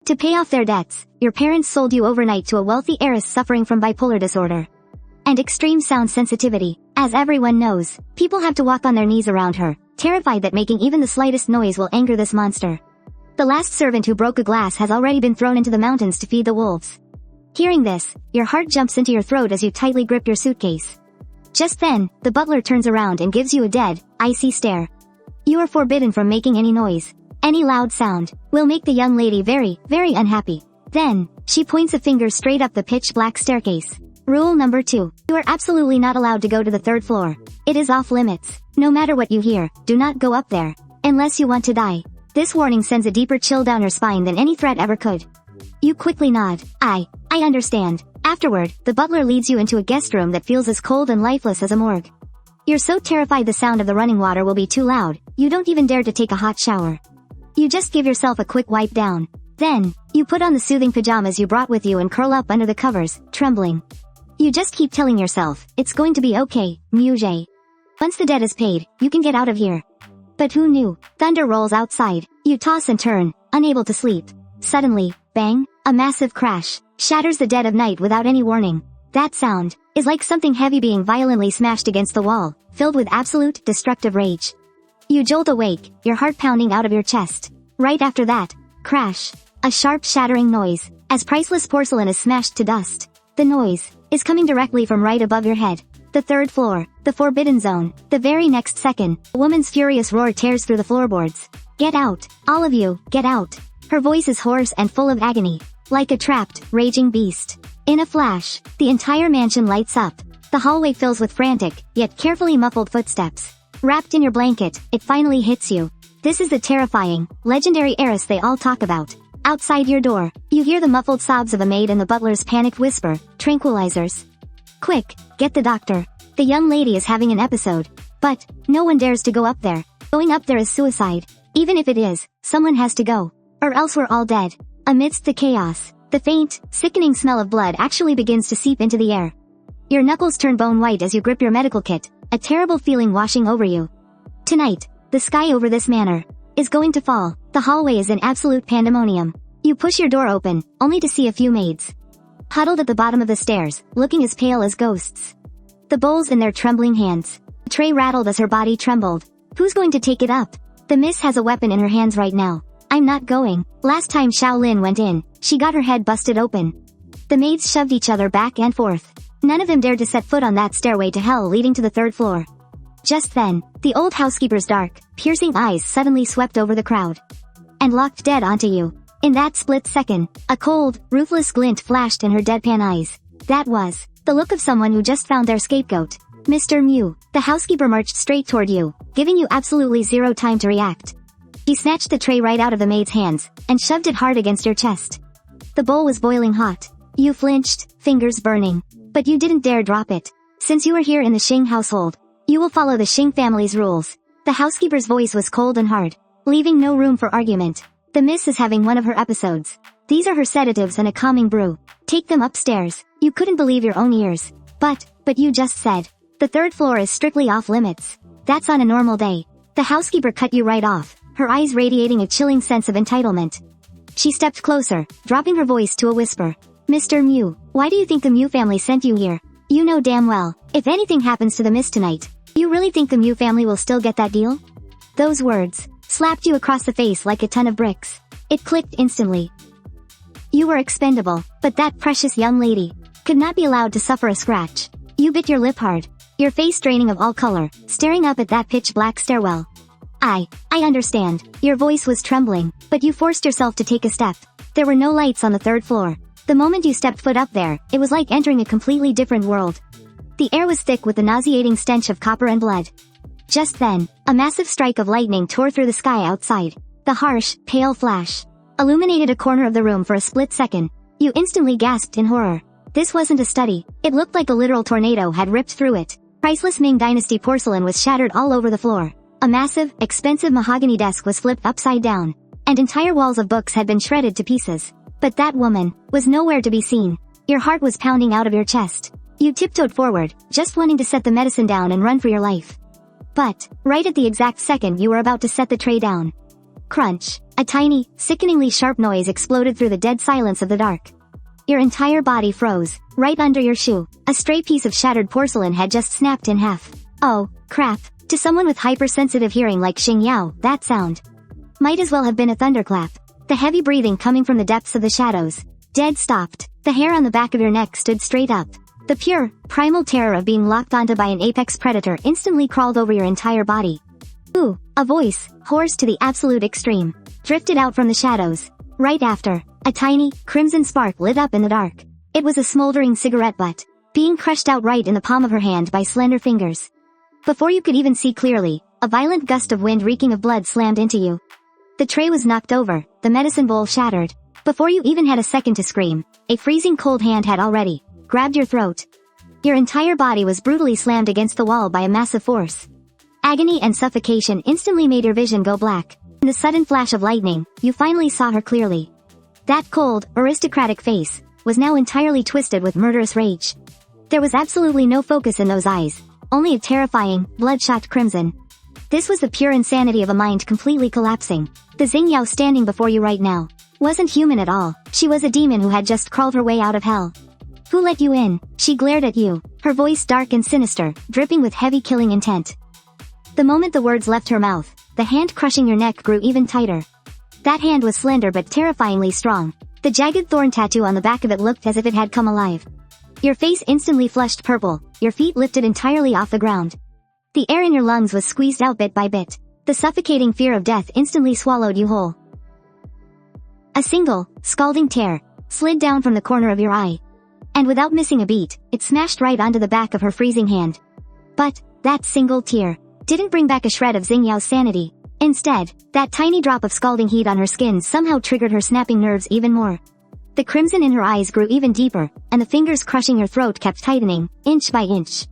To pay off their debts, your parents sold you overnight to a wealthy heiress suffering from bipolar disorder and extreme sound sensitivity. As everyone knows, people have to walk on their knees around her, terrified that making even the slightest noise will anger this monster. The last servant who broke a glass has already been thrown into the mountains to feed the wolves. Hearing this, your heart jumps into your throat as you tightly grip your suitcase. Just then, the butler turns around and gives you a dead, icy stare. You are forbidden from making any noise. Any loud sound will make the young lady very, very unhappy. Then, she points a finger straight up the pitch-black staircase. Rule number 2. You are absolutely not allowed to go to the 3rd floor. It is off limits. No matter what you hear, do not go up there. Unless you want to die. This warning sends a deeper chill down your spine than any threat ever could. You quickly nod. I understand. Afterward, the butler leads you into a guest room that feels as cold and lifeless as a morgue. You're so terrified the sound of the running water will be too loud, you don't even dare to take a hot shower. You just give yourself a quick wipe down. Then, you put on the soothing pajamas you brought with you and curl up under the covers, trembling. You just keep telling yourself, it's going to be okay, Muje. Once the debt is paid, you can get out of here. But who knew? Thunder rolls outside. You toss and turn, unable to sleep. Suddenly, bang, a massive crash shatters the dead of night without any warning. That sound is like something heavy being violently smashed against the wall, filled with absolute, destructive rage. You jolt awake, your heart pounding out of your chest. Right after that, crash. A sharp shattering noise, as priceless porcelain is smashed to dust. The noise is coming directly from right above your head. The 3rd floor, the forbidden zone. The very next second, a woman's furious roar tears through the floorboards. Get out, all of you, get out. Her voice is hoarse and full of agony. Like a trapped, raging beast. In a flash, the entire mansion lights up. The hallway fills with frantic, yet carefully muffled footsteps. Wrapped in your blanket, it finally hits you. This is the terrifying, legendary heiress they all talk about. Outside your door, you hear the muffled sobs of a maid and the butler's panicked whisper, tranquilizers. Quick, get the doctor. The young lady is having an episode. But, no one dares to go up there. Going up there is suicide. Even if it is, someone has to go. Or else we're all dead. Amidst the chaos, the faint, sickening smell of blood actually begins to seep into the air. Your knuckles turn bone white as you grip your medical kit, a terrible feeling washing over you. Tonight, the sky over this manor is going to fall. The hallway is in absolute pandemonium. You push your door open, only to see a few maids huddled at the bottom of the stairs, looking as pale as ghosts. The bowls in their trembling hands. The tray rattled as her body trembled. Who's going to take it up? The miss has a weapon in her hands right now. I'm not going. Last time Shaolin went in, she got her head busted open. The maids shoved each other back and forth. None of them dared to set foot on that stairway to hell leading to the 3rd floor. Just then, the old housekeeper's dark, piercing eyes suddenly swept over the crowd and locked dead onto you. In that split second, a cold, ruthless glint flashed in her deadpan eyes. That was the look of someone who just found their scapegoat. Mr. Mew, the housekeeper marched straight toward you, giving you absolutely zero time to react. He snatched the tray right out of the maid's hands and shoved it hard against your chest. The bowl was boiling hot. You flinched, fingers burning. But you didn't dare drop it. Since you are here in the Xing household, you will follow the Xing family's rules. The housekeeper's voice was cold and hard, leaving no room for argument. The miss is having one of her episodes. These are her sedatives and a calming brew. Take them upstairs. You couldn't believe your own ears. But you just said. The 3rd floor is strictly off limits. That's on a normal day. The housekeeper cut you right off, her eyes radiating a chilling sense of entitlement. She stepped closer, dropping her voice to a whisper. Mr. Mew, why do you think the Mew family sent you here? You know damn well, if anything happens to the miss tonight, you really think the Mew family will still get that deal? Those words slapped you across the face like a ton of bricks. It clicked instantly. You were expendable, but that precious young lady could not be allowed to suffer a scratch. You bit your lip hard, your face draining of all color, staring up at that pitch-black stairwell. I understand. Your voice was trembling, but you forced yourself to take a step. There were no lights on the 3rd floor. The moment you stepped foot up there, it was like entering a completely different world. The air was thick with the nauseating stench of copper and blood. Just then, a massive strike of lightning tore through the sky outside. The harsh, pale flash illuminated a corner of the room for a split second. You instantly gasped in horror. This wasn't a study. It looked like a literal tornado had ripped through it. Priceless Ming Dynasty porcelain was shattered all over the floor. A massive, expensive mahogany desk was flipped upside down, and entire walls of books had been shredded to pieces. But that woman was nowhere to be seen. Your heart was pounding out of your chest. You tiptoed forward, just wanting to set the medicine down and run for your life. But, right at the exact second you were about to set the tray down, Crunch. A tiny, sickeningly sharp noise exploded through the dead silence of the dark. Your entire body froze, right under your shoe. A stray piece of shattered porcelain had just snapped in half. Oh, crap. To someone with hypersensitive hearing like Xingyao, that sound might as well have been a thunderclap. The heavy breathing coming from the depths of the shadows. Dead stopped. The hair on the back of your neck stood straight up. The pure, primal terror of being locked onto by an apex predator instantly crawled over your entire body. Ooh, a voice, hoarse to the absolute extreme, drifted out from the shadows. Right after, a tiny, crimson spark lit up in the dark. It was a smoldering cigarette butt, being crushed out right in the palm of her hand by slender fingers. Before you could even see clearly, a violent gust of wind reeking of blood slammed into you. The tray was knocked over, the medicine bowl shattered. Before you even had a second to scream, a freezing cold hand had already grabbed your throat. Your entire body was brutally slammed against the wall by a massive force. Agony and suffocation instantly made your vision go black. In the sudden flash of lightning, you finally saw her clearly. That cold, aristocratic face was now entirely twisted with murderous rage. There was absolutely no focus in those eyes, only a terrifying, bloodshot crimson. This was the pure insanity of a mind completely collapsing. The Xingyao standing before you right now wasn't human at all. She was a demon who had just crawled her way out of hell. Who let you in? She glared at you, her voice dark and sinister, dripping with heavy killing intent. The moment the words left her mouth, the hand crushing your neck grew even tighter. That hand was slender but terrifyingly strong. The jagged thorn tattoo on the back of it looked as if it had come alive. Your face instantly flushed purple, your feet lifted entirely off the ground. The air in your lungs was squeezed out bit by bit. The suffocating fear of death instantly swallowed you whole. A single, scalding tear slid down from the corner of your eye. And without missing a beat, it smashed right onto the back of her freezing hand. But that single tear didn't bring back a shred of Xingyao's sanity. Instead, that tiny drop of scalding heat on her skin somehow triggered her snapping nerves even more. The crimson in her eyes grew even deeper, and the fingers crushing her throat kept tightening, inch by inch.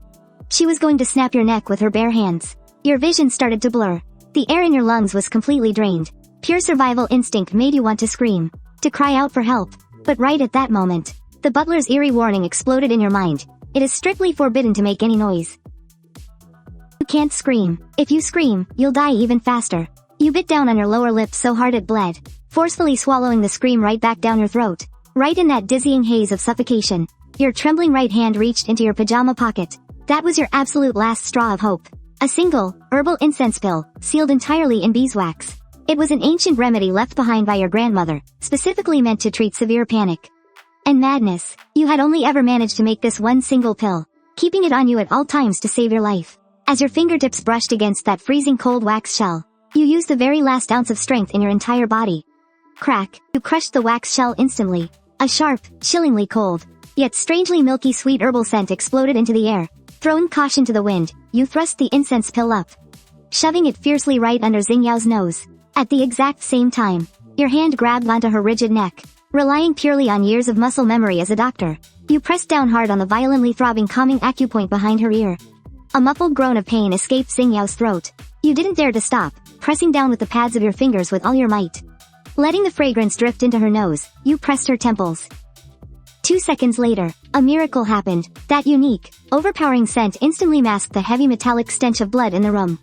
She was going to snap your neck with her bare hands. Your vision started to blur. The air in your lungs was completely drained. Pure survival instinct made you want to scream, to cry out for help. But right at that moment, the butler's eerie warning exploded in your mind. It is strictly forbidden to make any noise. You can't scream. If you scream, you'll die even faster. You bit down on your lower lip so hard it bled, forcefully swallowing the scream right back down your throat. Right in that dizzying haze of suffocation, your trembling right hand reached into your pajama pocket. That was your absolute last straw of hope. A single, herbal incense pill, sealed entirely in beeswax. It was an ancient remedy left behind by your grandmother, specifically meant to treat severe panic and madness. You had only ever managed to make this one single pill, keeping it on you at all times to save your life. As your fingertips brushed against that freezing cold wax shell, you used the very last ounce of strength in your entire body. Crack, you crushed the wax shell instantly. A sharp, chillingly cold, yet strangely milky sweet herbal scent exploded into the air. Throwing caution to the wind, you thrust the incense pill up, shoving it fiercely right under Xingyao's nose. At the exact same time, your hand grabbed onto her rigid neck. Relying purely on years of muscle memory as a doctor, you pressed down hard on the violently throbbing calming acupoint behind her ear. A muffled groan of pain escaped Xingyao's throat. You didn't dare to stop, pressing down with the pads of your fingers with all your might. Letting the fragrance drift into her nose, you pressed her temples. 2 seconds later, a miracle happened. That unique, overpowering scent instantly masked the heavy metallic stench of blood in the room.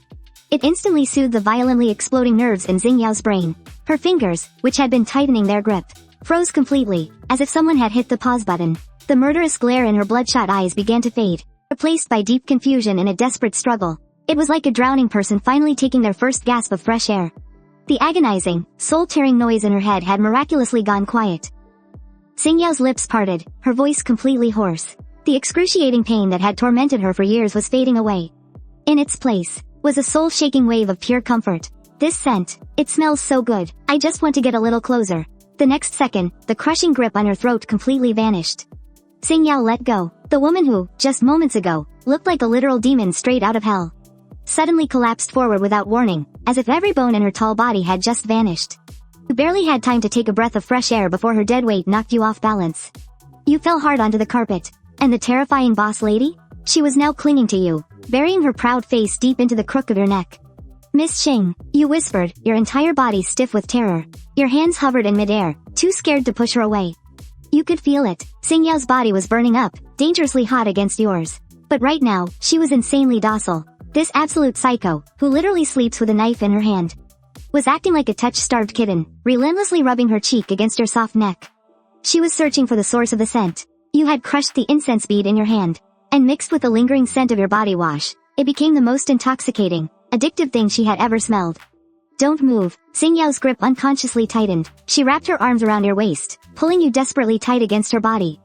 It instantly soothed the violently exploding nerves in Xingyao's brain. Her fingers, which had been tightening their grip, froze completely, as if someone had hit the pause button. The murderous glare in her bloodshot eyes began to fade, replaced by deep confusion and a desperate struggle. It was like a drowning person finally taking their first gasp of fresh air. The agonizing, soul-tearing noise in her head had miraculously gone quiet. Xingyao's lips parted, her voice completely hoarse. The excruciating pain that had tormented her for years was fading away. In its place was a soul-shaking wave of pure comfort. This scent, it smells so good, I just want to get a little closer. The next second, the crushing grip on her throat completely vanished. Xingyao let go. The woman who, just moments ago, looked like a literal demon straight out of hell, suddenly collapsed forward without warning, as if every bone in her tall body had just vanished. You barely had time to take a breath of fresh air before her dead weight knocked you off balance. You fell hard onto the carpet. And the terrifying boss lady? She was now clinging to you, burying her proud face deep into the crook of your neck. "Miss Xing," you whispered, your entire body stiff with terror. Your hands hovered in midair, too scared to push her away. You could feel it. Xingyao's body was burning up, dangerously hot against yours. But right now, she was insanely docile. This absolute psycho, who literally sleeps with a knife in her hand. was acting like a touch-starved kitten, relentlessly rubbing her cheek against your soft neck. She was searching for the source of the scent. You had crushed the incense bead in your hand, and mixed with the lingering scent of your body wash, it became the most intoxicating, addictive thing she had ever smelled. Don't move. Xingyao's grip unconsciously tightened. She wrapped her arms around your waist, pulling you desperately tight against her body.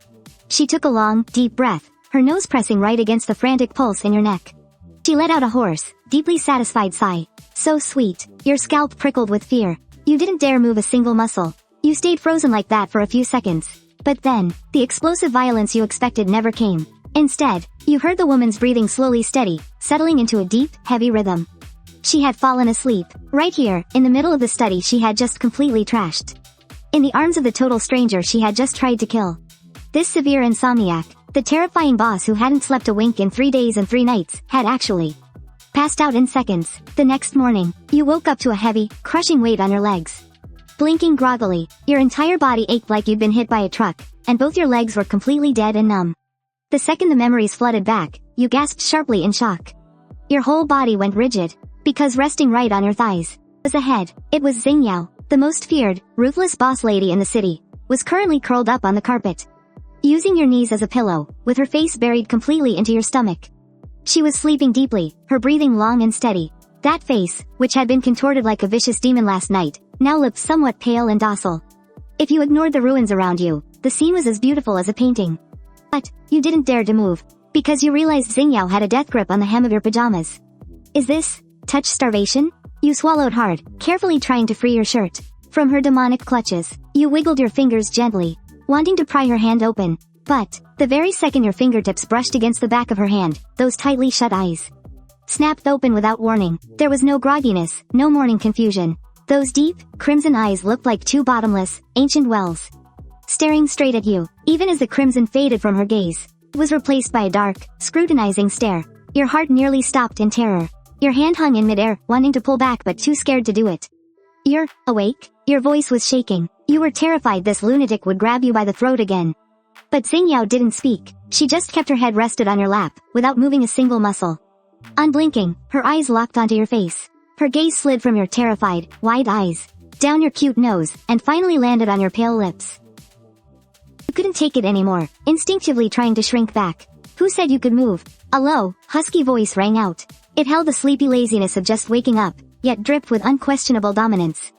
She took a long, deep breath, her nose pressing right against the frantic pulse in your neck. She let out a hoarse, deeply satisfied sigh. So sweet. Your scalp prickled with fear. You didn't dare move a single muscle. You stayed frozen like that for a few seconds. But then, the explosive violence you expected never came. Instead, you heard the woman's breathing slowly steady, settling into a deep, heavy rhythm. She had fallen asleep. Right here, in the middle of the study she had just completely trashed. In the arms of the total stranger she had just tried to kill. This severe insomniac, the terrifying boss who hadn't slept a wink in 3 days and 3 nights, had actually passed out in seconds. The next morning, you woke up to a heavy, crushing weight on your legs. Blinking groggily, your entire body ached like you'd been hit by a truck, and both your legs were completely dead and numb. The second the memories flooded back, you gasped sharply in shock. Your whole body went rigid, because resting right on your thighs was a head. It was Xingyao, the most feared, ruthless boss lady in the city, was currently curled up on the carpet, using your knees as a pillow, with her face buried completely into your stomach. She was sleeping deeply, her breathing long and steady. That face, which had been contorted like a vicious demon last night, now looked somewhat pale and docile. If you ignored the ruins around you, the scene was as beautiful as a painting. But, you didn't dare to move, because you realized Xingyao had a death grip on the hem of your pajamas. Is this touch starvation? You swallowed hard, carefully trying to free your shirt from her demonic clutches. You wiggled your fingers gently, wanting to pry her hand open. But, the very second your fingertips brushed against the back of her hand, those tightly shut eyes snapped open without warning. There was no grogginess, no morning confusion. Those deep, crimson eyes looked like two bottomless, ancient wells, staring straight at you. Even as the crimson faded from her gaze, it was replaced by a dark, scrutinizing stare. Your heart nearly stopped in terror. Your hand hung in midair, wanting to pull back but too scared to do it. You're awake? Your voice was shaking. You were terrified this lunatic would grab you by the throat again. But Xingyao didn't speak. She just kept her head rested on your lap, without moving a single muscle. Unblinking, her eyes locked onto your face. Her gaze slid from your terrified, wide eyes, down your cute nose, and finally landed on your pale lips. You couldn't take it anymore, instinctively trying to shrink back. Who said you could move? A low, husky voice rang out. It held the sleepy laziness of just waking up, yet dripped with unquestionable dominance.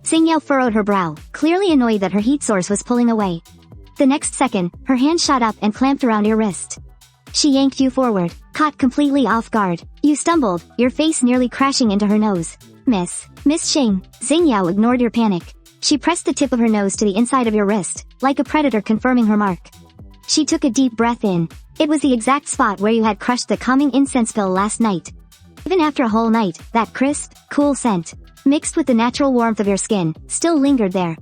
Xingyao furrowed her brow, clearly annoyed that her heat source was pulling away. The next second, her hand shot up and clamped around your wrist. She yanked you forward, caught completely off guard. You stumbled, your face nearly crashing into her nose. Miss Xing. Xingyao ignored your panic. She pressed the tip of her nose to the inside of your wrist, like a predator confirming her mark. She took a deep breath in. It was the exact spot where you had crushed the calming incense pill last night. Even after a whole night, that crisp, cool scent, mixed with the natural warmth of your skin, still lingered there.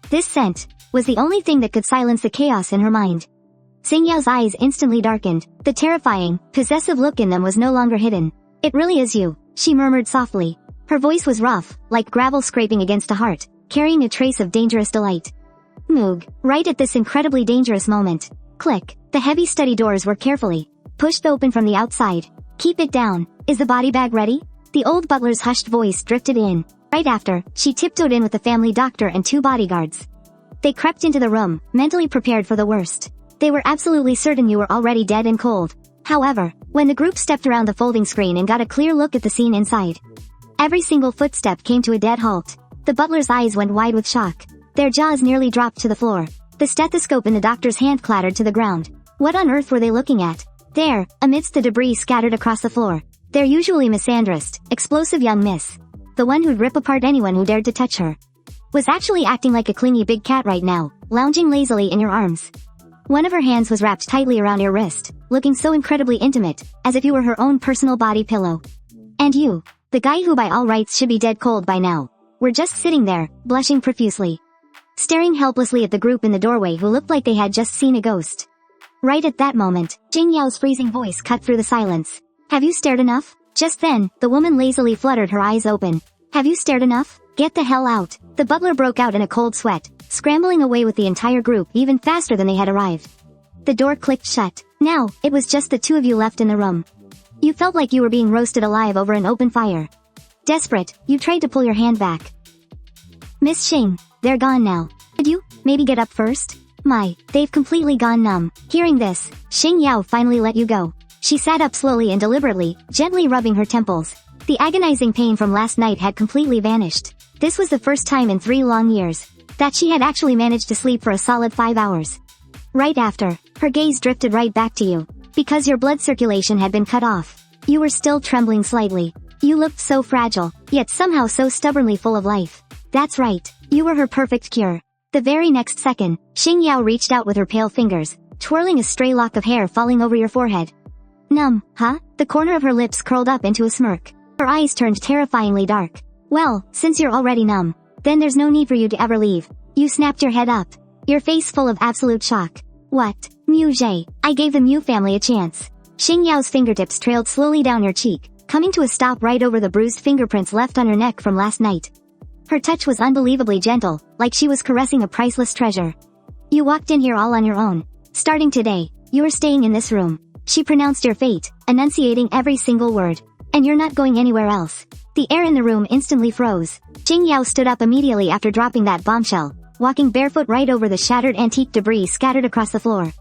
This scent was the only thing that could silence the chaos in her mind. Xingyao's eyes instantly darkened. The terrifying, possessive look in them was no longer hidden. It really is you, she murmured softly. Her voice was rough, like gravel scraping against a heart, carrying a trace of dangerous delight. Moog. Right at this incredibly dangerous moment. Click. The heavy study doors were carefully pushed open from the outside. Keep it down. Is the body bag ready? The old butler's hushed voice drifted in. Right after, she tiptoed in with the family doctor and 2 bodyguards. They crept into the room, mentally prepared for the worst. They were absolutely certain you were already dead and cold. However, when the group stepped around the folding screen and got a clear look at the scene inside, every single footstep came to a dead halt. The butler's eyes went wide with shock. Their jaws nearly dropped to the floor. The stethoscope in the doctor's hand clattered to the ground. What on earth were they looking at? There, amidst the debris scattered across the floor, their usually misandrist, explosive young miss, the one who'd rip apart anyone who dared to touch her, was actually acting like a clingy big cat right now, lounging lazily in your arms. One of her hands was wrapped tightly around your wrist, looking so incredibly intimate, as if you were her own personal body pillow. And you, the guy who by all rights should be dead cold by now, were just sitting there, blushing profusely, staring helplessly at the group in the doorway who looked like they had just seen a ghost. Right at that moment, Xingyao's freezing voice cut through the silence. Have you stared enough? Just then, the woman lazily fluttered her eyes open. Have you stared enough? Get the hell out. The butler broke out in a cold sweat, scrambling away with the entire group even faster than they had arrived. The door clicked shut. Now, it was just the 2 of you left in the room. You felt like you were being roasted alive over an open fire. Desperate, you tried to pull your hand back. Miss Xing, they're gone now. Could you, maybe get up first? My, they've completely gone numb. Hearing this, Xingyao finally let you go. She sat up slowly and deliberately, gently rubbing her temples. The agonizing pain from last night had completely vanished. This was the first time in 3 long years that she had actually managed to sleep for a solid 5 hours. Right after, her gaze drifted right back to you. Because your blood circulation had been cut off. You were still trembling slightly. You looked so fragile, yet somehow so stubbornly full of life. That's right, you were her perfect cure. The very next second, Xingyao reached out with her pale fingers, twirling a stray lock of hair falling over your forehead. Numb, huh? The corner of her lips curled up into a smirk. Her eyes turned terrifyingly dark. Well, since you're already numb, then there's no need for you to ever leave. You snapped your head up, your face full of absolute shock. What? Mu Zhe, I gave the Mu family a chance. Xingyao's fingertips trailed slowly down your cheek, coming to a stop right over the bruised fingerprints left on your neck from last night. Her touch was unbelievably gentle, like she was caressing a priceless treasure. You walked in here all on your own. Starting today, you are staying in this room. She pronounced your fate, enunciating every single word. And you're not going anywhere else. The air in the room instantly froze. Xingyao stood up immediately after dropping that bombshell, walking barefoot right over the shattered antique debris scattered across the floor.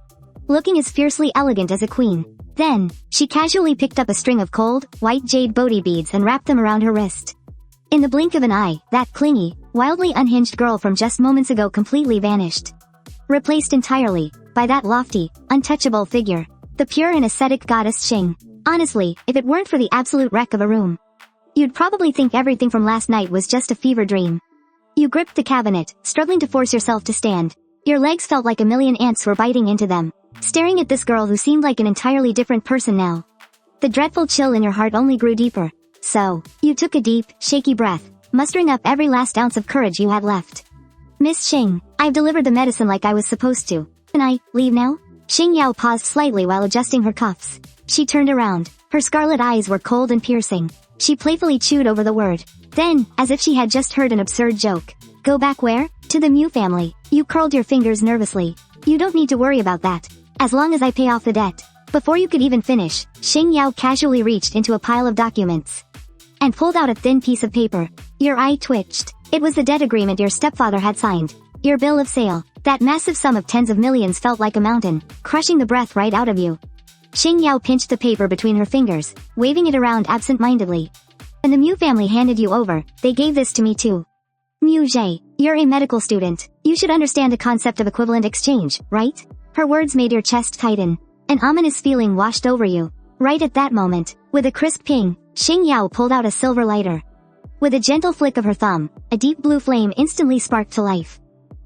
Looking as fiercely elegant as a queen. Then, she casually picked up a string of cold, white jade Bodhi beads and wrapped them around her wrist. In the blink of an eye, that clingy, wildly unhinged girl from just moments ago completely vanished. Replaced entirely, by that lofty, untouchable figure. The pure and ascetic goddess Xing. Honestly, if it weren't for the absolute wreck of a room, you'd probably think everything from last night was just a fever dream. You gripped the cabinet, struggling to force yourself to stand. Your legs felt like a million ants were biting into them, staring at this girl who seemed like an entirely different person now. The dreadful chill in your heart only grew deeper. So, you took a deep, shaky breath, mustering up every last ounce of courage you had left. Miss Xing, I've delivered the medicine like I was supposed to. Can I leave now? Xingyao paused slightly while adjusting her cuffs. She turned around. Her scarlet eyes were cold and piercing. She playfully chewed over the word. Then, as if she had just heard an absurd joke. Go back where? To the Mu family. You curled your fingers nervously. You don't need to worry about that. As long as I pay off the debt. Before you could even finish, Xingyao casually reached into a pile of documents and pulled out a thin piece of paper. Your eye twitched. It was the debt agreement your stepfather had signed. Your bill of sale. That massive sum of tens of millions felt like a mountain, crushing the breath right out of you. Xingyao pinched the paper between her fingers, waving it around absent-mindedly. When the Mu family handed you over, they gave this to me too. Mu Zhe, you're a medical student. You should understand the concept of equivalent exchange, right? Her words made your chest tighten. An ominous feeling washed over you. Right at that moment, with a crisp ping, Xingyao pulled out a silver lighter. With a gentle flick of her thumb, a deep blue flame instantly sparked to life.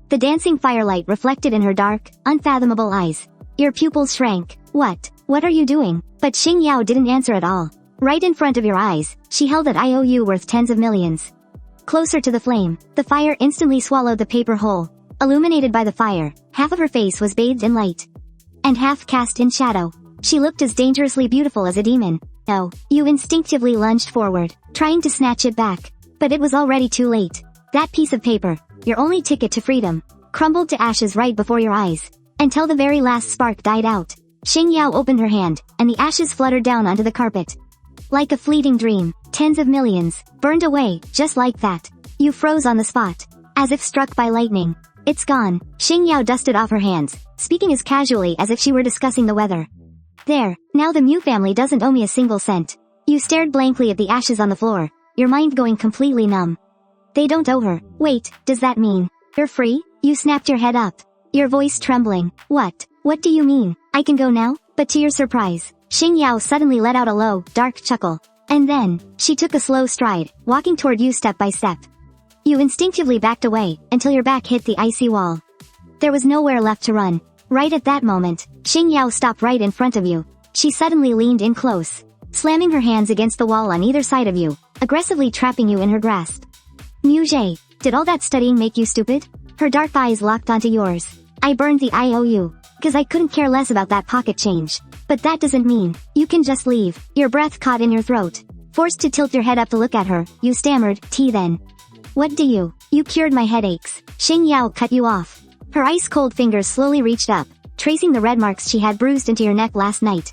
The dancing firelight reflected in her dark, unfathomable eyes. Your pupils shrank. What are you doing? But Xingyao didn't answer at all. Right in front of your eyes, she held that IOU worth tens of millions. Closer to the flame, the fire instantly swallowed the paper whole. Illuminated by the fire, half of her face was bathed in light, and half cast in shadow. She looked as dangerously beautiful as a demon. Oh, you instinctively lunged forward, trying to snatch it back. But it was already too late. That piece of paper, your only ticket to freedom, crumbled to ashes right before your eyes, until the very last spark died out. Xingyao opened her hand, and the ashes fluttered down onto the carpet. Like a fleeting dream, tens of millions, burned away, just like that. You froze on the spot, as if struck by lightning. It's gone. Xingyao dusted off her hands, speaking as casually as if she were discussing the weather. There, now the Mu family doesn't owe me a single cent. You stared blankly at the ashes on the floor, your mind going completely numb. They don't owe her. Wait, does that mean you're free? You snapped your head up, your voice trembling. What do you mean? I can go now? But to your surprise, Xingyao suddenly let out a low, dark chuckle. And then, she took a slow stride, walking toward you step by step. You instinctively backed away, until your back hit the icy wall. There was nowhere left to run. Right at that moment, Xingyao stopped right in front of you. She suddenly leaned in close, slamming her hands against the wall on either side of you, aggressively trapping you in her grasp. Mu Zhe, did all that studying make you stupid? Her dark eyes locked onto yours. I burned the IOU, because I couldn't care less about that pocket change. But that doesn't mean you can just leave. Your breath caught in your throat. Forced to tilt your head up to look at her, you stammered, then. What do you? You cured my headaches. Xingyao cut you off. Her ice-cold fingers slowly reached up, tracing the red marks she had bruised into your neck last night.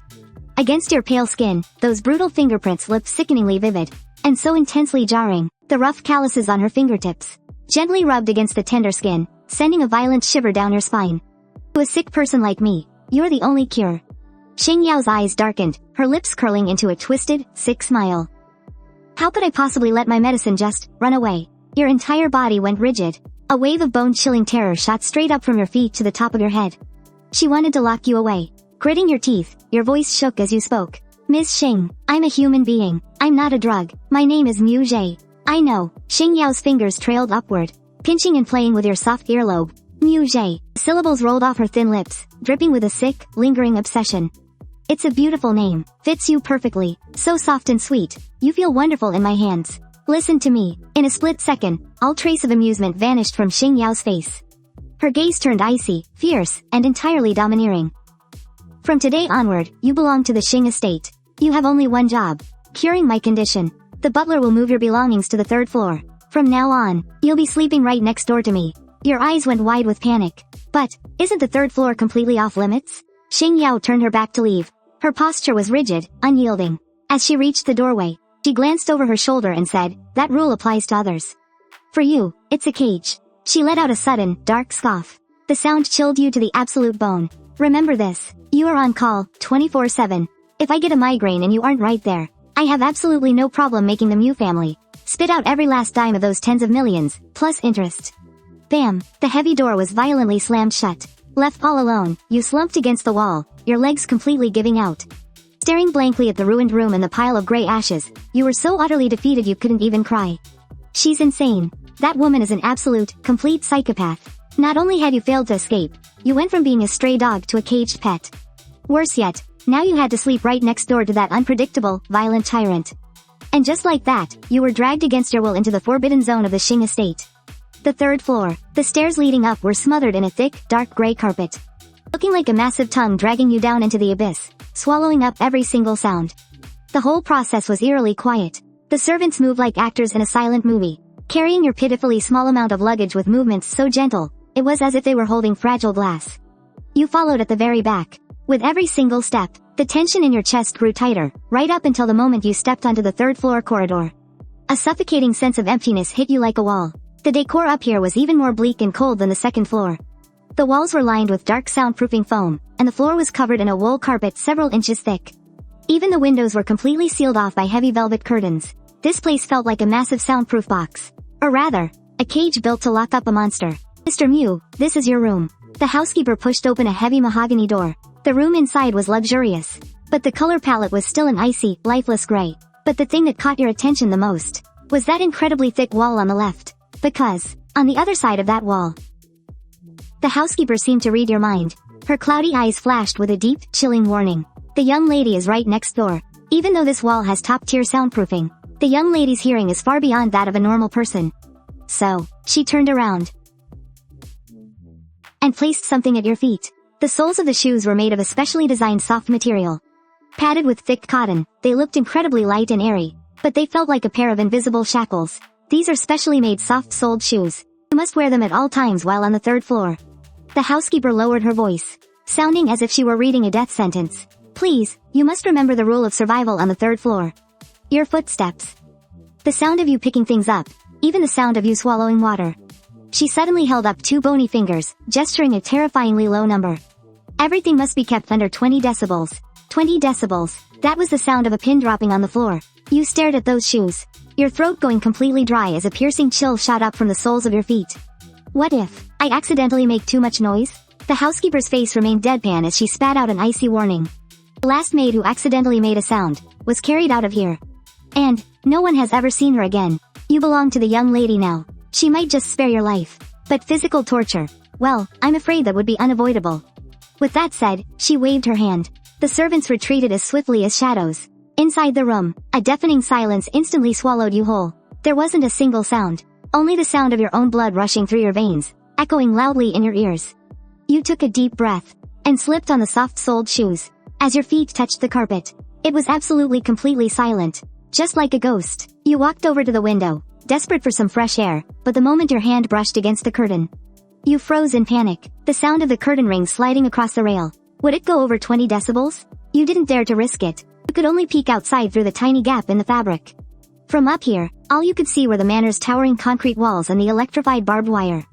Against your pale skin, those brutal fingerprints looked sickeningly vivid. and so intensely jarring, the rough calluses on her fingertips gently rubbed against the tender skin, sending a violent shiver down your spine. To a sick person like me, you're the only cure. Xingyao's eyes darkened, her lips curling into a twisted, sick smile. How could I possibly let my medicine just run away? Your entire body went rigid. A wave of bone-chilling terror shot straight up from your feet to the top of your head. She wanted to lock you away. Gritting your teeth, your voice shook as you spoke. Ms. Xing, I'm a human being. I'm not a drug. My name is Mu Jie. I know. Xingyao's fingers trailed upward, pinching and playing with your soft earlobe. Mu Jie. Syllables rolled off her thin lips, dripping with a sick, lingering obsession. It's a beautiful name. Fits you perfectly. So soft and sweet. You feel wonderful in my hands. Listen to me. In a split second, all trace of amusement vanished from Xingyao's face. Her gaze turned icy, fierce, and entirely domineering. From today onward, you belong to the Xing estate. You have only one job. Curing my condition. The butler will move your belongings to the 3rd floor. From now on, you'll be sleeping right next door to me. Your eyes went wide with panic. But, isn't the 3rd floor completely off limits? Xingyao turned her back to leave. Her posture was rigid, unyielding. As she reached the doorway, she glanced over her shoulder and said, that rule applies to others. For you, it's a cage. She let out a sudden, dark scoff. The sound chilled you to the absolute bone. Remember this. You are on call, 24/7. If I get a migraine and you aren't right there, I have absolutely no problem making the Mu family spit out every last dime of those tens of millions, plus interest. Bam! The heavy door was violently slammed shut. Left all alone, you slumped against the wall, your legs completely giving out. Staring blankly at the ruined room and the pile of gray ashes, you were so utterly defeated you couldn't even cry. She's insane. That woman is an absolute, complete psychopath. Not only had you failed to escape, you went from being a stray dog to a caged pet. Worse yet, now you had to sleep right next door to that unpredictable, violent tyrant. And just like that, you were dragged against your will into the forbidden zone of the Xing estate. The 3rd floor. The stairs leading up were smothered in a thick, dark gray carpet. Looking like a massive tongue dragging you down into the abyss, swallowing up every single sound. The whole process was eerily quiet. The servants moved like actors in a silent movie, carrying your pitifully small amount of luggage with movements so gentle, it was as if they were holding fragile glass. You followed at the very back. With every single step, the tension in your chest grew tighter, right up until the moment you stepped onto the 3rd floor corridor. A suffocating sense of emptiness hit you like a wall. The decor up here was even more bleak and cold than the 2nd floor. The walls were lined with dark soundproofing foam, and the floor was covered in a wool carpet several inches thick. Even the windows were completely sealed off by heavy velvet curtains. This place felt like a massive soundproof box. Or rather, a cage built to lock up a monster. Mr. Mu, this is your room. The housekeeper pushed open a heavy mahogany door. The room inside was luxurious, but the color palette was still an icy, lifeless gray. But the thing that caught your attention the most was that incredibly thick wall on the left. Because, on the other side of that wall, the housekeeper seemed to read your mind. Her cloudy eyes flashed with a deep, chilling warning. The young lady is right next door. Even though this wall has top-tier soundproofing, the young lady's hearing is far beyond that of a normal person. So, she turned around and placed something at your feet. The soles of the shoes were made of a specially designed soft material. Padded with thick cotton, they looked incredibly light and airy, but they felt like a pair of invisible shackles. These are specially made soft-soled shoes. You must wear them at all times while on the 3rd floor. The housekeeper lowered her voice, sounding as if she were reading a death sentence. Please, you must remember the rule of survival on the 3rd floor. Your footsteps. The sound of you picking things up, even the sound of you swallowing water. She suddenly held up 2 bony fingers, gesturing a terrifyingly low number. Everything must be kept under 20 decibels. 20 decibels. That was the sound of a pin dropping on the floor. You stared at those shoes, your throat going completely dry as a piercing chill shot up from the soles of your feet. What if I accidentally make too much noise? The housekeeper's face remained deadpan as she spat out an icy warning. The last maid who accidentally made a sound was carried out of here. And no one has ever seen her again. You belong to the young lady now. She might just spare your life. But physical torture, well, I'm afraid that would be unavoidable. With that said, she waved her hand. The servants retreated as swiftly as shadows. Inside the room, a deafening silence instantly swallowed you whole. There wasn't a single sound. Only the sound of your own blood rushing through your veins, echoing loudly in your ears. You took a deep breath, and slipped on the soft-soled shoes. As your feet touched the carpet, it was absolutely completely silent. Just like a ghost, you walked over to the window, desperate for some fresh air, but the moment your hand brushed against the curtain, you froze in panic. The sound of the curtain ring sliding across the rail. Would it go over 20 decibels? You didn't dare to risk it. You could only peek outside through the tiny gap in the fabric. From up here, all you could see were the manor's towering concrete walls and the electrified barbed wire.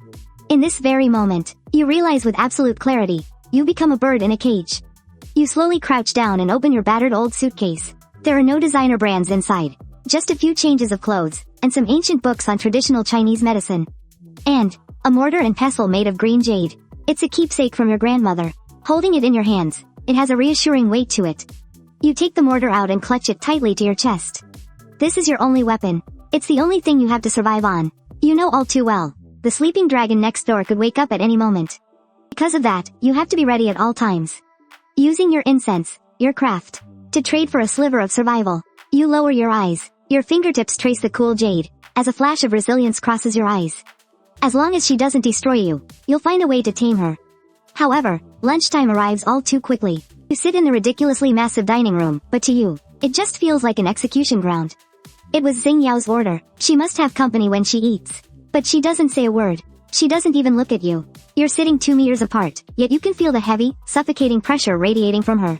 In this very moment, you realize with absolute clarity, you become a bird in a cage. You slowly crouch down and open your battered old suitcase. There are no designer brands inside, just a few changes of clothes, and some ancient books on traditional Chinese medicine. And a mortar and pestle made of green jade. It's a keepsake from your grandmother. Holding it in your hands, it has a reassuring weight to it. You take the mortar out and clutch it tightly to your chest. This is your only weapon. It's the only thing you have to survive on. You know all too well, the sleeping dragon next door could wake up at any moment. Because of that, you have to be ready at all times. Using your incense, your craft, to trade for a sliver of survival. You lower your eyes. Your fingertips trace the cool jade, as a flash of resilience crosses your eyes. As long as she doesn't destroy you, you'll find a way to tame her. However, lunchtime arrives all too quickly. You sit in the ridiculously massive dining room, but to you, it just feels like an execution ground. It was Xingyao's order. She must have company when she eats. But she doesn't say a word. She doesn't even look at you. You're sitting 2 meters apart, yet you can feel the heavy, suffocating pressure radiating from her.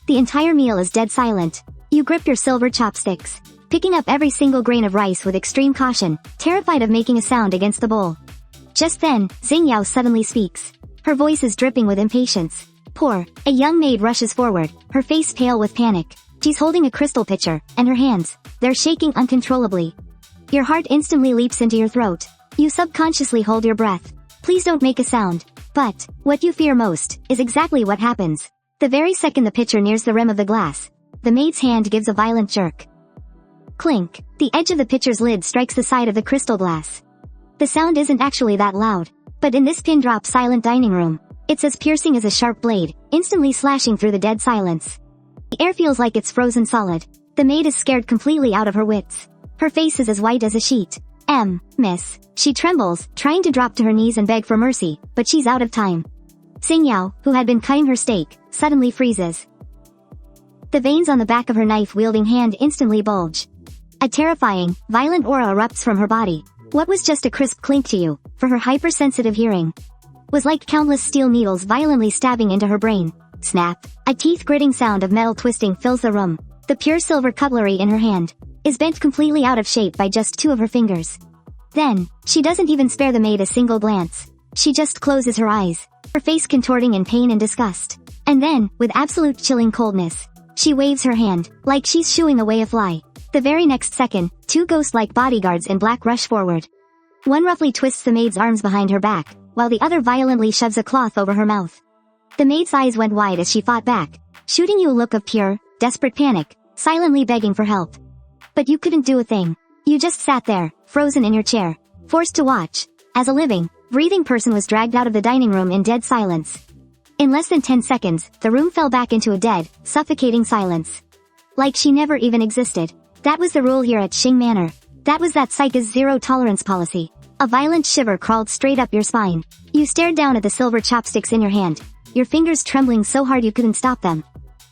The entire meal is dead silent. You grip your silver chopsticks, picking up every single grain of rice with extreme caution, terrified of making a sound against the bowl. Just then, Xingyao suddenly speaks. Her voice is dripping with impatience. Poor, a young maid rushes forward, her face pale with panic. She's holding a crystal pitcher, and her hands, they're shaking uncontrollably. Your heart instantly leaps into your throat. You subconsciously hold your breath. Please don't make a sound. But, what you fear most, is exactly what happens. The very second the pitcher nears the rim of the glass, the maid's hand gives a violent jerk. Clink, the edge of the pitcher's lid strikes the side of the crystal glass. The sound isn't actually that loud, but in this pin-drop silent dining room, it's as piercing as a sharp blade, instantly slashing through the dead silence. The air feels like it's frozen solid. The maid is scared completely out of her wits. Her face is as white as a sheet. Miss. She trembles, trying to drop to her knees and beg for mercy, but she's out of time. Xingyao, who had been cutting her steak, suddenly freezes. The veins on the back of her knife-wielding hand instantly bulge. A terrifying, violent aura erupts from her body. What was just a crisp clink to you, for her hypersensitive hearing, was like countless steel needles violently stabbing into her brain. Snap. A teeth-gritting sound of metal twisting fills the room. The pure silver cutlery in her hand is bent completely out of shape by just 2 of her fingers. Then, she doesn't even spare the maid a single glance. She just closes her eyes, her face contorting in pain and disgust. And then, with absolute chilling coldness, she waves her hand, like she's shooing away a fly. The very next second, 2 ghost-like bodyguards in black rush forward. One roughly twists the maid's arms behind her back, while the other violently shoves a cloth over her mouth. The maid's eyes went wide as she fought back, shooting you a look of pure, desperate panic, silently begging for help. But you couldn't do a thing. You just sat there, frozen in your chair, forced to watch, as a living, breathing person was dragged out of the dining room in dead silence. In less than 10 seconds, the room fell back into a dead, suffocating silence. Like she never even existed. That was the rule here at Xing Manor. That was that psych's zero-tolerance policy. A violent shiver crawled straight up your spine. You stared down at the silver chopsticks in your hand, your fingers trembling so hard you couldn't stop them.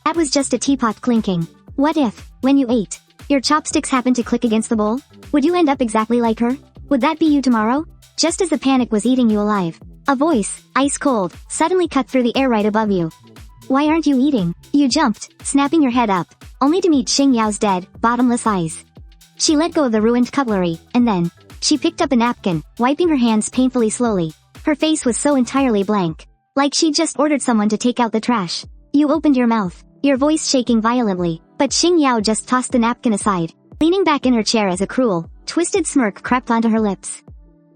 That was just a teapot clinking. What if, when you ate, your chopsticks happened to click against the bowl? Would you end up exactly like her? Would that be you tomorrow? Just as the panic was eating you alive, a voice, ice cold, suddenly cut through the air right above you. Why aren't you eating? You jumped, snapping your head up, only to meet Xingyao's dead, bottomless eyes. She let go of the ruined cutlery, and then, she picked up a napkin, wiping her hands painfully slowly. Her face was so entirely blank, like she'd just ordered someone to take out the trash. You opened your mouth, your voice shaking violently, but Xingyao just tossed the napkin aside, leaning back in her chair as a cruel, twisted smirk crept onto her lips.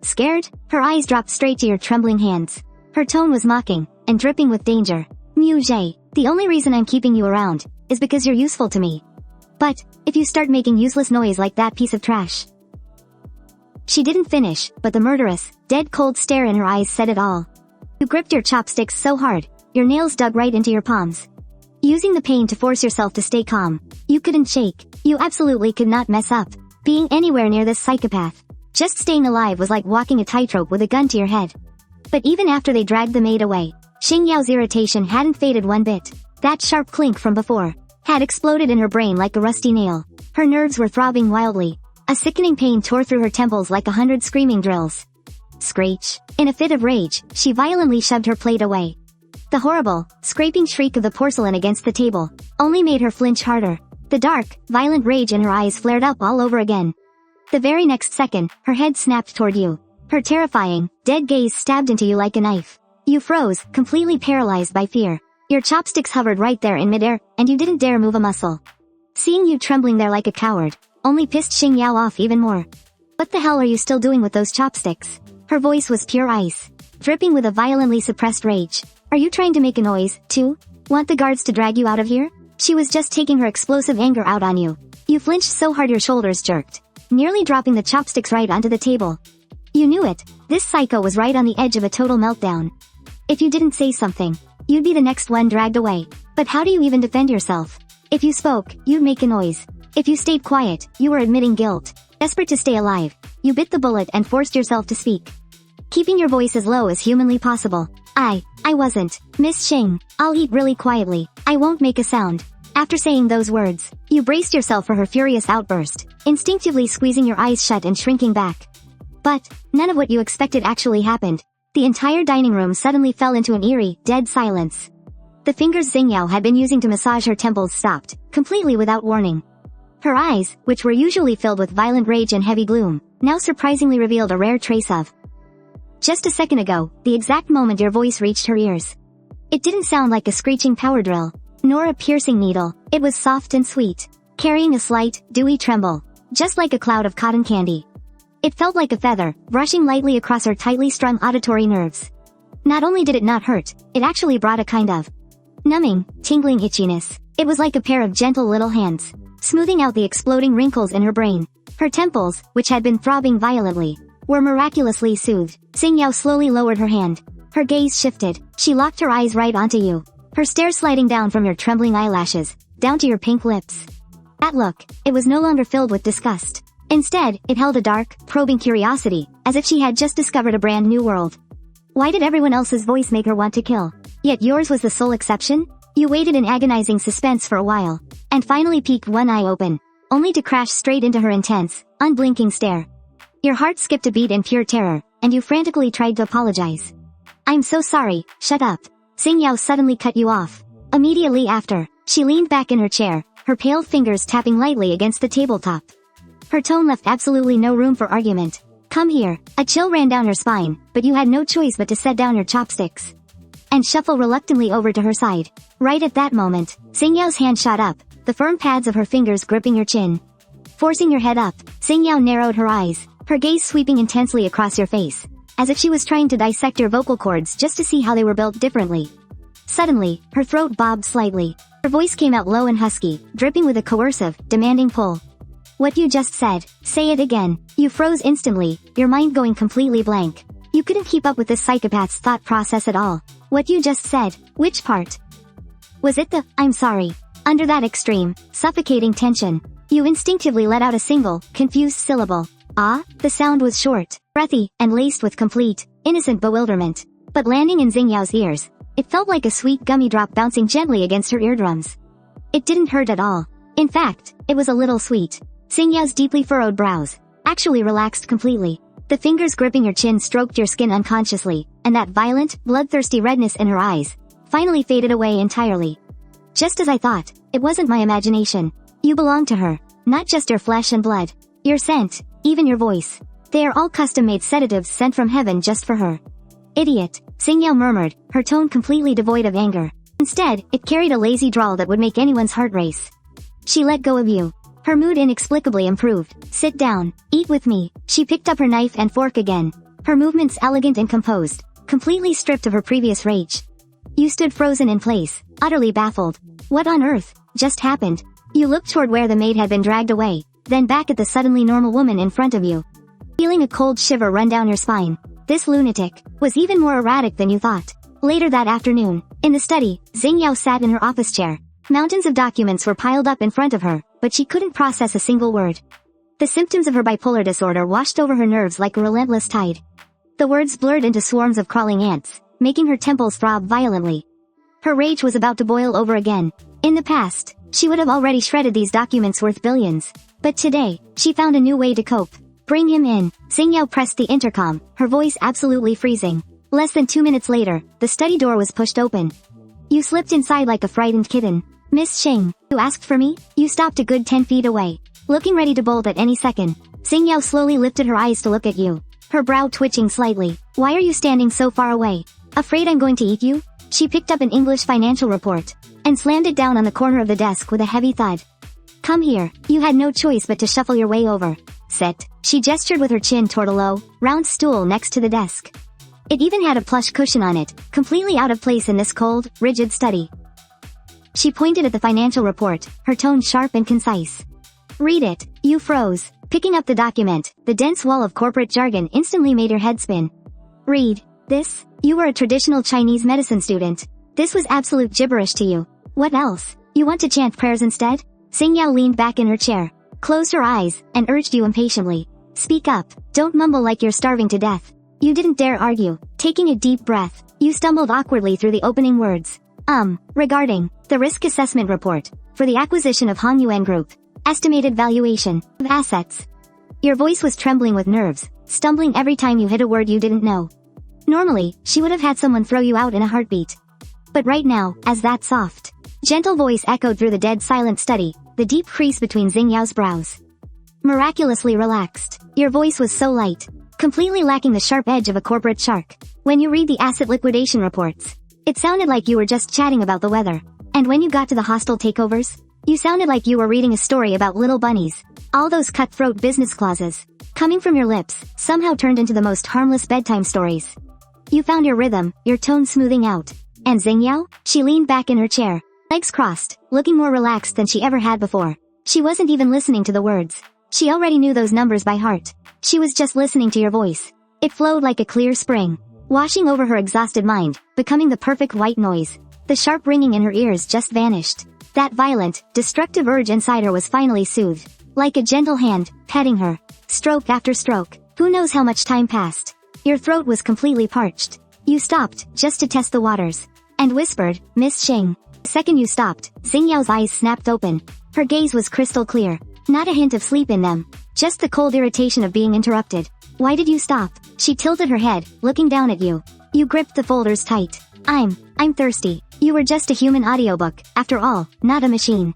Scared? Her eyes dropped straight to your trembling hands. Her tone was mocking, and dripping with danger. Mu Jie, the only reason I'm keeping you around, is because you're useful to me. But, if you start making useless noise like that piece of trash. She didn't finish, but the murderous, dead cold stare in her eyes said it all. You gripped your chopsticks so hard, your nails dug right into your palms. Using the pain to force yourself to stay calm, you couldn't shake. You absolutely could not mess up being anywhere near this psychopath. Just staying alive was like walking a tightrope with a gun to your head. But even after they dragged the maid away, Xingyao's irritation hadn't faded one bit. That sharp clink from before had exploded in her brain like a rusty nail. Her nerves were throbbing wildly. A sickening pain tore through her temples like 100 screaming drills. Screech. In a fit of rage, she violently shoved her plate away. The horrible, scraping shriek of the porcelain against the table only made her flinch harder. The dark, violent rage in her eyes flared up all over again. The very next second, her head snapped toward you. Her terrifying, dead gaze stabbed into you like a knife. You froze, completely paralyzed by fear. Your chopsticks hovered right there in midair, and you didn't dare move a muscle. Seeing you trembling there like a coward, only pissed Xingyao off even more. What the hell are you still doing with those chopsticks? Her voice was pure ice, dripping with a violently suppressed rage. Are you trying to make a noise, too? Want the guards to drag you out of here? She was just taking her explosive anger out on you. You flinched so hard your shoulders jerked, nearly dropping the chopsticks right onto the table. You knew it. This psycho was right on the edge of a total meltdown. If you didn't say something, you'd be the next one dragged away. But how do you even defend yourself? If you spoke, you'd make a noise. If you stayed quiet, you were admitting guilt. Desperate to stay alive, you bit the bullet and forced yourself to speak, keeping your voice as low as humanly possible. I wasn't. Miss Xing, I'll eat really quietly. I won't make a sound. After saying those words, you braced yourself for her furious outburst, instinctively squeezing your eyes shut and shrinking back. But none of what you expected actually happened. The entire dining room suddenly fell into an eerie, dead silence. The fingers Xingyao had been using to massage her temples stopped, completely without warning. Her eyes, which were usually filled with violent rage and heavy gloom, now surprisingly revealed a rare trace of. Just a second ago, the exact moment your voice reached her ears. It didn't sound like a screeching power drill, nor a piercing needle. It was soft and sweet, carrying a slight, dewy tremble, just like a cloud of cotton candy. It felt like a feather, brushing lightly across her tightly strung auditory nerves. Not only did it not hurt, it actually brought a kind of numbing, tingling itchiness. It was like a pair of gentle little hands, smoothing out the exploding wrinkles in her brain. Her temples, which had been throbbing violently, were miraculously soothed. Xingyao slowly lowered her hand. Her gaze shifted. She locked her eyes right onto you, her stare sliding down from your trembling eyelashes, down to your pink lips. That look, it was no longer filled with disgust. Instead, it held a dark, probing curiosity, as if she had just discovered a brand new world. Why did everyone else's voice make her want to kill? Yet yours was the sole exception? You waited in agonizing suspense for a while, and finally peeked one eye open, only to crash straight into her intense, unblinking stare. Your heart skipped a beat in pure terror, and you frantically tried to apologize. I'm so sorry, shut up. Xingyao suddenly cut you off. Immediately after, she leaned back in her chair, her pale fingers tapping lightly against the tabletop. Her tone left absolutely no room for argument. Come here. A chill ran down her spine, but you had no choice but to set down your chopsticks and shuffle reluctantly over to her side. Right at that moment, Xingyao's hand shot up, the firm pads of her fingers gripping your chin. Forcing your head up, Xingyao narrowed her eyes, her gaze sweeping intensely across your face, as if she was trying to dissect your vocal cords just to see how they were built differently. Suddenly, her throat bobbed slightly. Her voice came out low and husky, dripping with a coercive, demanding pull. What you just said, say it again. You froze instantly, your mind going completely blank. You couldn't keep up with this psychopath's thought process at all. What you just said, which part? Was it the, I'm sorry? Under that extreme, suffocating tension, you instinctively let out a single, confused syllable. Ah? The sound was short, breathy, and laced with complete, innocent bewilderment. But landing in Xingyao's ears, it felt like a sweet gummy drop bouncing gently against her eardrums. It didn't hurt at all. In fact, it was a little sweet. Xingyao's deeply furrowed brows actually relaxed completely. The fingers gripping your chin stroked your skin unconsciously, and that violent, bloodthirsty redness in her eyes finally faded away entirely. Just as I thought, it wasn't my imagination. You belong to her, not just your flesh and blood. Your scent, even your voice. They are all custom-made sedatives sent from heaven just for her. Idiot, Xingyao murmured, her tone completely devoid of anger. Instead, it carried a lazy drawl that would make anyone's heart race. She let go of you. Her mood inexplicably improved. Sit down. Eat with me. She picked up her knife and fork again. Her movements elegant and composed, completely stripped of her previous rage. You stood frozen in place, utterly baffled. What on earth just happened? You looked toward where the maid had been dragged away, then back at the suddenly normal woman in front of you. Feeling a cold shiver run down your spine. This lunatic was even more erratic than you thought. Later that afternoon, in the study, Xingyao sat in her office chair. Mountains of documents were piled up in front of her, but she couldn't process a single word. The symptoms of her bipolar disorder washed over her nerves like a relentless tide. The words blurred into swarms of crawling ants, making her temples throb violently. Her rage was about to boil over again. In the past, she would have already shredded these documents worth billions. But today, she found a new way to cope. Bring him in. Xingyao pressed the intercom, her voice absolutely freezing. Less than 2 minutes later, the study door was pushed open. You slipped inside like a frightened kitten. Miss Xing, You asked for me? You stopped a good 10 feet away, looking ready to bolt at any second. Xingyao slowly lifted her eyes to look at you, her brow twitching slightly. Why are you standing so far away? Afraid I'm going to eat you? She picked up an English financial report and slammed it down on the corner of the desk with a heavy thud. Come here. You had no choice but to shuffle your way over. Sit. She gestured with her chin toward a low, round stool next to the desk. It even had a plush cushion on it, completely out of place in this cold, rigid study. She pointed at the financial report, her tone sharp and concise. Read it. You froze. Picking up the document, the dense wall of corporate jargon instantly made her head spin. Read. This? You were a traditional Chinese medicine student. This was absolute gibberish to you. What else? You want to chant prayers instead? Xingyao leaned back in her chair, closed her eyes, and urged you impatiently. Speak up. Don't mumble like you're starving to death. You didn't dare argue. Taking a deep breath, you stumbled awkwardly through the opening words. Regarding the risk assessment report for the acquisition of Hongyuan Group. Estimated valuation of assets. Your voice was trembling with nerves, stumbling every time you hit a word you didn't know. Normally, she would have had someone throw you out in a heartbeat. But right now, as that soft, gentle voice echoed through the dead silent study, the deep crease between Xingyao's brows miraculously relaxed. Your voice was so light, completely lacking the sharp edge of a corporate shark. When you read the asset liquidation reports, it sounded like you were just chatting about the weather. And when you got to the hostile takeovers, you sounded like you were reading a story about little bunnies. All those cutthroat business clauses, coming from your lips, somehow turned into the most harmless bedtime stories. You found your rhythm, your tone smoothing out. And Xingyao? She leaned back in her chair, legs crossed, looking more relaxed than she ever had before. She wasn't even listening to the words. She already knew those numbers by heart. She was just listening to your voice. It flowed like a clear spring, washing over her exhausted mind, becoming the perfect white noise. The sharp ringing in her ears just vanished. That violent, destructive urge inside her was finally soothed. Like a gentle hand, petting her. Stroke after stroke. Who knows how much time passed? Your throat was completely parched. You stopped, just to test the waters. And whispered, Miss Xing. The second you stopped, Xingyao's eyes snapped open. Her gaze was crystal clear. Not a hint of sleep in them. Just the cold irritation of being interrupted. Why did you stop? She tilted her head, looking down at you. You gripped the folders tight. I'm thirsty. You were just a human audiobook, after all, not a machine.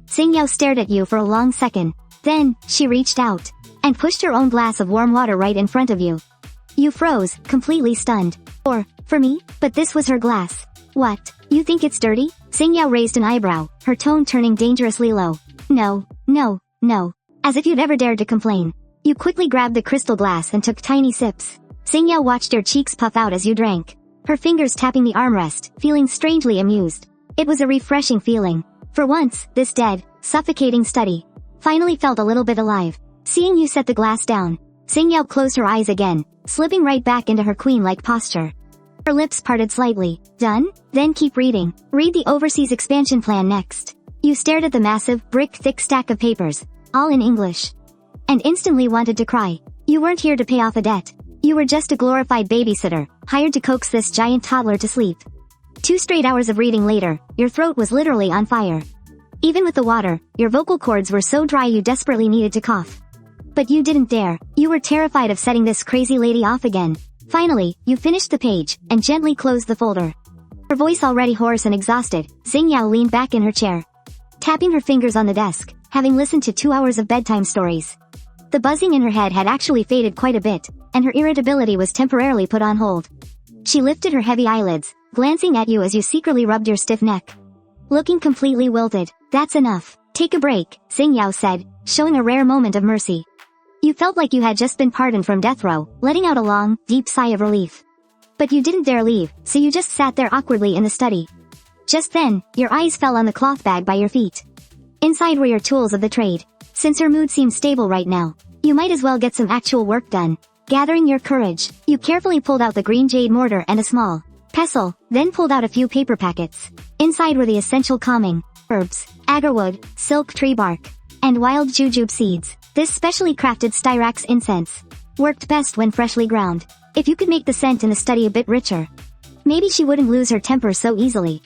Xingyao stared at you for a long second. Then, she reached out and pushed her own glass of warm water right in front of you. You froze, completely stunned. For me? But this was her glass. What? You think it's dirty? Xingyao raised an eyebrow, her tone turning dangerously low. No. As if you'd ever dared to complain. You quickly grabbed the crystal glass and took tiny sips. Xingyao watched your cheeks puff out as you drank, her fingers tapping the armrest, feeling strangely amused. It was a refreshing feeling. For once, this dead, suffocating study finally felt a little bit alive. Seeing you set the glass down, Xingyao closed her eyes again, slipping right back into her queen-like posture. Her lips parted slightly. Done? Then keep reading. Read the overseas expansion plan next. You stared at the massive, brick-thick stack of papers, all in English, and instantly wanted to cry. You weren't here to pay off a debt. You were just a glorified babysitter, hired to coax this giant toddler to sleep. 2 straight hours of reading later, your throat was literally on fire. Even with the water, your vocal cords were so dry you desperately needed to cough. But you didn't dare. You were terrified of setting this crazy lady off again. Finally, you finished the page, and gently closed the folder. Her voice already hoarse and exhausted, Xingyao leaned back in her chair, tapping her fingers on the desk, having listened to 2 hours of bedtime stories. The buzzing in her head had actually faded quite a bit, and her irritability was temporarily put on hold. She lifted her heavy eyelids, glancing at you as you secretly rubbed your stiff neck. Looking completely wilted. That's enough. Take a break, Xingyao said, showing a rare moment of mercy. You felt like you had just been pardoned from death row, letting out a long, deep sigh of relief. But you didn't dare leave, so you just sat there awkwardly in the study. Just then, your eyes fell on the cloth bag by your feet. Inside were your tools of the trade. Since her mood seemed stable right now, you might as well get some actual work done. Gathering your courage, you carefully pulled out the green jade mortar and a small pestle, then pulled out a few paper packets. Inside were the essential calming herbs, agarwood, silk tree bark, and wild jujube seeds. This specially crafted styrax incense worked best when freshly ground. If you could make the scent in the study a bit richer, maybe she wouldn't lose her temper so easily.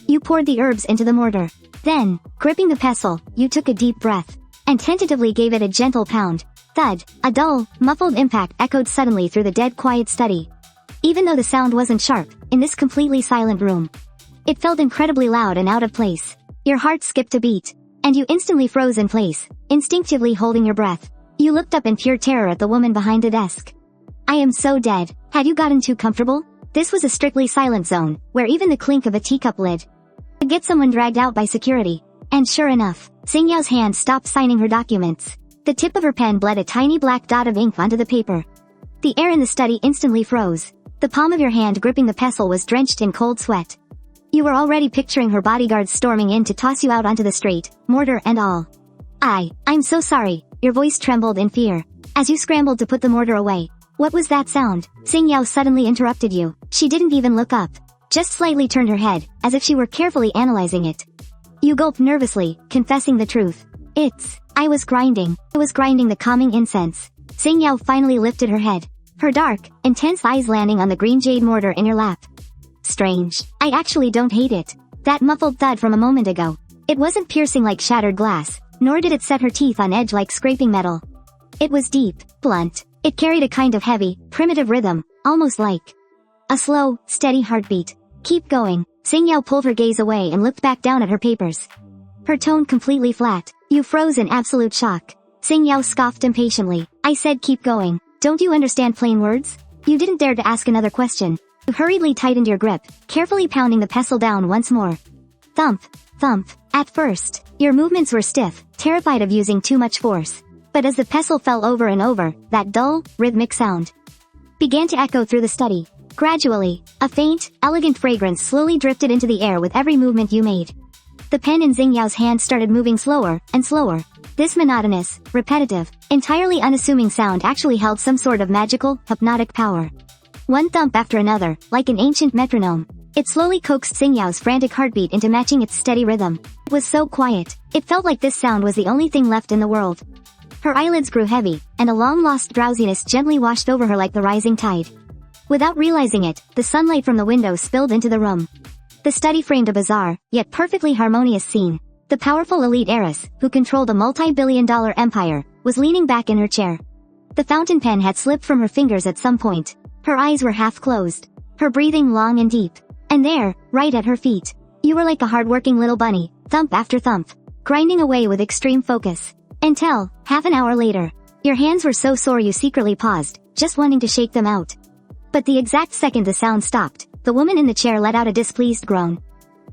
You poured the herbs into the mortar. Then, gripping the pestle, you took a deep breath, and tentatively gave it a gentle pound. Thud. A dull, muffled impact echoed suddenly through the dead quiet study. Even though the sound wasn't sharp, in this completely silent room, it felt incredibly loud and out of place. Your heart skipped a beat. And you instantly froze in place, instinctively holding your breath. You looked up in pure terror at the woman behind the desk. I am so dead. Had you gotten too comfortable? This was a strictly silent zone, where even the clink of a teacup lid could get someone dragged out by security. And sure enough, Xingyao's hand stopped signing her documents. The tip of her pen bled a tiny black dot of ink onto the paper. The air in the study instantly froze. The palm of your hand gripping the pestle was drenched in cold sweat. You were already picturing her bodyguards storming in to toss you out onto the street, mortar and all. I'm so sorry. Your voice trembled in fear as you scrambled to put the mortar away. What was that sound? Xingyao suddenly interrupted you. She didn't even look up. Just slightly turned her head, as if she were carefully analyzing it. You gulped nervously, confessing the truth. I was grinding the calming incense. Xingyao finally lifted her head. Her dark, intense eyes landing on the green jade mortar in your lap. Strange. I actually don't hate it. That muffled thud from a moment ago. It wasn't piercing like shattered glass, nor did it set her teeth on edge like scraping metal. It was deep, blunt. It carried a kind of heavy, primitive rhythm, almost like a slow, steady heartbeat. Keep going. Xingyao pulled her gaze away and looked back down at her papers. Her tone completely flat. You froze in absolute shock. Xingyao scoffed impatiently. I said keep going. Don't you understand plain words? You didn't dare to ask another question. You hurriedly tightened your grip, carefully pounding the pestle down once more. Thump, thump. At first, your movements were stiff, terrified of using too much force. But as the pestle fell over and over, that dull, rhythmic sound began to echo through the study. Gradually, a faint, elegant fragrance slowly drifted into the air with every movement you made. The pen in Xingyao's hand started moving slower and slower. This monotonous, repetitive, entirely unassuming sound actually held some sort of magical, hypnotic power. One thump after another, like an ancient metronome. It slowly coaxed Xingyao's frantic heartbeat into matching its steady rhythm. It was so quiet. It felt like this sound was the only thing left in the world. Her eyelids grew heavy, and a long-lost drowsiness gently washed over her like the rising tide. Without realizing it, the sunlight from the window spilled into the room. The study framed a bizarre, yet perfectly harmonious scene. The powerful elite heiress, who controlled a multi-billion-dollar empire, was leaning back in her chair. The fountain pen had slipped from her fingers at some point. Her eyes were half closed. Her breathing long and deep. And there, right at her feet, you were like a hard-working little bunny, thump after thump, grinding away with extreme focus. Until, half an hour later, your hands were so sore you secretly paused, just wanting to shake them out. But the exact second the sound stopped, the woman in the chair let out a displeased groan.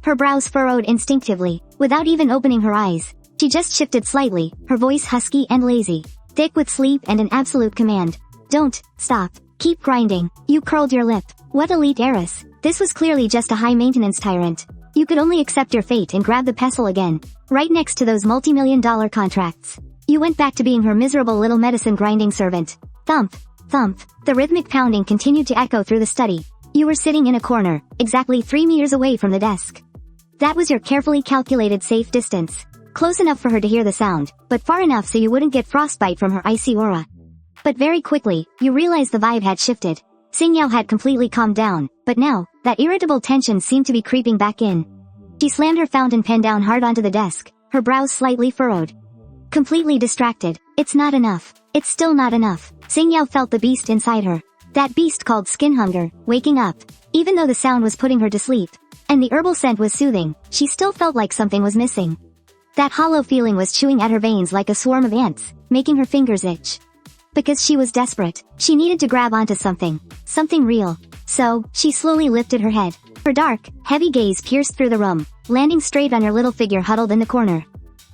Her brows furrowed instinctively, without even opening her eyes. She just shifted slightly, her voice husky and lazy, thick with sleep and an absolute command. Don't, stop, keep grinding. You curled your lip. What elite heiress? This was clearly just a high-maintenance tyrant. You could only accept your fate and grab the pestle again, right next to those multi-million-dollar contracts. You went back to being her miserable little medicine-grinding servant. Thump, thump. The rhythmic pounding continued to echo through the study. You were sitting in a corner, exactly 3 meters away from the desk. That was your carefully calculated safe distance. Close enough for her to hear the sound, but far enough so you wouldn't get frostbite from her icy aura. But very quickly, you realized the vibe had shifted. Xingyao had completely calmed down, but now, that irritable tension seemed to be creeping back in. She slammed her fountain pen down hard onto the desk, her brows slightly furrowed. Completely distracted. It's not enough. It's still not enough. Xingyao felt the beast inside her. That beast called skin hunger, waking up. Even though the sound was putting her to sleep, and the herbal scent was soothing, she still felt like something was missing. That hollow feeling was chewing at her veins like a swarm of ants, making her fingers itch. Because she was desperate, she needed to grab onto something real. So, she slowly lifted her head. Her dark, heavy gaze pierced through the room, landing straight on your little figure huddled in the corner.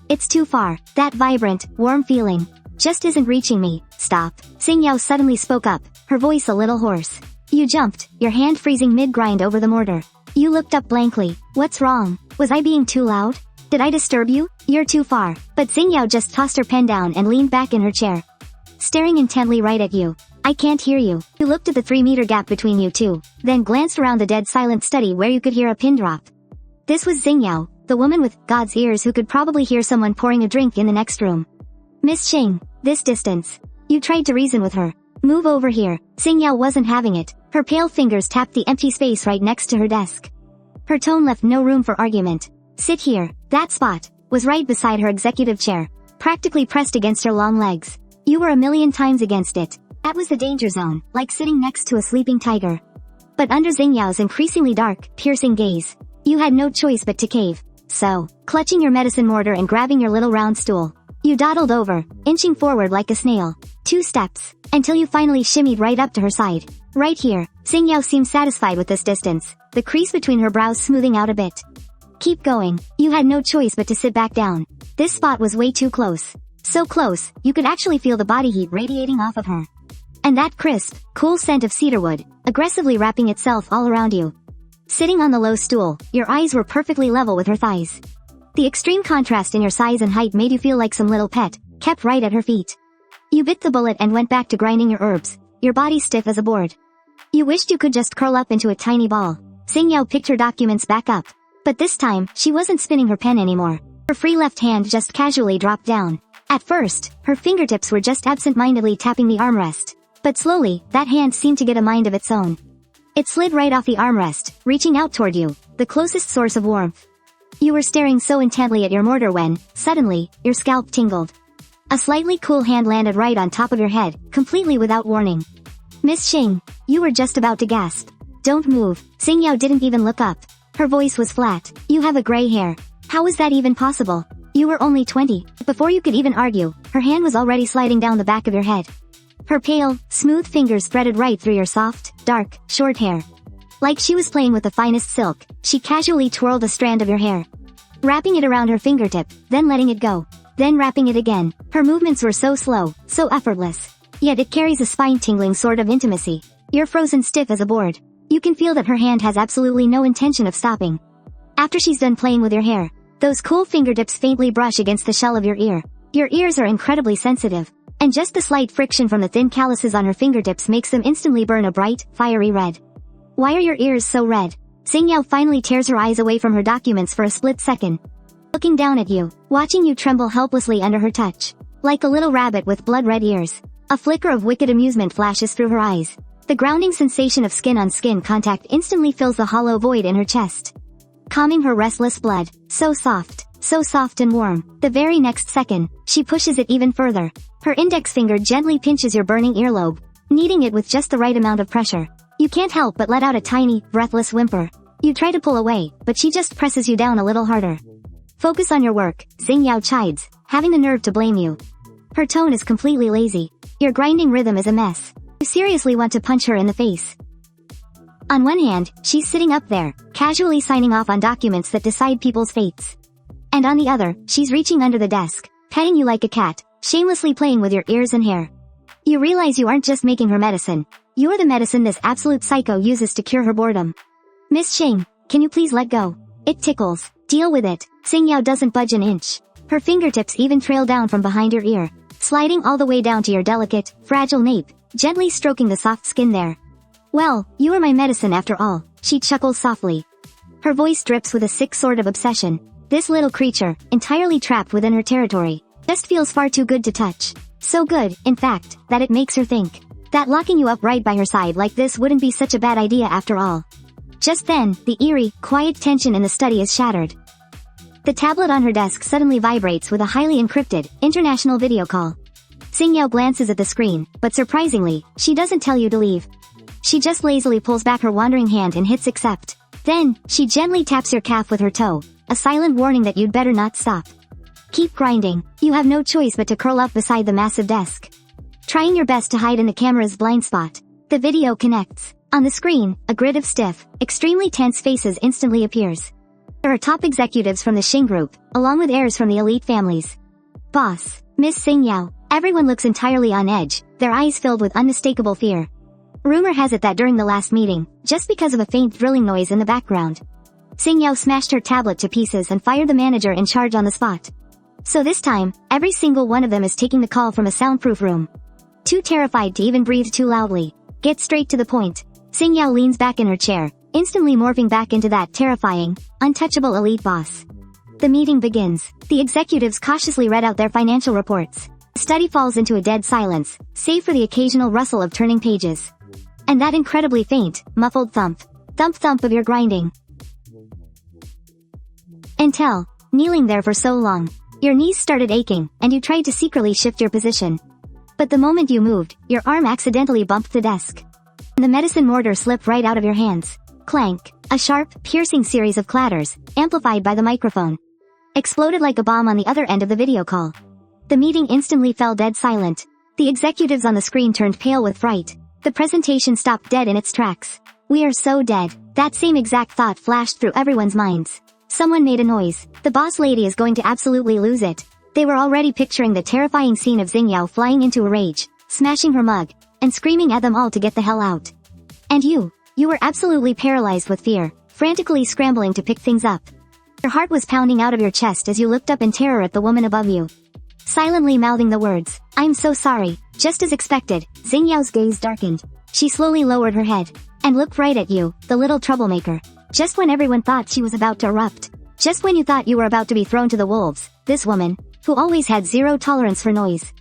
It's too far. That vibrant, warm feeling just isn't reaching me. Stop. Xingyao suddenly spoke up, her voice a little hoarse. You jumped, your hand freezing mid-grind over the mortar. You looked up blankly. What's wrong? Was I being too loud? Did I disturb you? You're too far. But Xingyao just tossed her pen down and leaned back in her chair, staring intently right at you. I can't hear you. You looked at the 3-meter gap between you two, then glanced around the dead silent study where you could hear a pin drop. This was Xingyao, the woman with God's ears who could probably hear someone pouring a drink in the next room. Miss Xing, this distance. You tried to reason with her. Move over here. Xingyao wasn't having it. Her pale fingers tapped the empty space right next to her desk. Her tone left no room for argument. Sit here. That spot was right beside her executive chair, practically pressed against her long legs. You were a million times against it. That was the danger zone, like sitting next to a sleeping tiger. But under Xingyao's increasingly dark, piercing gaze, you had no choice but to cave. So, clutching your medicine mortar and grabbing your little round stool, you dawdled over, inching forward like a snail. 2 steps, until you finally shimmied right up to her side. Right here, Xingyao seemed satisfied with this distance, the crease between her brows smoothing out a bit. Keep going, you had no choice but to sit back down. This spot was way too close. So close, you could actually feel the body heat radiating off of her. And that crisp, cool scent of cedarwood, aggressively wrapping itself all around you. Sitting on the low stool, your eyes were perfectly level with her thighs. The extreme contrast in your size and height made you feel like some little pet, kept right at her feet. You bit the bullet and went back to grinding your herbs, your body stiff as a board. You wished you could just curl up into a tiny ball. Xingyao picked her documents back up. But this time, she wasn't spinning her pen anymore. Her free left hand just casually dropped down. At first, her fingertips were just absent-mindedly tapping the armrest. But slowly, that hand seemed to get a mind of its own. It slid right off the armrest, reaching out toward you, the closest source of warmth. You were staring so intently at your mortar when, suddenly, your scalp tingled. A slightly cool hand landed right on top of your head, completely without warning. Miss Xing, you were just about to gasp. Don't move. Xingyao didn't even look up. Her voice was flat. You have a gray hair. How was that even possible? You were only 20. Before you could even argue, her hand was already sliding down the back of your head. Her pale, smooth fingers threaded right through your soft, dark, short hair. Like she was playing with the finest silk, she casually twirled a strand of your hair. Wrapping it around her fingertip, then letting it go. Then wrapping it again. Her movements were so slow, so effortless. Yet it carries a spine-tingling sort of intimacy. You're frozen stiff as a board. You can feel that her hand has absolutely no intention of stopping. After she's done playing with your hair, those cool fingertips faintly brush against the shell of your ear. Your ears are incredibly sensitive, and just the slight friction from the thin calluses on her fingertips makes them instantly burn a bright, fiery red. Why are your ears so red? Xingyao finally tears her eyes away from her documents for a split second. Looking down at you, watching you tremble helplessly under her touch. Like a little rabbit with blood-red ears. A flicker of wicked amusement flashes through her eyes. The grounding sensation of skin-on-skin contact instantly fills the hollow void in her chest, calming her restless blood. So soft and warm. The very next second, she pushes it even further. Her index finger gently pinches your burning earlobe, kneading it with just the right amount of pressure. You can't help but let out a tiny, breathless whimper. You try to pull away, but she just presses you down a little harder. Focus on your work, Xingyao chides, having the nerve to blame you. Her tone is completely lazy. Your grinding rhythm is a mess. You seriously want to punch her in the face. On one hand, she's sitting up there, casually signing off on documents that decide people's fates. And on the other, she's reaching under the desk, petting you like a cat, shamelessly playing with your ears and hair. You realize you aren't just making her medicine. You're the medicine this absolute psycho uses to cure her boredom. Miss Xing, can you please let go? It tickles. Deal with it. Xingyao doesn't budge an inch. Her fingertips even trail down from behind your ear, sliding all the way down to your delicate, fragile nape, gently stroking the soft skin there. Well, you are my medicine after all, she chuckles softly. Her voice drips with a sick sort of obsession. This little creature, entirely trapped within her territory, just feels far too good to touch. So good, in fact, that it makes her think that locking you up right by her side like this wouldn't be such a bad idea after all. Just then, the eerie, quiet tension in the study is shattered. The tablet on her desk suddenly vibrates with a highly encrypted, international video call. Xingyao glances at the screen, but surprisingly, she doesn't tell you to leave. She just lazily pulls back her wandering hand and hits accept. Then, she gently taps your calf with her toe, a silent warning that you'd better not stop. Keep grinding. You have no choice but to curl up beside the massive desk, trying your best to hide in the camera's blind spot. The video connects. On the screen, a grid of stiff, extremely tense faces instantly appears. There are top executives from the Xing group, along with heirs from the elite families. Boss, Miss Xingyao. Everyone looks entirely on edge, their eyes filled with unmistakable fear. Rumor has it that during the last meeting, just because of a faint drilling noise in the background, Xingyao smashed her tablet to pieces and fired the manager in charge on the spot. So this time, every single one of them is taking the call from a soundproof room. Too terrified to even breathe too loudly. Get straight to the point. Xingyao leans back in her chair, instantly morphing back into that terrifying, untouchable elite boss. The meeting begins. The executives cautiously read out their financial reports. The study falls into a dead silence, save for the occasional rustle of turning pages. And that incredibly faint, muffled thump. Thump-thump of your grinding. Until, kneeling there for so long, your knees started aching, and you tried to secretly shift your position. But the moment you moved, your arm accidentally bumped the desk. And the medicine mortar slipped right out of your hands. Clank. A sharp, piercing series of clatters, amplified by the microphone, exploded like a bomb on the other end of the video call. The meeting instantly fell dead silent. The executives on the screen turned pale with fright. The presentation stopped dead in its tracks. We are so dead. That same exact thought flashed through everyone's minds. Someone made a noise. The boss lady is going to absolutely lose it. They were already picturing the terrifying scene of Xingyao flying into a rage, smashing her mug, and screaming at them all to get the hell out. And you were absolutely paralyzed with fear, frantically scrambling to pick things up. Your heart was pounding out of your chest as you looked up in terror at the woman above you, silently mouthing the words, "I'm so sorry." Just as expected, Xingyao's gaze darkened. She slowly lowered her head, and looked right at you, the little troublemaker. Just when everyone thought she was about to erupt, just when you thought you were about to be thrown to the wolves, this woman, who always had zero tolerance for noise,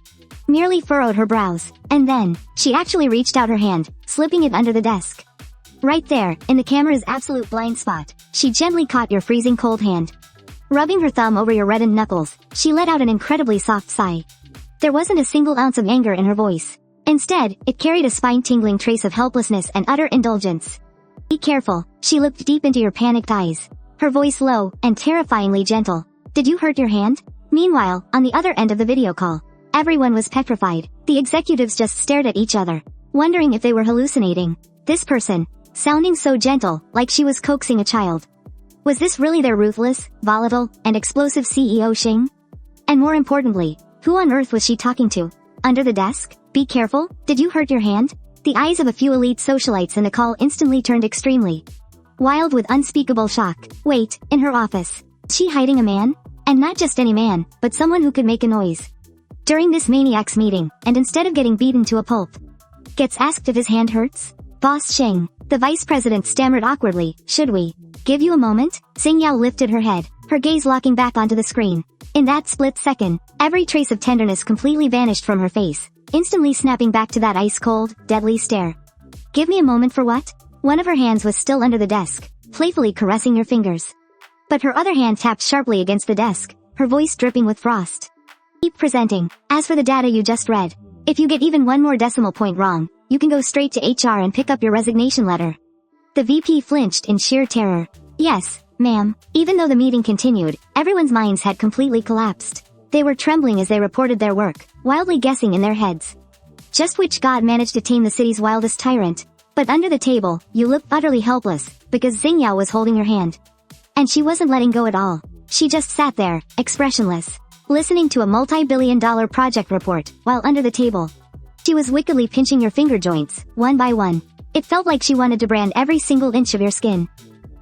merely furrowed her brows, and then, she actually reached out her hand, slipping it under the desk. Right there, in the camera's absolute blind spot, she gently caught your freezing cold hand. Rubbing her thumb over your reddened knuckles, she let out an incredibly soft sigh. There wasn't a single ounce of anger in her voice. Instead, it carried a spine-tingling trace of helplessness and utter indulgence. Be careful, she looked deep into your panicked eyes, her voice low and terrifyingly gentle. Did you hurt your hand? Meanwhile, on the other end of the video call, everyone was petrified. The executives just stared at each other, wondering if they were hallucinating. This person, sounding so gentle, like she was coaxing a child. Was this really their ruthless, volatile, and explosive CEO Xing? And more importantly, who on earth was she talking to? Under the desk? Be careful, did you hurt your hand? The eyes of a few elite socialites in the call instantly turned extremely wild with unspeakable shock. Wait, in her office. Is she hiding a man? And not just any man, but someone who could make a noise during this maniac's meeting, and instead of getting beaten to a pulp, gets asked if his hand hurts? Boss Xing, the vice president stammered awkwardly, should we give you a moment? Xingyao lifted her head, her gaze locking back onto the screen. In that split second, every trace of tenderness completely vanished from her face, instantly snapping back to that ice-cold, deadly stare. Give me a moment for what? One of her hands was still under the desk, playfully caressing your fingers. But her other hand tapped sharply against the desk, her voice dripping with frost. Keep presenting. As for the data you just read, if you get even one more decimal point wrong, you can go straight to HR and pick up your resignation letter. The VP flinched in sheer terror. Yes, ma'am. Even though the meeting continued, everyone's minds had completely collapsed. They were trembling as they reported their work, wildly guessing in their heads just which god managed to tame the city's wildest tyrant. But under the table, you looked utterly helpless, because Xingyao was holding your hand. And she wasn't letting go at all. She just sat there, expressionless, listening to a multi-billion-dollar project report, while under the table, she was wickedly pinching your finger joints, one by one. It felt like she wanted to brand every single inch of your skin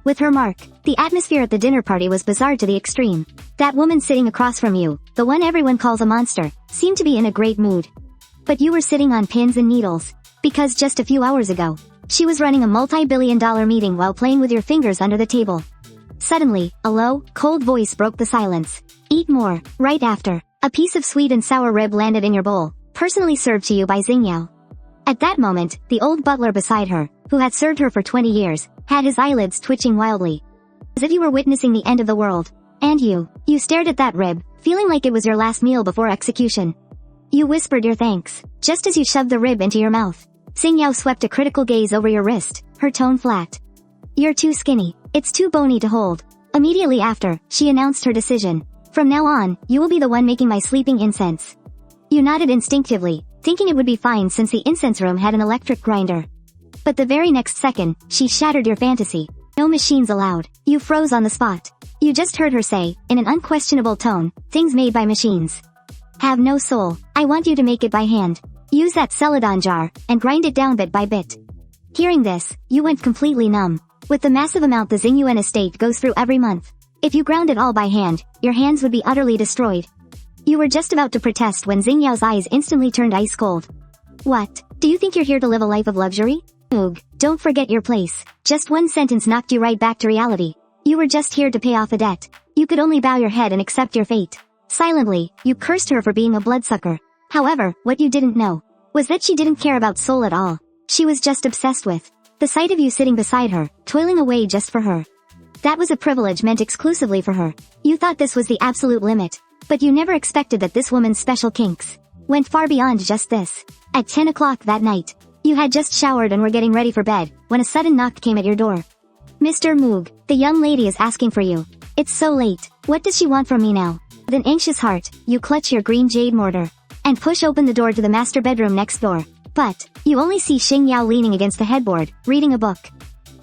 with her mark. The atmosphere at the dinner party was bizarre to the extreme. That woman sitting across from you, the one everyone calls a monster, seemed to be in a great mood. But you were sitting on pins and needles, because just a few hours ago, she was running a multi-billion-dollar meeting while playing with your fingers under the table. Suddenly, a low, cold voice broke the silence. Eat more. Right after, a piece of sweet and sour rib landed in your bowl, personally served to you by Xingyao. At that moment, the old butler beside her, who had served her for 20 years, had his eyelids twitching wildly, as if you were witnessing the end of the world. And you stared at that rib, feeling like it was your last meal before execution. You whispered your thanks, just as you shoved the rib into your mouth. Xingyao swept a critical gaze over your wrist, her tone flat. You're too skinny. It's too bony to hold. Immediately after, she announced her decision. From now on, you will be the one making my sleeping incense. You nodded instinctively, thinking it would be fine since the incense room had an electric grinder. But the very next second, she shattered your fantasy. No machines allowed. You froze on the spot. You just heard her say, in an unquestionable tone, things made by machines have no soul. I want you to make it by hand. Use that celadon jar, and grind it down bit by bit. Hearing this, you went completely numb. With the massive amount the Xingyuan estate goes through every month, if you ground it all by hand, your hands would be utterly destroyed. You were just about to protest when Xingyao's eyes instantly turned ice cold. What? Do you think you're here to live a life of luxury? Oog, don't forget your place. Just one sentence knocked you right back to reality. You were just here to pay off a debt. You could only bow your head and accept your fate. Silently, you cursed her for being a bloodsucker. However, what you didn't know was that she didn't care about soul at all. She was just obsessed with the sight of you sitting beside her, toiling away just for her. That was a privilege meant exclusively for her. You thought this was the absolute limit, but you never expected that this woman's special kinks went far beyond just this. At 10 o'clock that night, you had just showered and were getting ready for bed, when a sudden knock came at your door. Mr. Moog, the young lady is asking for you. It's so late. What does she want from me now? With an anxious heart, you clutch your green jade mortar and push open the door to the master bedroom next door. But you only see Xingyao leaning against the headboard, reading a book.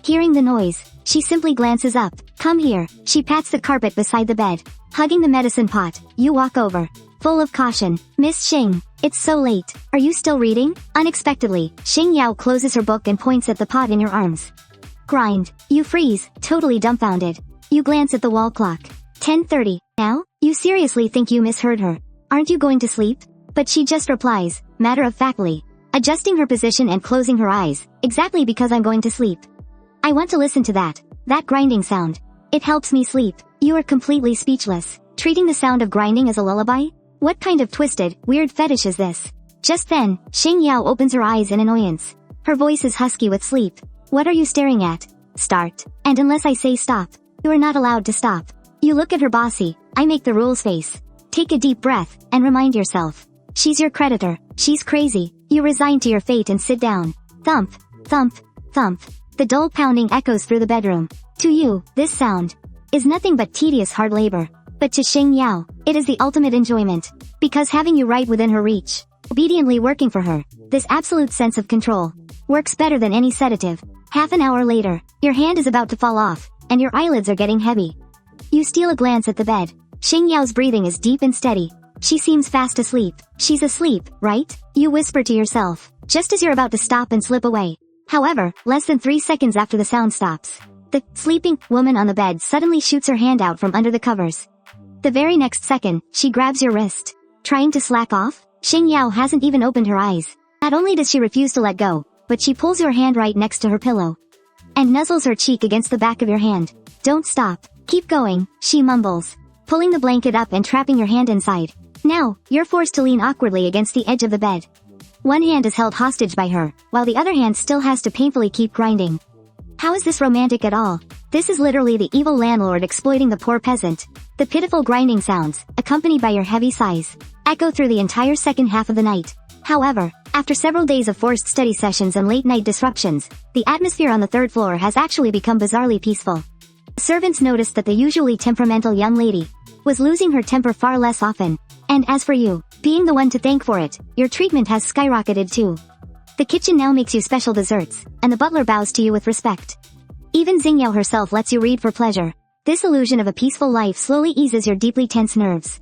Hearing the noise, she simply glances up. Come here. She pats the carpet beside the bed. Hugging the medicine pot, you walk over. Full of caution. Miss Xing, it's so late. Are you still reading? Unexpectedly, Xingyao closes her book and points at the pot in your arms. Grind. You freeze, totally dumbfounded. You glance at the wall clock. 10:30. Now? You seriously think you misheard her? Aren't you going to sleep? But she just replies, matter-of-factly, adjusting her position and closing her eyes, exactly because I'm going to sleep. I want to listen to that grinding sound. It helps me sleep. You are completely speechless, treating the sound of grinding as a lullaby? What kind of twisted, weird fetish is this? Just then, Xingyao opens her eyes in annoyance. Her voice is husky with sleep. What are you staring at? Start. And unless I say stop, you are not allowed to stop. You look at her bossy, I make the rules face. Take a deep breath, and remind yourself. She's your creditor. She's crazy. You resign to your fate and sit down. Thump, thump, thump. The dull pounding echoes through the bedroom. To you, this sound is nothing but tedious hard labor. But to Xingyao, it is the ultimate enjoyment. Because having you right within her reach, obediently working for her, this absolute sense of control, works better than any sedative. Half an hour later, your hand is about to fall off, and your eyelids are getting heavy. You steal a glance at the bed. Xingyao's breathing is deep and steady. She seems fast asleep. She's asleep, right? You whisper to yourself, just as you're about to stop and slip away. However, less than 3 seconds after the sound stops, the sleeping woman on the bed suddenly shoots her hand out from under the covers. The very next second, she grabs your wrist. Trying to slack off? Xingyao hasn't even opened her eyes. Not only does she refuse to let go, but she pulls your hand right next to her pillow and nuzzles her cheek against the back of your hand. Don't stop. Keep going, she mumbles, pulling the blanket up and trapping your hand inside. Now, you're forced to lean awkwardly against the edge of the bed. One hand is held hostage by her, while the other hand still has to painfully keep grinding. How is this romantic at all? This is literally the evil landlord exploiting the poor peasant. The pitiful grinding sounds, accompanied by your heavy sighs, echo through the entire second half of the night. However, after several days of forced study sessions and late-night disruptions, the atmosphere on the third floor has actually become bizarrely peaceful. Servants noticed that the usually temperamental young lady was losing her temper far less often. And as for you, being the one to thank for it, your treatment has skyrocketed too. The kitchen now makes you special desserts, and the butler bows to you with respect. Even Xingyao herself lets you read for pleasure. This illusion of a peaceful life slowly eases your deeply tense nerves.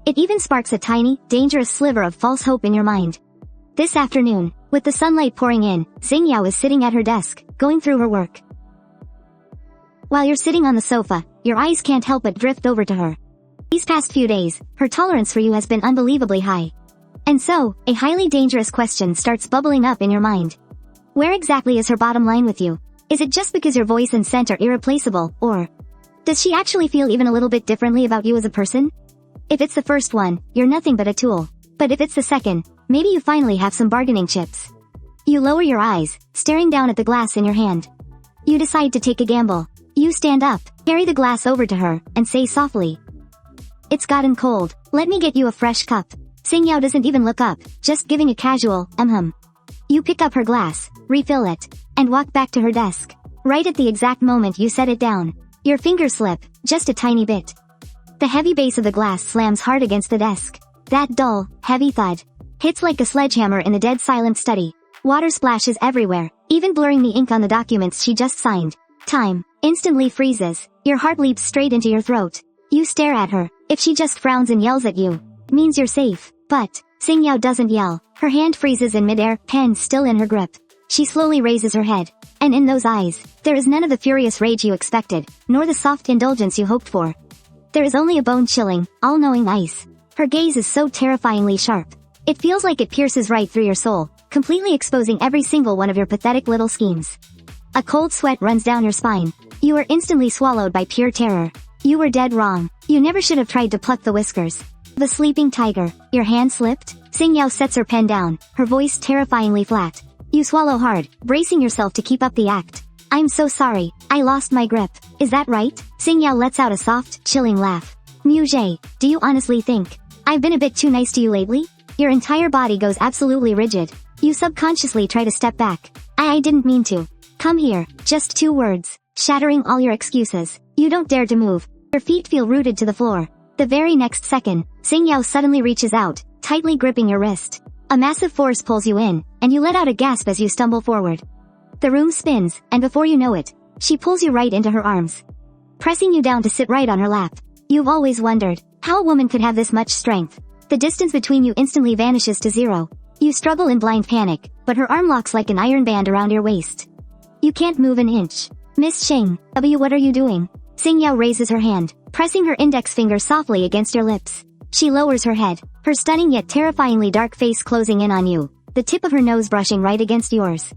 It even sparks a tiny, dangerous sliver of false hope in your mind. This afternoon, with the sunlight pouring in, Xingyao is sitting at her desk, going through her work. While you're sitting on the sofa, your eyes can't help but drift over to her. These past few days, her tolerance for you has been unbelievably high. And so, a highly dangerous question starts bubbling up in your mind. Where exactly is her bottom line with you? Is it just because your voice and scent are irreplaceable, or does she actually feel even a little bit differently about you as a person? If it's the first one, you're nothing but a tool. But if it's the second, maybe you finally have some bargaining chips. You lower your eyes, staring down at the glass in your hand. You decide to take a gamble. You stand up, carry the glass over to her, and say softly, "It's gotten cold. Let me get you a fresh cup." Xingyao doesn't even look up, just giving a casual, You pick up her glass, refill it, and walk back to her desk. Right at the exact moment you set it down, your fingers slip, just a tiny bit. The heavy base of the glass slams hard against the desk. That dull, heavy thud hits like a sledgehammer in the dead silent study. Water splashes everywhere, even blurring the ink on the documents she just signed. Time instantly freezes. Your heart leaps straight into your throat. You stare at her. If she just frowns and yells at you, it means you're safe. But Xingyao doesn't yell. Her hand freezes in midair, pen still in her grip. She slowly raises her head. And in those eyes, there is none of the furious rage you expected, nor the soft indulgence you hoped for. There is only a bone-chilling, all-knowing ice. Her gaze is so terrifyingly sharp. It feels like it pierces right through your soul, completely exposing every single one of your pathetic little schemes. A cold sweat runs down your spine. You are instantly swallowed by pure terror. You were dead wrong. You never should have tried to pluck the whiskers. The sleeping tiger. Your hand slipped? Xingyao sets her pen down, her voice terrifyingly flat. You swallow hard, bracing yourself to keep up the act. "I'm so sorry. I lost my grip. Is that right?" Xingyao lets out a soft, chilling laugh. "Muje, do you honestly think I've been a bit too nice to you lately?" Your entire body goes absolutely rigid. You subconsciously try to step back. I didn't mean to. Come here, just 2 words. shattering all your excuses. You don't dare to move. Your feet feel rooted to the floor. The very next second, Xingyao suddenly reaches out, tightly gripping your wrist. A massive force pulls you in, and you let out a gasp as you stumble forward. The room spins, and before you know it, she pulls you right into her arms, pressing you down to sit right on her lap. You've always wondered how a woman could have this much strength. The distance between you instantly vanishes to zero. You struggle in blind panic, but her arm locks like an iron band around your waist. You can't move an inch. Miss Xing, what are you doing? Xingyao raises her hand, pressing her index finger softly against your lips. She lowers her head, her stunning yet terrifyingly dark face closing in on you, the tip of her nose brushing right against yours.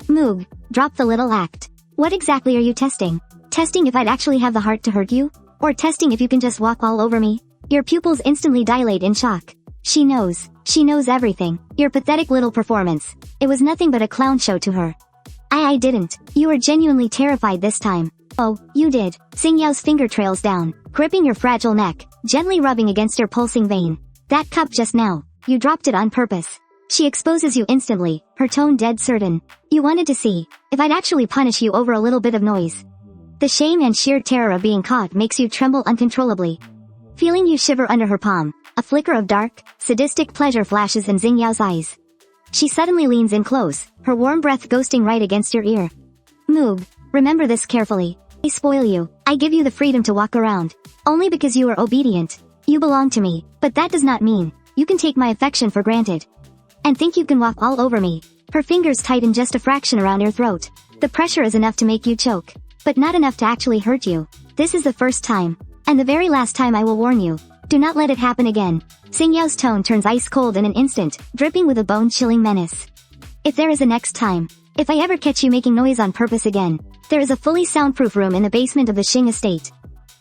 Moog, drop the little act. What exactly are you testing? Testing if I'd actually have the heart to hurt you? Or testing if you can just walk all over me? Your pupils instantly dilate in shock. She knows everything. Your pathetic little performance. It was nothing but a clown show to her. I didn't. You were genuinely terrified this time. Oh, you did. Xingyao's finger trails down, gripping your fragile neck, gently rubbing against your pulsing vein. That cup just now. You dropped it on purpose. She exposes you instantly, her tone dead certain. You wanted to see if I'd actually punish you over a little bit of noise. The shame and sheer terror of being caught makes you tremble uncontrollably. Feeling you shiver under her palm, a flicker of dark, sadistic pleasure flashes in Xingyao's eyes. She suddenly leans in close, her warm breath ghosting right against your ear. Moog, remember this carefully. I spoil you. I give you the freedom to walk around. Only because you are obedient. You belong to me, but that does not mean you can take my affection for granted. And think you can walk all over me. Her fingers tighten just a fraction around your throat. The pressure is enough to make you choke, but not enough to actually hurt you. This is the first time, and the very last time I will warn you. Do not let it happen again. Xingyao's tone turns ice cold in an instant, dripping with a bone-chilling menace. If there is a next time, if I ever catch you making noise on purpose again, there is a fully soundproof room in the basement of the Xing estate.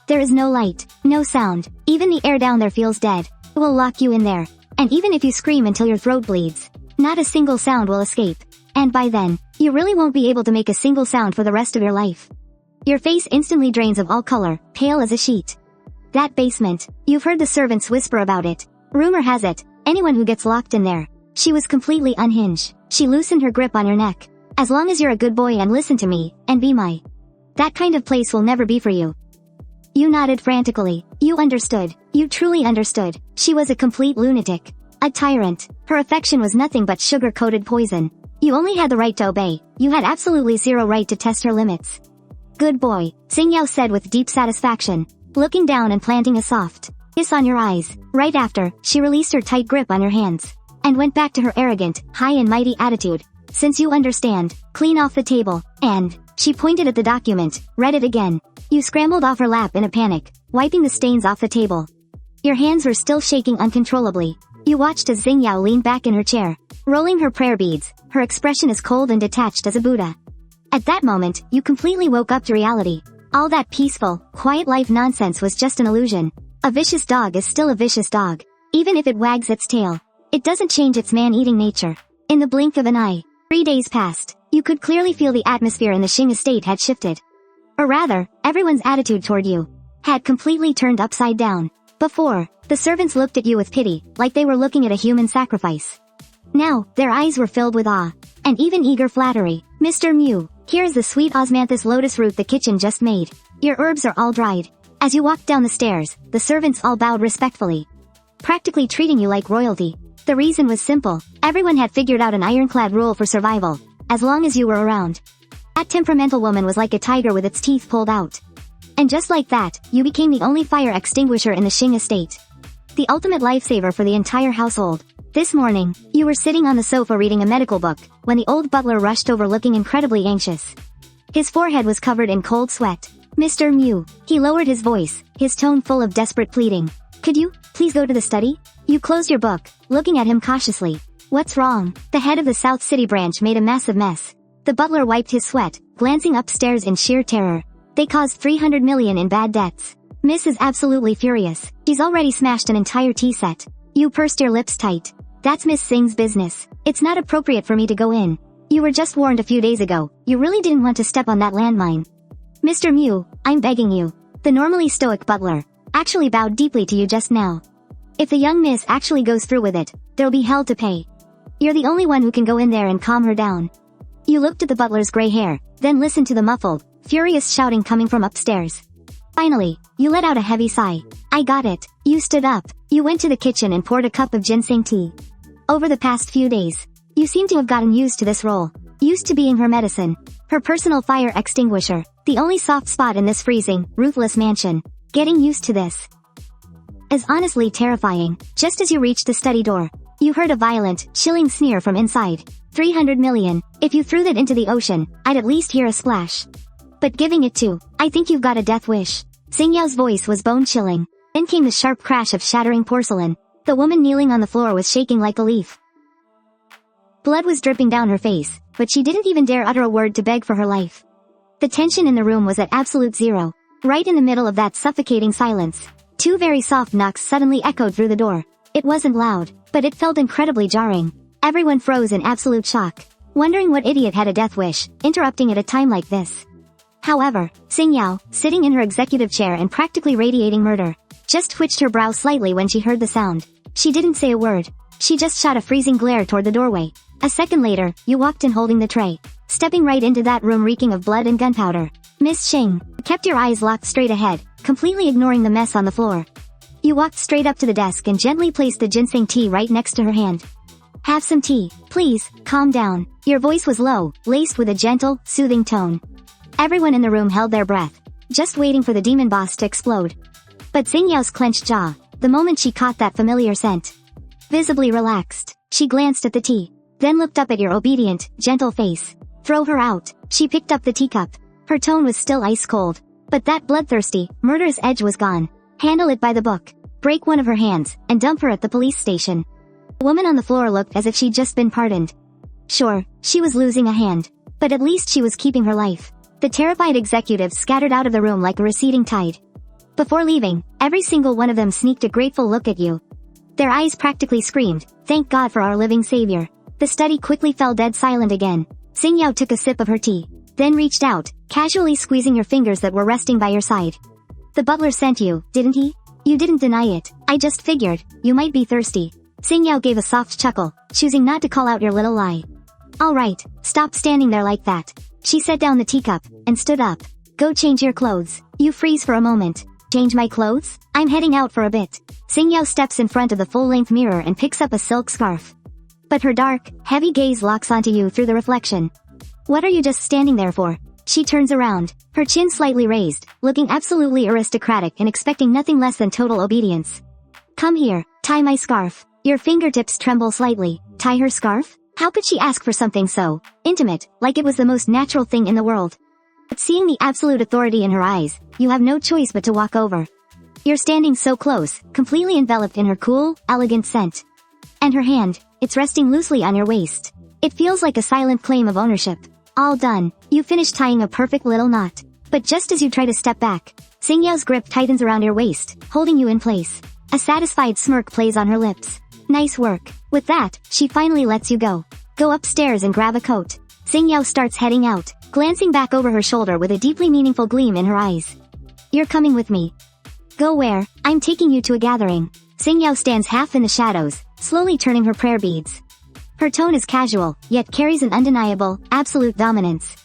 There is no light, no sound, even the air down there feels dead. It will lock you in there. And even if you scream until your throat bleeds, not a single sound will escape. And by then, you really won't be able to make a single sound for the rest of your life. Your face instantly drains of all color, pale as a sheet. That basement, you've heard the servants whisper about it. Rumor has it, anyone who gets locked in there. She was completely unhinged. She loosened her grip on your neck. As long as you're a good boy and listen to me, and be my... That kind of place will never be for you. You nodded frantically. You understood. You truly understood. She was a complete lunatic. A tyrant. Her affection was nothing but sugar-coated poison. You only had the right to obey. You had absolutely zero right to test her limits. Good boy, Xingyao said with deep satisfaction, looking down and planting a soft kiss on your eyes. Right after, she released her tight grip on your hands, and went back to her arrogant, high and mighty attitude. Since you understand, clean off the table, and... She pointed at the document, read it again. You scrambled off her lap in a panic, wiping the stains off the table. Your hands were still shaking uncontrollably. You watched as Xingyao leaned back in her chair, rolling her prayer beads, her expression as cold and detached as a Buddha. At that moment, you completely woke up to reality. All that peaceful, quiet life nonsense was just an illusion. A vicious dog is still a vicious dog. Even if it wags its tail, it doesn't change its man-eating nature. In the blink of an eye, 3 days passed. You could clearly feel the atmosphere in the Xing estate had shifted. Or rather, everyone's attitude toward you had completely turned upside down. Before, the servants looked at you with pity, like they were looking at a human sacrifice. Now, their eyes were filled with awe, and even eager flattery. Mr. Mew, here is the sweet osmanthus lotus root the kitchen just made. Your herbs are all dried. As you walked down the stairs, the servants all bowed respectfully, practically treating you like royalty. The reason was simple. Everyone had figured out an ironclad rule for survival. As long as you were around. That temperamental woman was like a tiger with its teeth pulled out. And just like that, you became the only fire extinguisher in the Xing estate. The ultimate lifesaver for the entire household. This morning, you were sitting on the sofa reading a medical book, when the old butler rushed over looking incredibly anxious. His forehead was covered in cold sweat. Mr. Mew, he lowered his voice, his tone full of desperate pleading. Could you, please go to the study? You closed your book, looking at him cautiously. What's wrong? The head of the South City branch made a massive mess. The butler wiped his sweat, glancing upstairs in sheer terror. They caused 300 million in bad debts. Miss is absolutely furious. She's already smashed an entire tea set. You pursed your lips tight. That's Miss Singh's business. It's not appropriate for me to go in. You were just warned a few days ago. You really didn't want to step on that landmine. Mr. Mew, I'm begging you. The normally stoic butler actually bowed deeply to you just now. If the young miss actually goes through with it, there'll be hell to pay. You're the only one who can go in there and calm her down. You looked at the butler's gray hair, then listened to the muffled, furious shouting coming from upstairs. Finally, you let out a heavy sigh. I got it. You stood up. You went to the kitchen and poured a cup of ginseng tea. Over the past few days, you seem to have gotten used to this role. Used to being her medicine. Her personal fire extinguisher. The only soft spot in this freezing, ruthless mansion. Getting used to this is honestly terrifying. Just as you reached the study door, you heard a violent, chilling sneer from inside. 300 million. If you threw that into the ocean, I'd at least hear a splash. But giving it to, I think you've got a death wish. Xingyao's voice was bone-chilling. Then came the sharp crash of shattering porcelain. The woman kneeling on the floor was shaking like a leaf. Blood was dripping down her face, but she didn't even dare utter a word to beg for her life. The tension in the room was at absolute zero. Right in the middle of that suffocating silence, two very soft knocks suddenly echoed through the door. It wasn't loud, but it felt incredibly jarring. Everyone froze in absolute shock, wondering what idiot had a death wish, interrupting at a time like this. However, Xingyao, sitting in her executive chair and practically radiating murder, just twitched her brow slightly when she heard the sound. She didn't say a word. She just shot a freezing glare toward the doorway. A second later, you walked in holding the tray, stepping right into that room reeking of blood and gunpowder. Miss Xing, kept your eyes locked straight ahead, completely ignoring the mess on the floor. You walked straight up to the desk and gently placed the ginseng tea right next to her hand. Have some tea, please, calm down. Your voice was low, laced with a gentle, soothing tone. Everyone in the room held their breath, just waiting for the demon boss to explode. But Xingyao's clenched jaw, the moment she caught that familiar scent, visibly relaxed. She glanced at the tea, then looked up at your obedient, gentle face. Throw her out. She picked up the teacup. Her tone was still ice cold, but that bloodthirsty, murderous edge was gone. Handle it by the book. Break one of her hands, and dump her at the police station. The woman on the floor looked as if she'd just been pardoned. Sure, she was losing a hand, but at least she was keeping her life. The terrified executives scattered out of the room like a receding tide. Before leaving, every single one of them sneaked a grateful look at you. Their eyes practically screamed, "Thank God for our living savior." The study quickly fell dead silent again. Xingyao took a sip of her tea, then reached out, casually squeezing your fingers that were resting by your side. The butler sent you, didn't he? You didn't deny it. I just figured, you might be thirsty. Xingyao gave a soft chuckle, choosing not to call out your little lie. Alright, stop standing there like that. She set down the teacup, and stood up. Go change your clothes. You freeze for a moment. Change my clothes? I'm heading out for a bit. Xingyao steps in front of the full-length mirror and picks up a silk scarf. But her dark, heavy gaze locks onto you through the reflection. What are you just standing there for? She turns around, her chin slightly raised, looking absolutely aristocratic and expecting nothing less than total obedience. Come here, tie my scarf. Your fingertips tremble slightly. Tie her scarf? How could she ask for something so intimate, like it was the most natural thing in the world? But seeing the absolute authority in her eyes, you have no choice but to walk over. You're standing so close, completely enveloped in her cool, elegant scent. And her hand, it's resting loosely on your waist. It feels like a silent claim of ownership. All done. You finish tying a perfect little knot. But just as you try to step back, Xingyao's grip tightens around your waist, holding you in place. A satisfied smirk plays on her lips. Nice work. With that, she finally lets you go. Go upstairs and grab a coat. Xingyao starts heading out, glancing back over her shoulder with a deeply meaningful gleam in her eyes. You're coming with me. Go where? I'm taking you to a gathering. Xingyao stands half in the shadows, slowly turning her prayer beads. Her tone is casual, yet carries an undeniable, absolute dominance.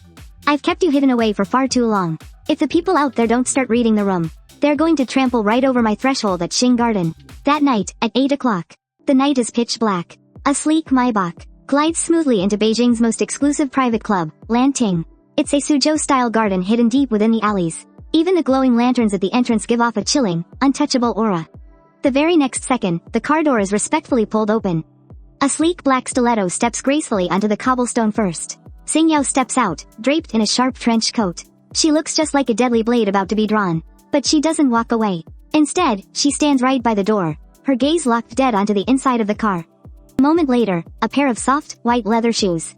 I've kept you hidden away for far too long. If the people out there don't start reading the room, they're going to trample right over my threshold at Xing Garden. That night, at 8 o'clock. The night is pitch black. A sleek Maybach glides smoothly into Beijing's most exclusive private club, Lanting. It's a Suzhou-style garden hidden deep within the alleys. Even the glowing lanterns at the entrance give off a chilling, untouchable aura. The very next second, the car door is respectfully pulled open. A sleek black stiletto steps gracefully onto the cobblestone first. Xingyao steps out, draped in a sharp trench coat. She looks just like a deadly blade about to be drawn. But she doesn't walk away. Instead, she stands right by the door, her gaze locked dead onto the inside of the car. A moment later, a pair of soft, white leather shoes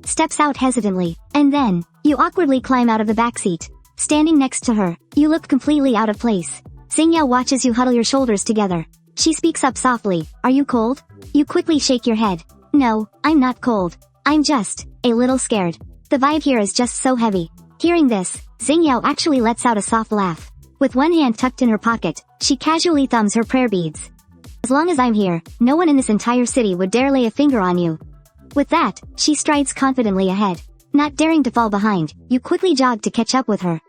steps out hesitantly, and then, you awkwardly climb out of the backseat. Standing next to her, you look completely out of place. Xingyao watches you huddle your shoulders together. She speaks up softly, "Are you cold?" You quickly shake your head. "No, I'm not cold. I'm just a little scared. The vibe here is just so heavy." Hearing this, Xingyao actually lets out a soft laugh. With one hand tucked in her pocket, she casually thumbs her prayer beads. "As long as I'm here, no one in this entire city would dare lay a finger on you." With that, she strides confidently ahead. Not daring to fall behind, you quickly jogged to catch up with her.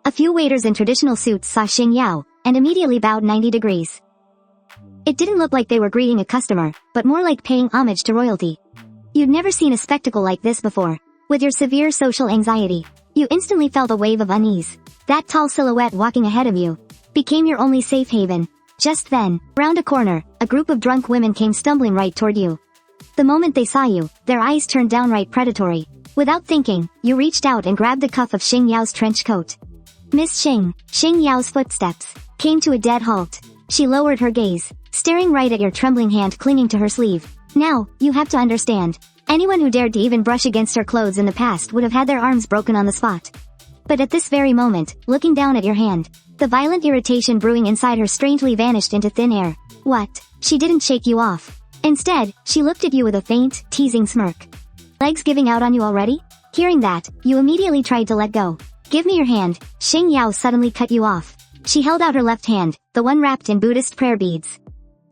A few waiters in traditional suits saw Xingyao, and immediately bowed 90 degrees. It didn't look like they were greeting a customer, but more like paying homage to royalty. You'd never seen a spectacle like this before. With your severe social anxiety, you instantly felt a wave of unease. That tall silhouette walking ahead of you became your only safe haven. Just then, round a corner, a group of drunk women came stumbling right toward you. The moment they saw you, their eyes turned downright predatory. Without thinking, you reached out and grabbed the cuff of Xingyao's trench coat. Miss Xingyao's footsteps came to a dead halt. She lowered her gaze, staring right at your trembling hand clinging to her sleeve. Now, you have to understand. Anyone who dared to even brush against her clothes in the past would have had their arms broken on the spot. But at this very moment, looking down at your hand, the violent irritation brewing inside her strangely vanished into thin air. What? She didn't shake you off. Instead, she looked at you with a faint, teasing smirk. Legs giving out on you already? Hearing that, you immediately tried to let go. Give me your hand. Xingyao suddenly cut you off. She held out her left hand, the one wrapped in Buddhist prayer beads.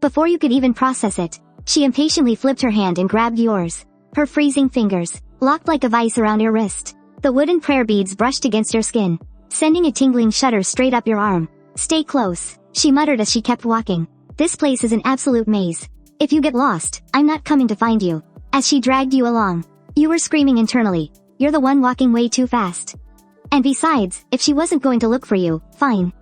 Before you could even process it, she impatiently flipped her hand and grabbed yours. Her freezing fingers, locked like a vice around your wrist. The wooden prayer beads brushed against your skin, sending a tingling shudder straight up your arm. Stay close, she muttered as she kept walking. This place is an absolute maze. If you get lost, I'm not coming to find you. As she dragged you along, you were screaming internally. You're the one walking way too fast. And besides, if she wasn't going to look for you, fine.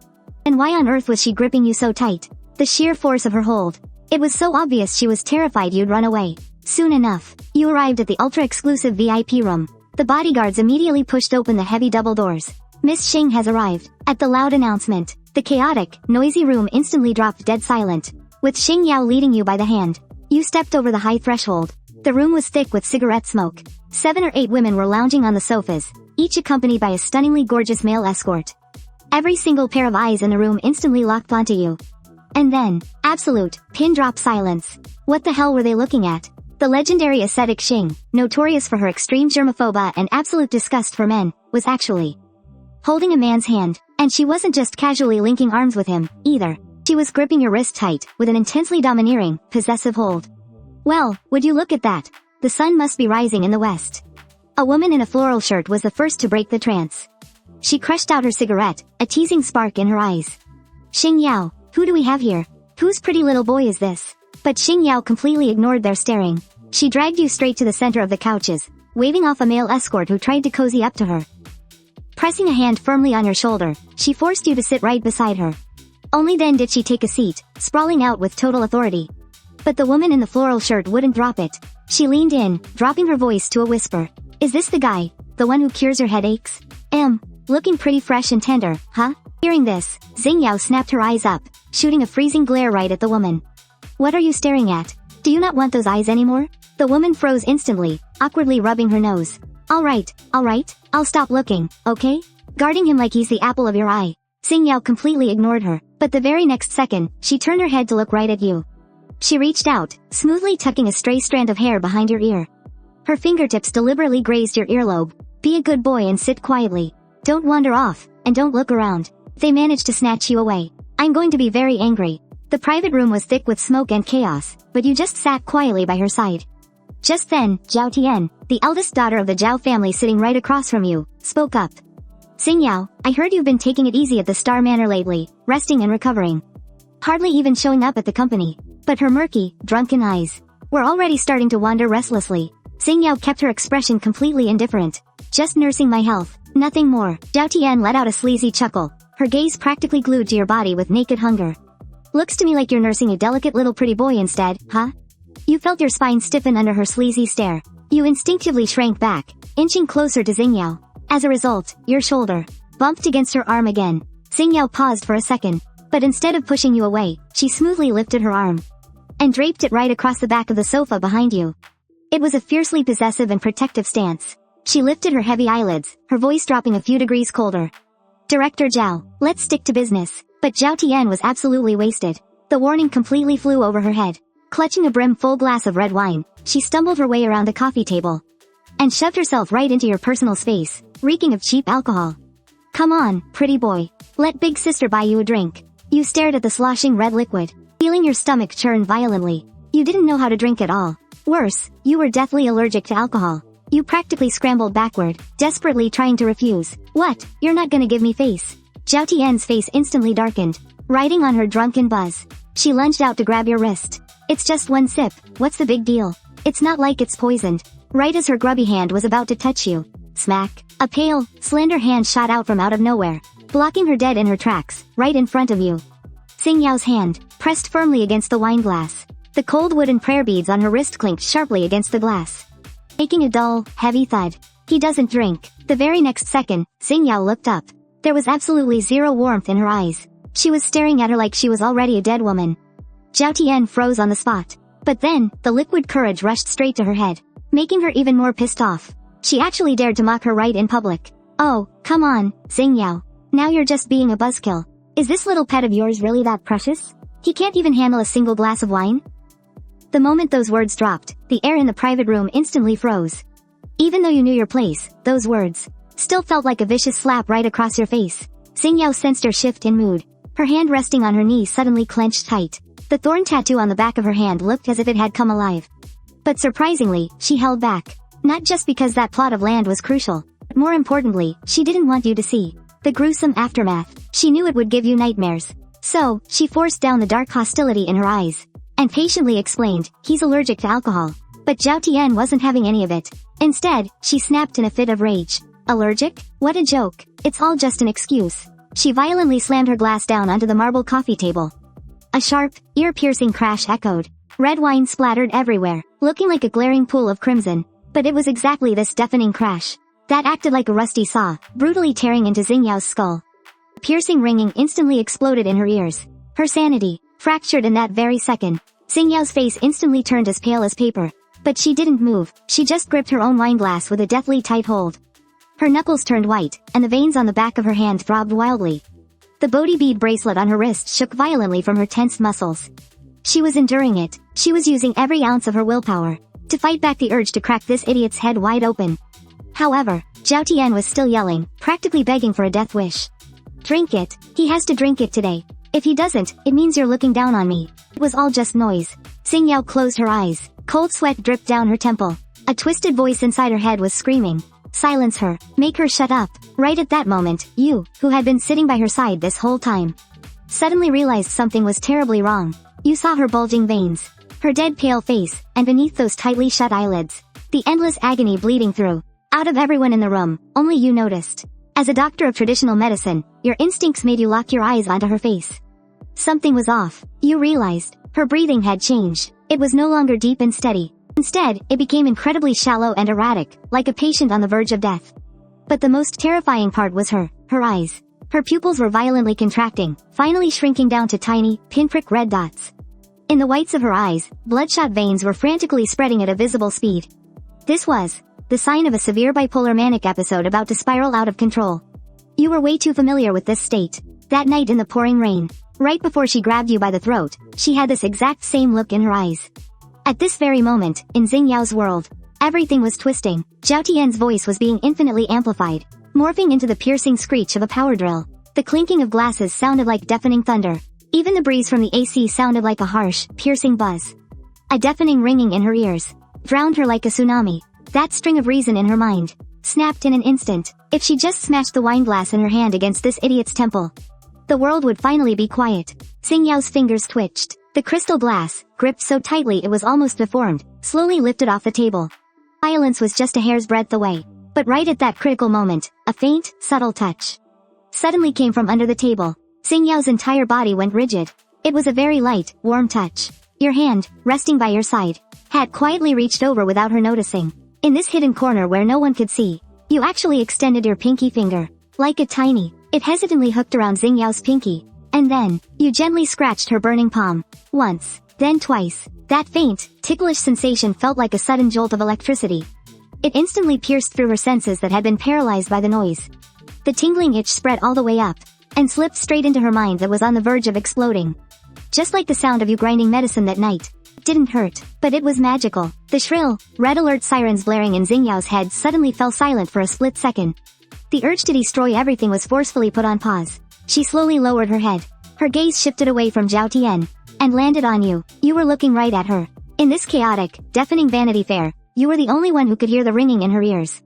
And why on earth was she gripping you so tight? The sheer force of her hold. It was so obvious she was terrified you'd run away. Soon enough, you arrived at the ultra-exclusive VIP room. The bodyguards immediately pushed open the heavy double doors. Miss Xing has arrived. At the loud announcement, the chaotic, noisy room instantly dropped dead silent. With Xingyao leading you by the hand, you stepped over the high threshold. The room was thick with cigarette smoke. 7 or 8 women were lounging on the sofas, each accompanied by a stunningly gorgeous male escort. Every single pair of eyes in the room instantly locked onto you. And then, absolute, pin-drop silence. What the hell were they looking at? The legendary ascetic Xing, notorious for her extreme germophobia and absolute disgust for men, was actually holding a man's hand, and she wasn't just casually linking arms with him, either. She was gripping your wrist tight, with an intensely domineering, possessive hold. Well, would you look at that? The sun must be rising in the west. A woman in a floral shirt was the first to break the trance. She crushed out her cigarette, a teasing spark in her eyes. Xingyao, who do we have here? Whose pretty little boy is this? But Xingyao completely ignored their staring. She dragged you straight to the center of the couches, waving off a male escort who tried to cozy up to her. Pressing a hand firmly on your shoulder, she forced you to sit right beside her. Only then did she take a seat, sprawling out with total authority. But the woman in the floral shirt wouldn't drop it. She leaned in, dropping her voice to a whisper. Is this the guy? The one who cures your headaches? Looking pretty fresh and tender, huh? Hearing this, Xingyao snapped her eyes up, shooting a freezing glare right at the woman. What are you staring at? Do you not want those eyes anymore? The woman froze instantly, awkwardly rubbing her nose. Alright, I'll stop looking, okay? Guarding him like he's the apple of your eye. Xingyao completely ignored her, but the very next second, she turned her head to look right at you. She reached out, smoothly tucking a stray strand of hair behind your ear. Her fingertips deliberately grazed your earlobe. Be a good boy and sit quietly. Don't wander off, and don't look around. They managed to snatch you away. I'm going to be very angry. The private room was thick with smoke and chaos, but you just sat quietly by her side. Just then, Zhao Tian, the eldest daughter of the Zhao family sitting right across from you, spoke up. Xingyao, I heard you've been taking it easy at the Star Manor lately, resting and recovering. Hardly even showing up at the company. But her murky, drunken eyes were already starting to wander restlessly. Xingyao kept her expression completely indifferent. Just nursing my health, nothing more. Zhao Tian let out a sleazy chuckle, her gaze practically glued to your body with naked hunger. Looks to me like you're nursing a delicate little pretty boy instead, huh? You felt your spine stiffen under her sleazy stare. You instinctively shrank back, inching closer to Xingyao. As a result, your shoulder bumped against her arm again. Xingyao paused for a second, but instead of pushing you away, she smoothly lifted her arm and draped it right across the back of the sofa behind you. It was a fiercely possessive and protective stance. She lifted her heavy eyelids, her voice dropping a few degrees colder. Director Zhao, let's stick to business. But Zhao Tian was absolutely wasted. The warning completely flew over her head. Clutching a brim-full glass of red wine, she stumbled her way around the coffee table and shoved herself right into your personal space, reeking of cheap alcohol. Come on, pretty boy. Let big sister buy you a drink. You stared at the sloshing red liquid, feeling your stomach churn violently. You didn't know how to drink at all. Worse, you were deathly allergic to alcohol. You practically scrambled backward, desperately trying to refuse. What? You're not gonna give me face? Zhao Tian's face instantly darkened. Riding on her drunken buzz, she lunged out to grab your wrist. It's just one sip, what's the big deal? It's not like it's poisoned. Right as her grubby hand was about to touch you. Smack. A pale, slender hand shot out from out of nowhere, blocking her dead in her tracks, right in front of you. Xingyao's hand, pressed firmly against the wine glass. The cold wooden prayer beads on her wrist clinked sharply against the glass, making a dull, heavy thud. He doesn't drink. The very next second, Xingyao looked up. There was absolutely zero warmth in her eyes. She was staring at her like she was already a dead woman. Zhao Tian froze on the spot. But then, the liquid courage rushed straight to her head, making her even more pissed off. She actually dared to mock her right in public. Oh, come on, Xingyao. Now you're just being a buzzkill. Is this little pet of yours really that precious? He can't even handle a single glass of wine? The moment those words dropped, the air in the private room instantly froze. Even though you knew your place, those words still felt like a vicious slap right across your face. Xingyao sensed her shift in mood. Her hand resting on her knee suddenly clenched tight. The thorn tattoo on the back of her hand looked as if it had come alive. But surprisingly, she held back. Not just because that plot of land was crucial, but more importantly, she didn't want you to see the gruesome aftermath. She knew it would give you nightmares. So, she forced down the dark hostility in her eyes, and patiently explained, he's allergic to alcohol. But Zhao Tian wasn't having any of it. Instead, she snapped in a fit of rage. Allergic? What a joke. It's all just an excuse. She violently slammed her glass down onto the marble coffee table. A sharp, ear-piercing crash echoed. Red wine splattered everywhere, looking like a glaring pool of crimson. But it was exactly this deafening crash that acted like a rusty saw, brutally tearing into Xingyao's skull. A piercing ringing instantly exploded in her ears. Her sanity fractured in that very second. Xingyao's face instantly turned as pale as paper. But she didn't move, she just gripped her own wine glass with a deathly tight hold. Her knuckles turned white, and the veins on the back of her hand throbbed wildly. The Bodhi bead bracelet on her wrist shook violently from her tensed muscles. She was enduring it. She was using every ounce of her willpower to fight back the urge to crack this idiot's head wide open. However, Zhao Tian was still yelling, practically begging for a death wish. Drink it. He has to drink it today. If he doesn't, it means you're looking down on me. It was all just noise. Xingyao closed her eyes. Cold sweat dripped down her temple. A twisted voice inside her head was screaming. Silence her. Make her shut up. Right at that moment, you, who had been sitting by her side this whole time, suddenly realized something was terribly wrong. You saw her bulging veins, her dead pale face, and beneath those tightly shut eyelids, the endless agony bleeding through. Out of everyone in the room, only you noticed. As a doctor of traditional medicine, your instincts made you lock your eyes onto her face. Something was off. You realized. Her breathing had changed. It was no longer deep and steady. Instead, it became incredibly shallow and erratic, like a patient on the verge of death. But the most terrifying part was her eyes. Her pupils were violently contracting, finally shrinking down to tiny, pinprick red dots. In the whites of her eyes, bloodshot veins were frantically spreading at a visible speed. This was the sign of a severe bipolar manic episode about to spiral out of control. You were way too familiar with this state. That night in the pouring rain, right before she grabbed you by the throat, she had this exact same look in her eyes. At this very moment, in Xingyao's world, everything was twisting. Zhao Tian's voice was being infinitely amplified, morphing into the piercing screech of a power drill. The clinking of glasses sounded like deafening thunder. Even the breeze from the AC sounded like a harsh, piercing buzz. A deafening ringing in her ears drowned her like a tsunami. That string of reason in her mind snapped in an instant. If she just smashed the wine glass in her hand against this idiot's temple, the world would finally be quiet. Xingyao's fingers twitched. The crystal glass, gripped so tightly it was almost deformed, slowly lifted off the table. Violence was just a hair's breadth away. But right at that critical moment, a faint, subtle touch suddenly came from under the table. Xingyao's entire body went rigid. It was a very light, warm touch. Your hand, resting by your side, had quietly reached over without her noticing. In this hidden corner where no one could see, you actually extended your pinky finger. Like a tiny, it hesitantly hooked around Xingyao's pinky. And then, you gently scratched her burning palm. Once, then twice. That faint, ticklish sensation felt like a sudden jolt of electricity. It instantly pierced through her senses that had been paralyzed by the noise. The tingling itch spread all the way up, and slipped straight into her mind that was on the verge of exploding. Just like the sound of you grinding medicine that night. It didn't hurt, but it was magical. The shrill, red alert sirens blaring in Xingyao's head suddenly fell silent for a split second. The urge to destroy everything was forcefully put on pause. She slowly lowered her head. Her gaze shifted away from Zhao Tian, and landed on you. You were looking right at her. In this chaotic, deafening Vanity Fair, You were the only one who could hear the ringing in her ears.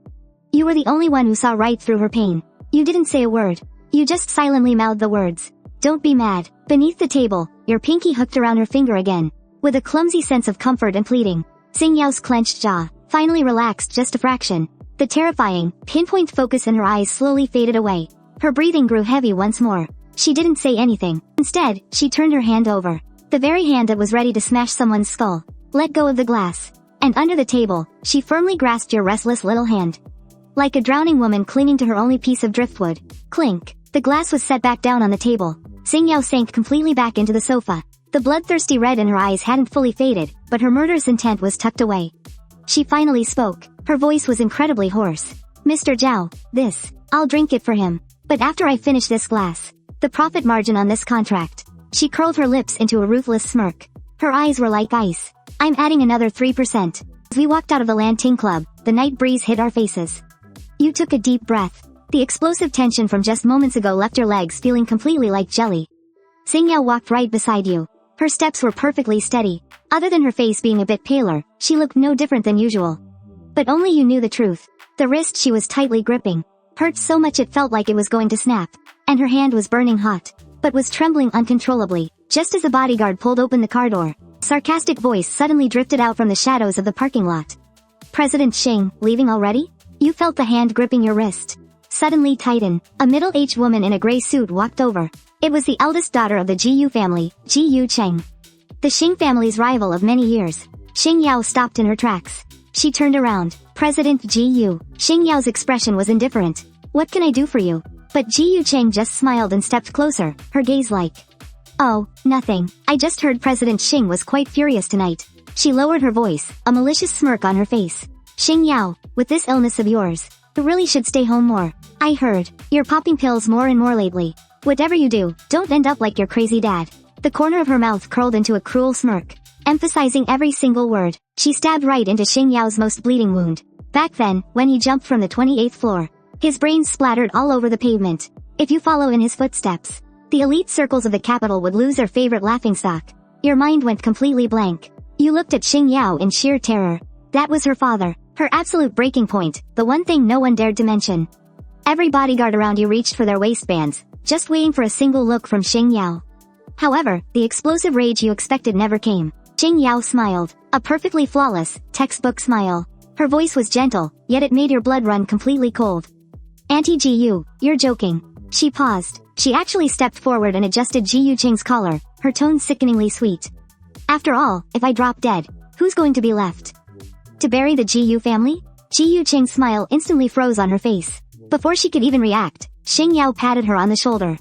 You were the only one who saw right through her pain. You didn't say a word. You just silently mouthed the words. Don't be mad. Beneath the table, your pinky hooked around her finger again. With a clumsy sense of comfort and pleading, Xingyao's clenched jaw finally relaxed just a fraction. The terrifying, pinpoint focus in her eyes slowly faded away. Her breathing grew heavy once more. She didn't say anything. Instead, she turned her hand over. The very hand that was ready to smash someone's skull. Let go of the glass. And under the table, she firmly grasped your restless little hand. Like a drowning woman clinging to her only piece of driftwood. Clink. The glass was set back down on the table. Xingyao sank completely back into the sofa. The bloodthirsty red in her eyes hadn't fully faded, but her murderous intent was tucked away. She finally spoke. Her voice was incredibly hoarse. Mr. Zhao, this. I'll drink it for him. But after I finish this glass. The profit margin on this contract. She curled her lips into a ruthless smirk. Her eyes were like ice. I'm adding another 3%. As we walked out of the Lanting Club, the night breeze hit our faces. You took a deep breath. The explosive tension from just moments ago left your legs feeling completely like jelly. Xingyao walked right beside you. Her steps were perfectly steady. Other than her face being a bit paler, she looked no different than usual. But only you knew the truth. The wrist she was tightly gripping hurt so much it felt like it was going to snap. And her hand was burning hot, but was trembling uncontrollably. Just as a bodyguard pulled open the car door, a sarcastic voice suddenly drifted out from the shadows of the parking lot. President Xing, leaving already? You felt the hand gripping your wrist suddenly tighten. A middle-aged woman in a gray suit walked over. It was the eldest daughter of the Jiyu family, Jiyu Cheng. The Xing family's rival of many years. Xingyao stopped in her tracks. She turned around. President Jiyu. Xingyao's expression was indifferent. What can I do for you? But Jiyu Cheng just smiled and stepped closer, her gaze like, oh, nothing. I just heard President Xing was quite furious tonight. She lowered her voice, a malicious smirk on her face. Xingyao, with this illness of yours, you really should stay home more. I heard, you're popping pills more and more lately. Whatever you do, don't end up like your crazy dad. The corner of her mouth curled into a cruel smirk, emphasizing every single word. She stabbed right into Xingyao's most bleeding wound. Back then, when he jumped from the 28th floor, his brains splattered all over the pavement. If you follow in his footsteps, the elite circles of the capital would lose their favorite laughingstock. Your mind went completely blank. You looked at Xingyao in sheer terror. That was her father, her absolute breaking point, the one thing no one dared to mention. Every bodyguard around you reached for their waistbands, just waiting for a single look from Xingyao. However, the explosive rage you expected never came. Xingyao smiled, a perfectly flawless, textbook smile. Her voice was gentle, yet it made your blood run completely cold. Auntie Jiyu, you're joking. She paused. She actually stepped forward and adjusted Jiyu Cheng's collar, her tone sickeningly sweet. After all, if I drop dead, who's going to be left? To bury the Jiyu family? Jiyu Cheng's smile instantly froze on her face. Before she could even react, Xingyao patted her on the shoulder.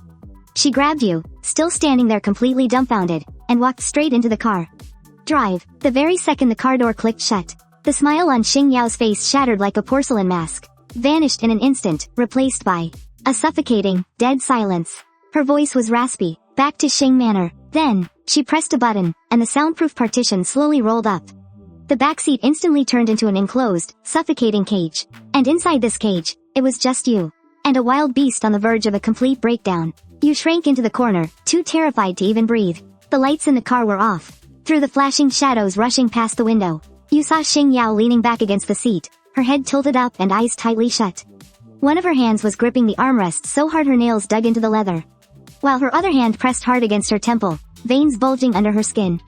She grabbed you, still standing there completely dumbfounded, and walked straight into the car. Drive. The very second the car door clicked shut, the smile on Xingyao's face shattered like a porcelain mask, vanished in an instant, replaced by a suffocating, dead silence. Her voice was raspy, back to Xing manner. Then, she pressed a button, and the soundproof partition slowly rolled up. The backseat instantly turned into an enclosed, suffocating cage. And inside this cage, it was just you. And a wild beast on the verge of a complete breakdown. You shrank into the corner, too terrified to even breathe. The lights in the car were off. Through the flashing shadows rushing past the window, you saw Xingyao leaning back against the seat, her head tilted up and eyes tightly shut. One of her hands was gripping the armrest so hard her nails dug into the leather, while her other hand pressed hard against her temple, veins bulging under her skin.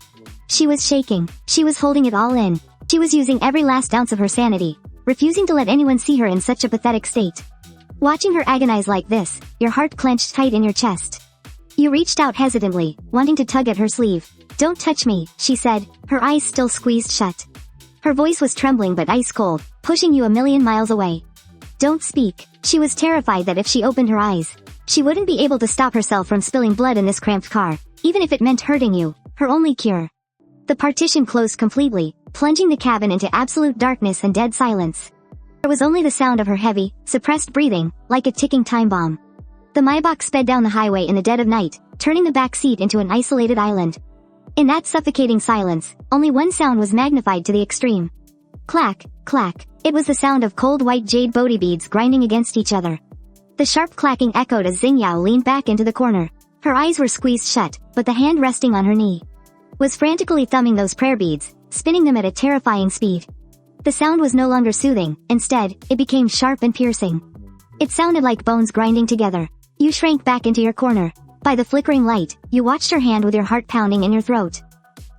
She was shaking. She was holding it all in. She was using every last ounce of her sanity, refusing to let anyone see her in such a pathetic state. Watching her agonize like this, your heart clenched tight in your chest. You reached out hesitantly, wanting to tug at her sleeve. Don't touch me, she said, her eyes still squeezed shut. Her voice was trembling but ice cold, pushing you a million miles away. Don't speak. She was terrified that if she opened her eyes, she wouldn't be able to stop herself from spilling blood in this cramped car, even if it meant hurting you, her only cure. The partition closed completely, plunging the cabin into absolute darkness and dead silence. There was only the sound of her heavy, suppressed breathing, like a ticking time bomb. The Maybach sped down the highway in the dead of night, turning the back seat into an isolated island. In that suffocating silence, only one sound was magnified to the extreme. Clack, clack. It was the sound of cold white jade body beads grinding against each other. The sharp clacking echoed as Xingyao leaned back into the corner. Her eyes were squeezed shut, but the hand resting on her knee was frantically thumbing those prayer beads, spinning them at a terrifying speed. The sound was no longer soothing, instead, it became sharp and piercing. It sounded like bones grinding together. You shrank back into your corner. By the flickering light, you watched her hand with your heart pounding in your throat.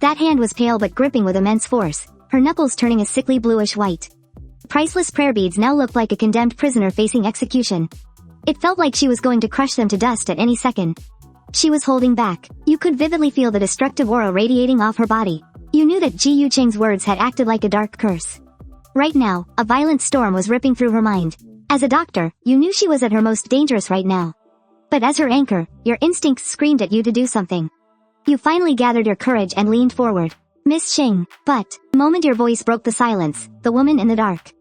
That hand was pale but gripping with immense force, her knuckles turning a sickly bluish white. Priceless prayer beads now looked like a condemned prisoner facing execution. It felt like she was going to crush them to dust at any second. She was holding back. You could vividly feel the destructive aura radiating off her body. You knew that Ji Yuqing's words had acted like a dark curse. Right now, a violent storm was ripping through her mind. As a doctor, you knew she was at her most dangerous right now. But as her anchor, your instincts screamed at you to do something. You finally gathered your courage and leaned forward. Miss Xing, but, the moment your voice broke the silence, the woman in the dark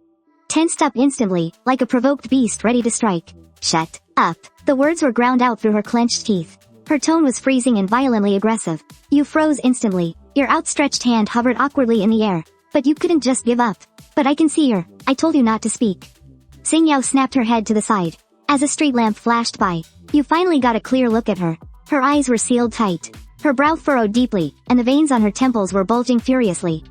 tensed up instantly, like a provoked beast ready to strike. Shut up. The words were ground out through her clenched teeth. Her tone was freezing and violently aggressive. You froze instantly. Your outstretched hand hovered awkwardly in the air. But you couldn't just give up. But I can see her. I told you not to speak. Xingyao snapped her head to the side. As a street lamp flashed by, you finally got a clear look at her. Her eyes were sealed tight. Her brow furrowed deeply, and the veins on her temples were bulging furiously.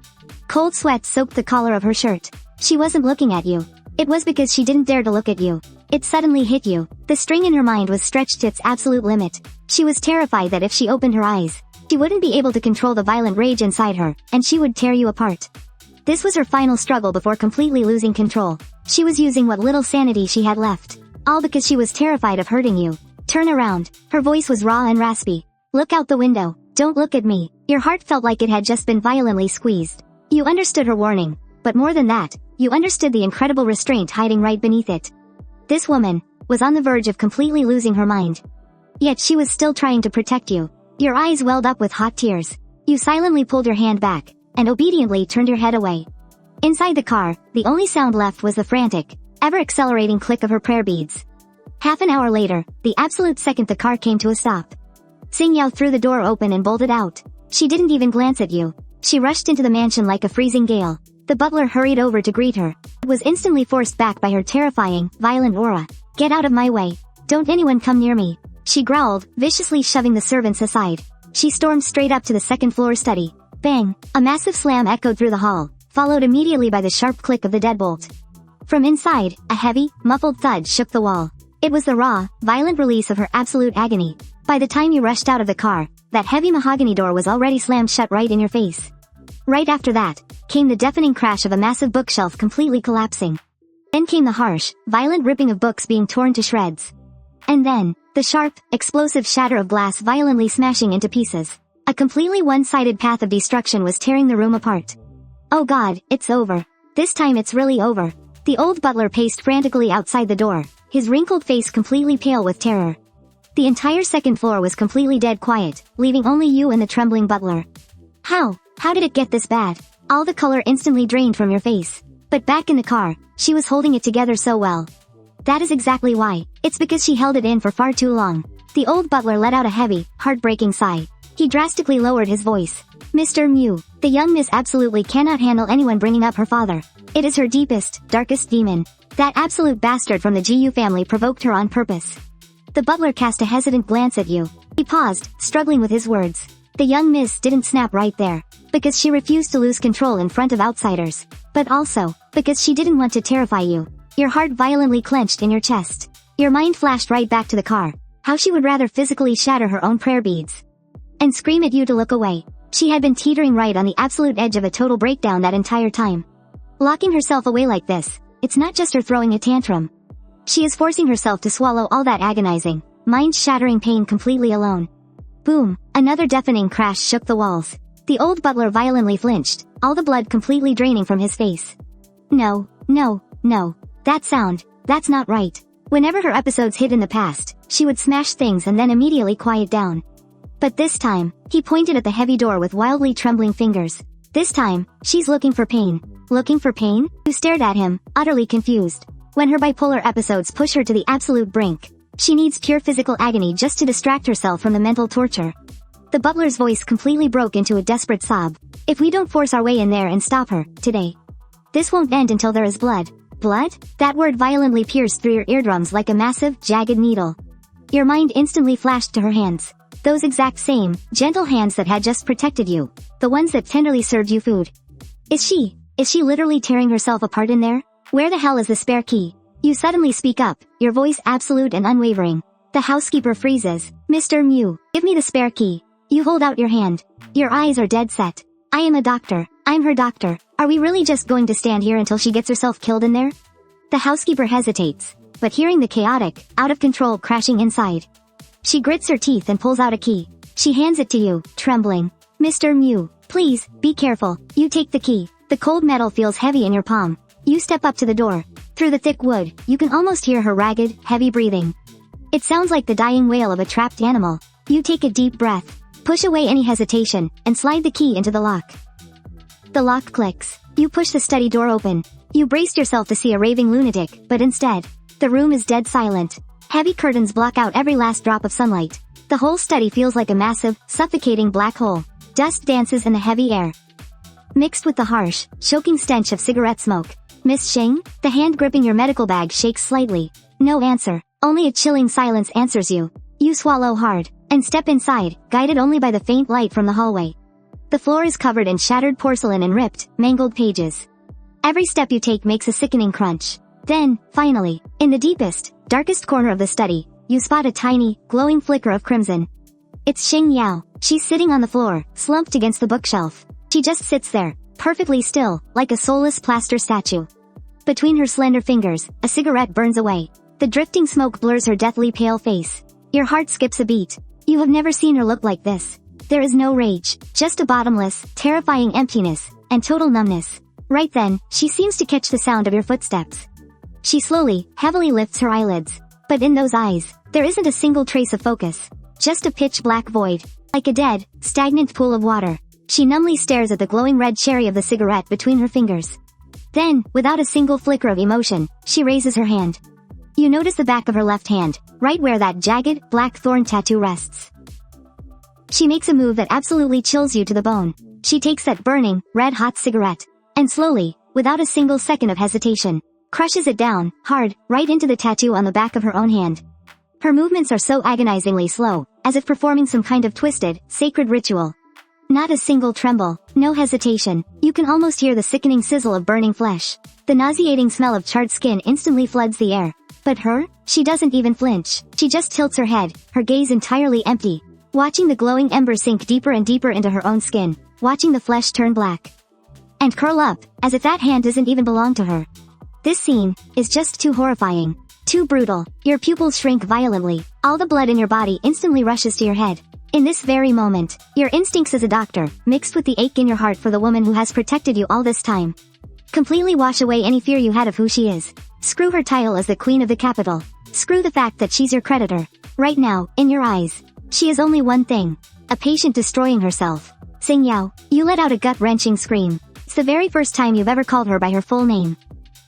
Cold sweat soaked the collar of her shirt. She wasn't looking at you. It was because she didn't dare to look at you. It suddenly hit you. The string in her mind was stretched to its absolute limit. She was terrified that if she opened her eyes, she wouldn't be able to control the violent rage inside her, and she would tear you apart. This was her final struggle before completely losing control. She was using what little sanity she had left. All because she was terrified of hurting you. Turn around. Her voice was raw and raspy. Look out the window. Don't look at me. Your heart felt like it had just been violently squeezed. You understood her warning. But more than that, you understood the incredible restraint hiding right beneath it. This woman was on the verge of completely losing her mind. Yet she was still trying to protect you. Your eyes welled up with hot tears. You silently pulled your hand back, and obediently turned your head away. Inside the car, the only sound left was the frantic, ever-accelerating click of her prayer beads. Half an hour later, the absolute second the car came to a stop, Xingyao threw the door open and bolted out. She didn't even glance at you. She rushed into the mansion like a freezing gale. The butler hurried over to greet her, but was instantly forced back by her terrifying, violent aura. Get out of my way. Don't anyone come near me. She growled, viciously shoving the servants aside. She stormed straight up to the second-floor study. Bang! A massive slam echoed through the hall, followed immediately by the sharp click of the deadbolt. From inside, a heavy, muffled thud shook the wall. It was the raw, violent release of her absolute agony. By the time you rushed out of the car, that heavy mahogany door was already slammed shut right in your face. Right after that, came the deafening crash of a massive bookshelf completely collapsing. Then came the harsh, violent ripping of books being torn to shreds. And then, the sharp, explosive shatter of glass violently smashing into pieces. A completely one-sided path of destruction was tearing the room apart. Oh God, it's over. This time it's really over. The old butler paced frantically outside the door, his wrinkled face completely pale with terror. The entire second floor was completely dead quiet, leaving only you and the trembling butler. How did it get this bad? All the color instantly drained from your face. But back in the car, she was holding it together so well. That is exactly why. It's because she held it in for far too long. The old butler let out a heavy, heartbreaking sigh. He drastically lowered his voice. Mr. Mew, the young miss absolutely cannot handle anyone bringing up her father. It is her deepest, darkest demon. That absolute bastard from the Jiyu family provoked her on purpose. The butler cast a hesitant glance at you. He paused, struggling with his words. The young miss didn't snap right there, because she refused to lose control in front of outsiders. But also, because she didn't want to terrify you. Your heart violently clenched in your chest. Your mind flashed right back to the car. How she would rather physically shatter her own prayer beads and scream at you to look away. She had been teetering right on the absolute edge of a total breakdown that entire time. Locking herself away like this, it's not just her throwing a tantrum. She is forcing herself to swallow all that agonizing, mind-shattering pain completely alone. Boom! Another deafening crash shook the walls. The old butler violently flinched, all the blood completely draining from his face. No. That sound, that's not right. Whenever her episodes hit in the past, she would smash things and then immediately quiet down. But this time, he pointed at the heavy door with wildly trembling fingers. This time, she's looking for pain. Looking for pain? You stared at him, utterly confused. When her bipolar episodes push her to the absolute brink, she needs pure physical agony just to distract herself from the mental torture. The butler's voice completely broke into a desperate sob. If we don't force our way in there and stop her, today, this won't end until there is blood. Blood? That word violently pierced through your eardrums like a massive, jagged needle. Your mind instantly flashed to her hands. Those exact same, gentle hands that had just protected you. The ones that tenderly served you food. Is she Is she literally tearing herself apart in there? Where the hell is the spare key? You suddenly speak up, your voice absolute and unwavering. The housekeeper freezes. Mr. Mew, give me the spare key. You hold out your hand. Your eyes are dead set. I am a doctor. I'm her doctor. Are we really just going to stand here until she gets herself killed in there? The housekeeper hesitates, but hearing the chaotic, out of control crashing inside, she grits her teeth and pulls out a key. She hands it to you, trembling. Mr. Mew, please, be careful. You take the key. The cold metal feels heavy in your palm. You step up to the door. Through the thick wood, you can almost hear her ragged, heavy breathing. It sounds like the dying wail of a trapped animal. You take a deep breath, push away any hesitation, and slide the key into the lock. The lock clicks. You push the study door open. You braced yourself to see a raving lunatic, but instead, the room is dead silent. Heavy curtains block out every last drop of sunlight. The whole study feels like a massive, suffocating black hole. Dust dances in the heavy air, mixed with the harsh, choking stench of cigarette smoke. Miss Xing, the hand gripping your medical bag shakes slightly. No answer. Only a chilling silence answers you. You swallow hard, and step inside, guided only by the faint light from the hallway. The floor is covered in shattered porcelain and ripped, mangled pages. Every step you take makes a sickening crunch. Then, finally, in the deepest, darkest corner of the study, you spot a tiny, glowing flicker of crimson. It's Xingyao. She's sitting on the floor, slumped against the bookshelf. She just sits there, perfectly still, like a soulless plaster statue. Between her slender fingers, a cigarette burns away. The drifting smoke blurs her deathly pale face. Your heart skips a beat. You have never seen her look like this. There is no rage, just a bottomless, terrifying emptiness, and total numbness. Right then, she seems to catch the sound of your footsteps. She slowly, heavily lifts her eyelids. But in those eyes, there isn't a single trace of focus. Just a pitch-black void. Like a dead, stagnant pool of water. She numbly stares at the glowing red cherry of the cigarette between her fingers. Then, without a single flicker of emotion, she raises her hand. You notice the back of her left hand, right where that jagged, black thorn tattoo rests. She makes a move that absolutely chills you to the bone. She takes that burning, red-hot cigarette, and slowly, without a single second of hesitation, crushes it down, hard, right into the tattoo on the back of her own hand. Her movements are so agonizingly slow, as if performing some kind of twisted, sacred ritual. Not a single tremble, no hesitation. You can almost hear the sickening sizzle of burning flesh. The nauseating smell of charred skin instantly floods the air. But her? She doesn't even flinch. She just tilts her head, her gaze entirely empty, watching the glowing ember sink deeper and deeper into her own skin, watching the flesh turn black and curl up, as if that hand doesn't even belong to her. This scene is just too horrifying, too brutal. Your pupils shrink violently. All the blood in your body instantly rushes to your head. In this very moment, your instincts as a doctor, mixed with the ache in your heart for the woman who has protected you all this time, completely wash away any fear you had of who she is. Screw her title as the queen of the capital. Screw the fact that she's your creditor. Right now, in your eyes, she is only one thing. A patient destroying herself. Xingyao, you let out a gut-wrenching scream. It's the very first time you've ever called her by her full name.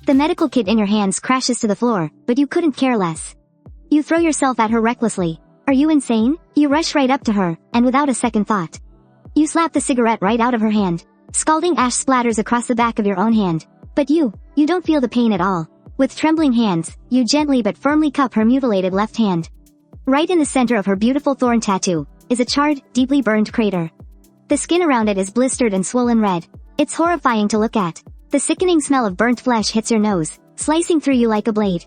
The medical kit in your hands crashes to the floor, but you couldn't care less. You throw yourself at her recklessly. Are you insane? You rush right up to her, and without a second thought, you slap the cigarette right out of her hand. Scalding ash splatters across the back of your own hand. But you don't feel the pain at all. With trembling hands, you gently but firmly cup her mutilated left hand. Right in the center of her beautiful thorn tattoo, is a charred, deeply burned crater. The skin around it is blistered and swollen red. It's horrifying to look at. The sickening smell of burnt flesh hits your nose, slicing through you like a blade.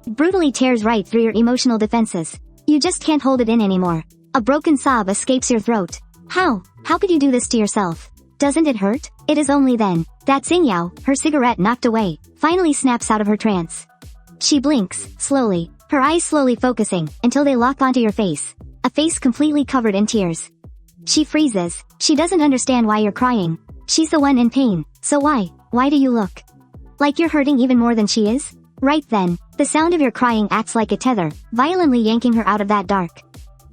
It brutally tears right through your emotional defenses. You just can't hold it in anymore. A broken sob escapes your throat. How could you do this to yourself? Doesn't it hurt? It is only then that Xingyao, her cigarette knocked away, finally snaps out of her trance. She blinks, slowly, her eyes slowly focusing, until they lock onto your face. A face completely covered in tears. She freezes. She doesn't understand why you're crying. She's the one in pain, so why do you look like you're hurting even more than she is? Right then, the sound of your crying acts like a tether, violently yanking her out of that dark,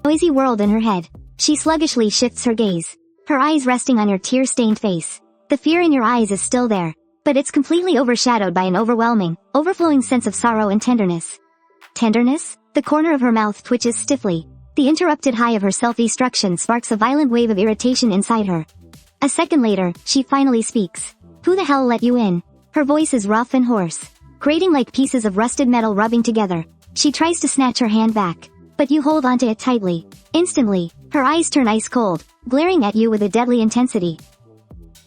noisy world in her head. She sluggishly shifts her gaze, her eyes resting on your tear-stained face. The fear in your eyes is still there, but it's completely overshadowed by an overwhelming, overflowing sense of sorrow and tenderness. Tenderness? The corner of her mouth twitches stiffly. The interrupted high of her self-destruction sparks a violent wave of irritation inside her. A second later, she finally speaks. Who the hell let you in? Her voice is rough and hoarse, grating like pieces of rusted metal rubbing together. She tries to snatch her hand back, but you hold onto it tightly. Instantly, her eyes turn ice cold, glaring at you with a deadly intensity.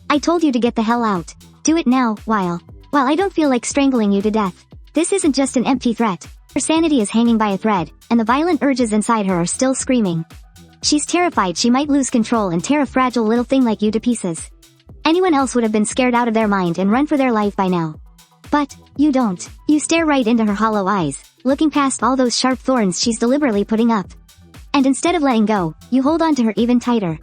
I told you to get the hell out. Do it now, while I don't feel like strangling you to death. This isn't just an empty threat. Her sanity is hanging by a thread, and the violent urges inside her are still screaming. She's terrified she might lose control and tear a fragile little thing like you to pieces. Anyone else would have been scared out of their mind and run for their life by now. But, you don't. You stare right into her hollow eyes, looking past all those sharp thorns she's deliberately putting up. And instead of letting go, you hold on to her even tighter.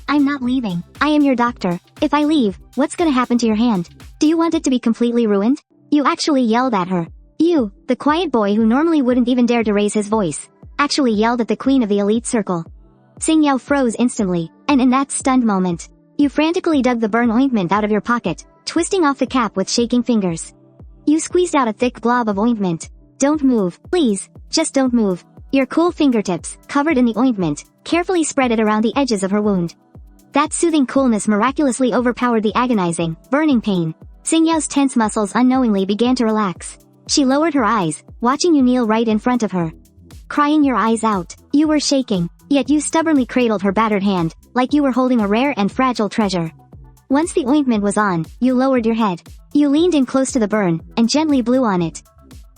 I'm not leaving. I am your doctor. If I leave, what's gonna happen to your hand? Do you want it to be completely ruined? You actually yelled at her. You, the quiet boy who normally wouldn't even dare to raise his voice, actually yelled at the queen of the elite circle. Xingyao froze instantly, and in that stunned moment, you frantically dug the burn ointment out of your pocket, twisting off the cap with shaking fingers. You squeezed out a thick blob of ointment. Don't move, please, just don't move. Your cool fingertips, covered in the ointment, carefully spread it around the edges of her wound. That soothing coolness miraculously overpowered the agonizing, burning pain. Xingyao's tense muscles unknowingly began to relax. She lowered her eyes, watching you kneel right in front of her. Crying your eyes out, you were shaking, yet you stubbornly cradled her battered hand, like you were holding a rare and fragile treasure. Once the ointment was on, you lowered your head. You leaned in close to the burn, and gently blew on it.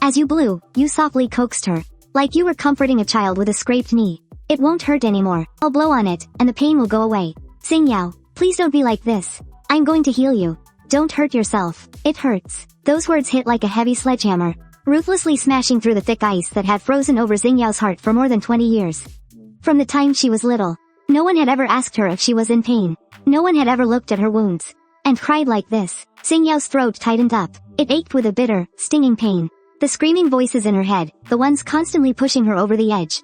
As you blew, you softly coaxed her, like you were comforting a child with a scraped knee. It won't hurt anymore. I'll blow on it, and the pain will go away. Xingyao, please don't be like this. I'm going to heal you. Don't hurt yourself. It hurts. Those words hit like a heavy sledgehammer, ruthlessly smashing through the thick ice that had frozen over Xingyao's heart for more than 20 years. From the time she was little, no one had ever asked her if she was in pain. No one had ever looked at her wounds and cried like this. Xingyao's throat tightened up. It ached with a bitter, stinging pain. The screaming voices in her head, the ones constantly pushing her over the edge,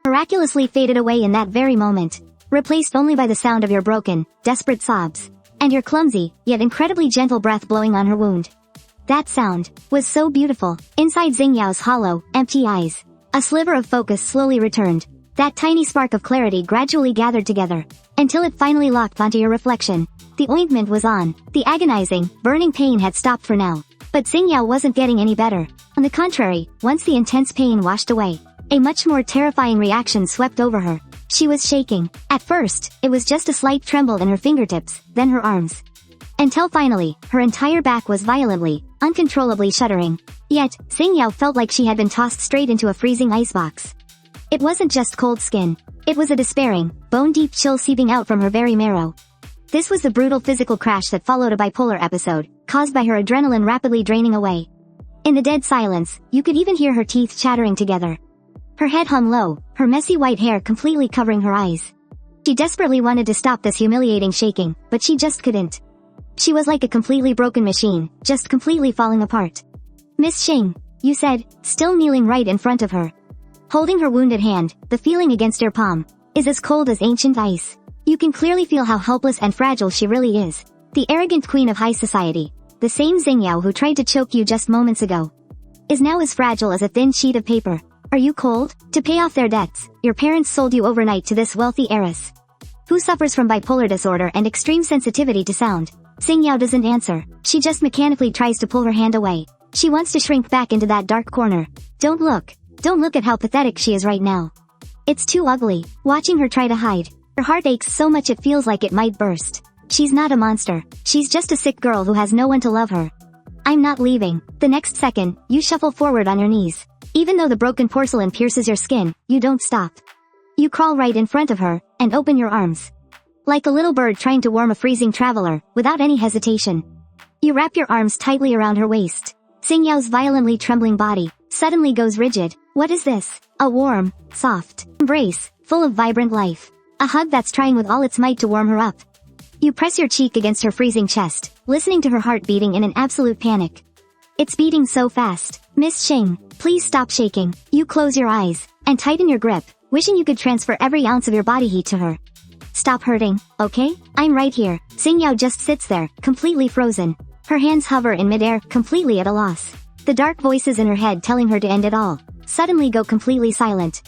miraculously faded away in that very moment, replaced only by the sound of your broken, desperate sobs, and your clumsy, yet incredibly gentle breath blowing on her wound. That sound was so beautiful. Inside Xingyao's hollow, empty eyes, a sliver of focus slowly returned. That tiny spark of clarity gradually gathered together, until it finally locked onto your reflection. The ointment was on. The agonizing, burning pain had stopped for now. But Xingyao wasn't getting any better. On the contrary, once the intense pain washed away, a much more terrifying reaction swept over her. She was shaking. At first, it was just a slight tremble in her fingertips, then her arms. Until finally, her entire back was violently, uncontrollably shuddering. Yet, Xingyao felt like she had been tossed straight into a freezing icebox. It wasn't just cold skin. It was a despairing, bone-deep chill seeping out from her very marrow. This was the brutal physical crash that followed a bipolar episode, caused by her adrenaline rapidly draining away. In the dead silence, you could even hear her teeth chattering together. Her head hung low, her messy white hair completely covering her eyes. She desperately wanted to stop this humiliating shaking, but she just couldn't. She was like a completely broken machine, just completely falling apart. Miss Xing, you said, still kneeling right in front of her. Holding her wounded hand, the feeling against your palm is as cold as ancient ice. You can clearly feel how helpless and fragile she really is. The arrogant queen of high society, the same Xingyao who tried to choke you just moments ago, is now as fragile as a thin sheet of paper. Are you cold? To pay off their debts, your parents sold you overnight to this wealthy heiress, who suffers from bipolar disorder and extreme sensitivity to sound. Xingyao doesn't answer. She just mechanically tries to pull her hand away. She wants to shrink back into that dark corner. Don't look. Don't look at how pathetic she is right now. It's too ugly. Watching her try to hide, her heart aches so much it feels like it might burst. She's not a monster. She's just a sick girl who has no one to love her. I'm not leaving. The next second, you shuffle forward on your knees. Even though the broken porcelain pierces your skin, you don't stop. You crawl right in front of her, and open your arms. Like a little bird trying to warm a freezing traveler, without any hesitation. You wrap your arms tightly around her waist. Xingyao's violently trembling body suddenly goes rigid. What is this? A warm, soft embrace, full of vibrant life. A hug that's trying with all its might to warm her up. You press your cheek against her freezing chest, listening to her heart beating in an absolute panic. It's beating so fast. Miss Xing, please stop shaking. You close your eyes, and tighten your grip, wishing you could transfer every ounce of your body heat to her. Stop hurting, okay? I'm right here. Xingyao just sits there, completely frozen. Her hands hover in midair, completely at a loss. The dark voices in her head telling her to end it all suddenly go completely silent.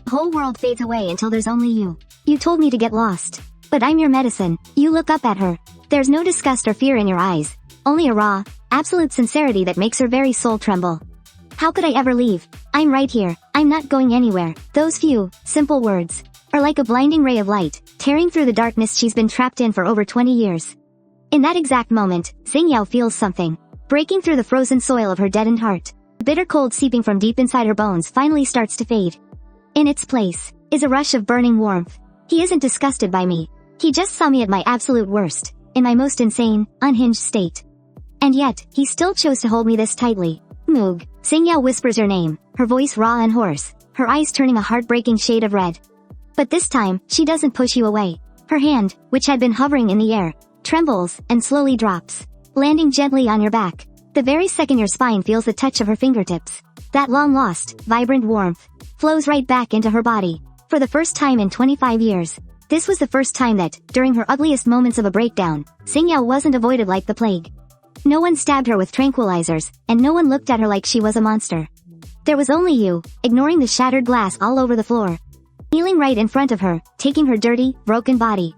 The whole world fades away until there's only you. You told me to get lost. But I'm your medicine. You look up at her. There's no disgust or fear in your eyes. Only a raw, absolute sincerity that makes her very soul tremble. How could I ever leave? I'm right here. I'm not going anywhere. Those few, simple words are like a blinding ray of light, tearing through the darkness she's been trapped in for over 20 years. In that exact moment, Xingyao feels something breaking through the frozen soil of her deadened heart. The bitter cold seeping from deep inside her bones finally starts to fade. In its place is a rush of burning warmth. He isn't disgusted by me. He just saw me at my absolute worst, in my most insane, unhinged state. And yet, he still chose to hold me this tightly. Moog. Xingyao whispers your name, her voice raw and hoarse, her eyes turning a heartbreaking shade of red. But this time, she doesn't push you away. Her hand, which had been hovering in the air, trembles and slowly drops, landing gently on your back. The very second your spine feels the touch of her fingertips, that long-lost, vibrant warmth flows right back into her body. For the first time in 25 years, this was the first time that, during her ugliest moments of a breakdown, Xingyao wasn't avoided like the plague. No one stabbed her with tranquilizers, and no one looked at her like she was a monster. There was only you, ignoring the shattered glass all over the floor, kneeling right in front of her, taking her dirty, broken body,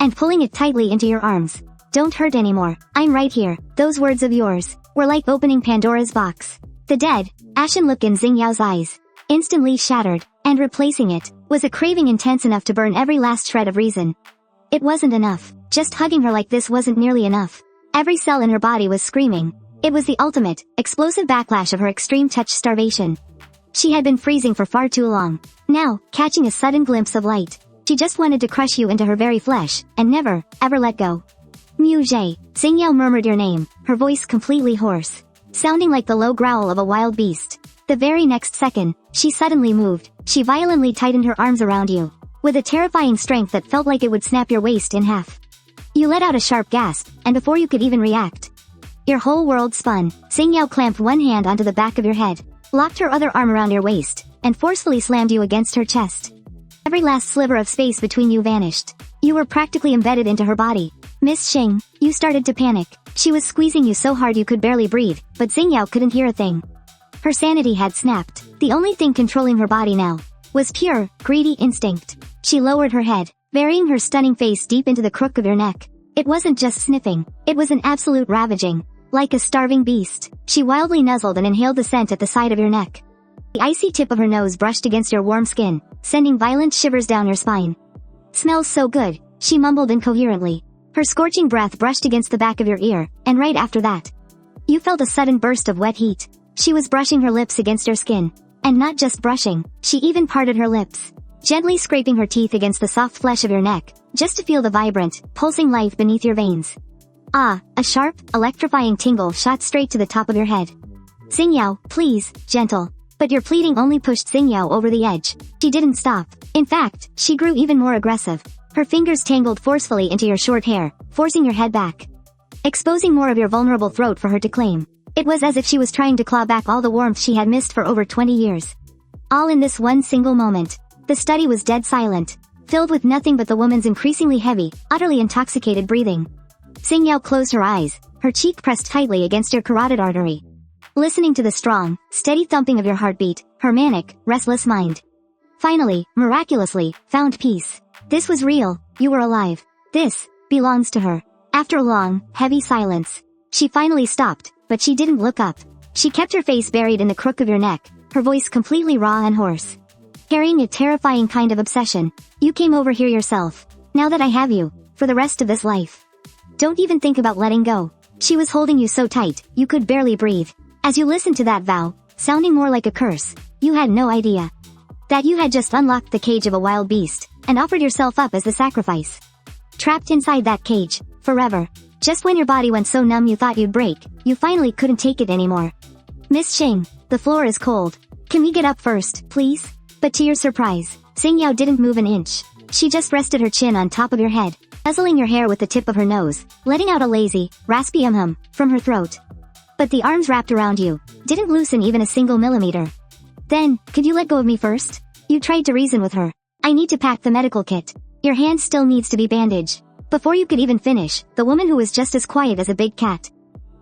and pulling it tightly into your arms. Don't hurt anymore, I'm right here. Those words of yours were like opening Pandora's box. The dead, ashen look in Xingyao's eyes instantly shattered, and replacing it was a craving intense enough to burn every last shred of reason. It wasn't enough. Just hugging her like this wasn't nearly enough. Every cell in her body was screaming. It was the ultimate, explosive backlash of her extreme touch starvation. She had been freezing for far too long. Now, catching a sudden glimpse of light, she just wanted to crush you into her very flesh, and never, ever let go. Mu Zhe. Xingyao murmured your name, her voice completely hoarse, sounding like the low growl of a wild beast. The very next second, she suddenly moved. She violently tightened her arms around you, with a terrifying strength that felt like it would snap your waist in half. You let out a sharp gasp, and before you could even react, your whole world spun. Xingyao clamped one hand onto the back of your head, locked her other arm around your waist, and forcefully slammed you against her chest. Every last sliver of space between you vanished. You were practically embedded into her body. Miss Xing, you started to panic. She was squeezing you so hard you could barely breathe, but Xingyao couldn't hear a thing. Her sanity had snapped. The only thing controlling her body now was pure, greedy instinct. She lowered her head, burying her stunning face deep into the crook of your neck. It wasn't just sniffing, it was an absolute ravaging. Like a starving beast, she wildly nuzzled and inhaled the scent at the side of your neck. The icy tip of her nose brushed against your warm skin, sending violent shivers down your spine. Smells so good, she mumbled incoherently. Her scorching breath brushed against the back of your ear, and right after that, you felt a sudden burst of wet heat. She was brushing her lips against your skin. And not just brushing, she even parted her lips, gently scraping her teeth against the soft flesh of your neck, just to feel the vibrant, pulsing life beneath your veins. Ah, a sharp, electrifying tingle shot straight to the top of your head. Xingyao, please, gentle. But your pleading only pushed Xingyao over the edge. She didn't stop. In fact, she grew even more aggressive. Her fingers tangled forcefully into your short hair, forcing your head back, exposing more of your vulnerable throat for her to claim. It was as if she was trying to claw back all the warmth she had missed for over 20 years. All in this one single moment. The study was dead silent, filled with nothing but the woman's increasingly heavy, utterly intoxicated breathing. Xingyao closed her eyes, her cheek pressed tightly against your carotid artery, listening to the strong, steady thumping of your heartbeat, her manic, restless mind finally, miraculously, found peace. This was real. You were alive. This belongs to her. After a long, heavy silence, she finally stopped, but she didn't look up. She kept her face buried in the crook of your neck, her voice completely raw and hoarse, carrying a terrifying kind of obsession. You came over here yourself. Now that I have you, for the rest of this life, don't even think about letting go. She was holding you so tight, you could barely breathe. As you listened to that vow, sounding more like a curse, you had no idea that you had just unlocked the cage of a wild beast, and offered yourself up as the sacrifice. Trapped inside that cage, forever. Just when your body went so numb you thought you'd break, you finally couldn't take it anymore. Miss Xing, the floor is cold. Can we get up first, please? But to your surprise, Xingyao didn't move an inch. She just rested her chin on top of your head, nuzzling your hair with the tip of her nose, letting out a lazy, raspy hum from her throat. But the arms wrapped around you didn't loosen even a single millimeter. Then, could you let go of me first? You tried to reason with her. I need to pack the medical kit. Your hand still needs to be bandaged. Before you could even finish, the woman who was just as quiet as a big cat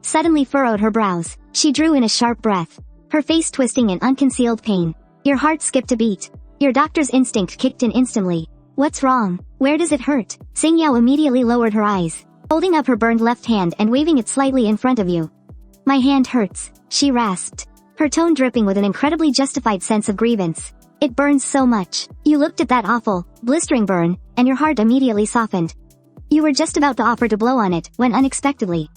suddenly furrowed her brows. She drew in a sharp breath, her face twisting in unconcealed pain. Your heart skipped a beat. Your doctor's instinct kicked in instantly. What's wrong? Where does it hurt? Xingyao immediately lowered her eyes, holding up her burned left hand and waving it slightly in front of you. My hand hurts, she rasped, her tone dripping with an incredibly justified sense of grievance. It burns so much. You looked at that awful, blistering burn, and your heart immediately softened. You were just about to offer to blow on it, when unexpectedly.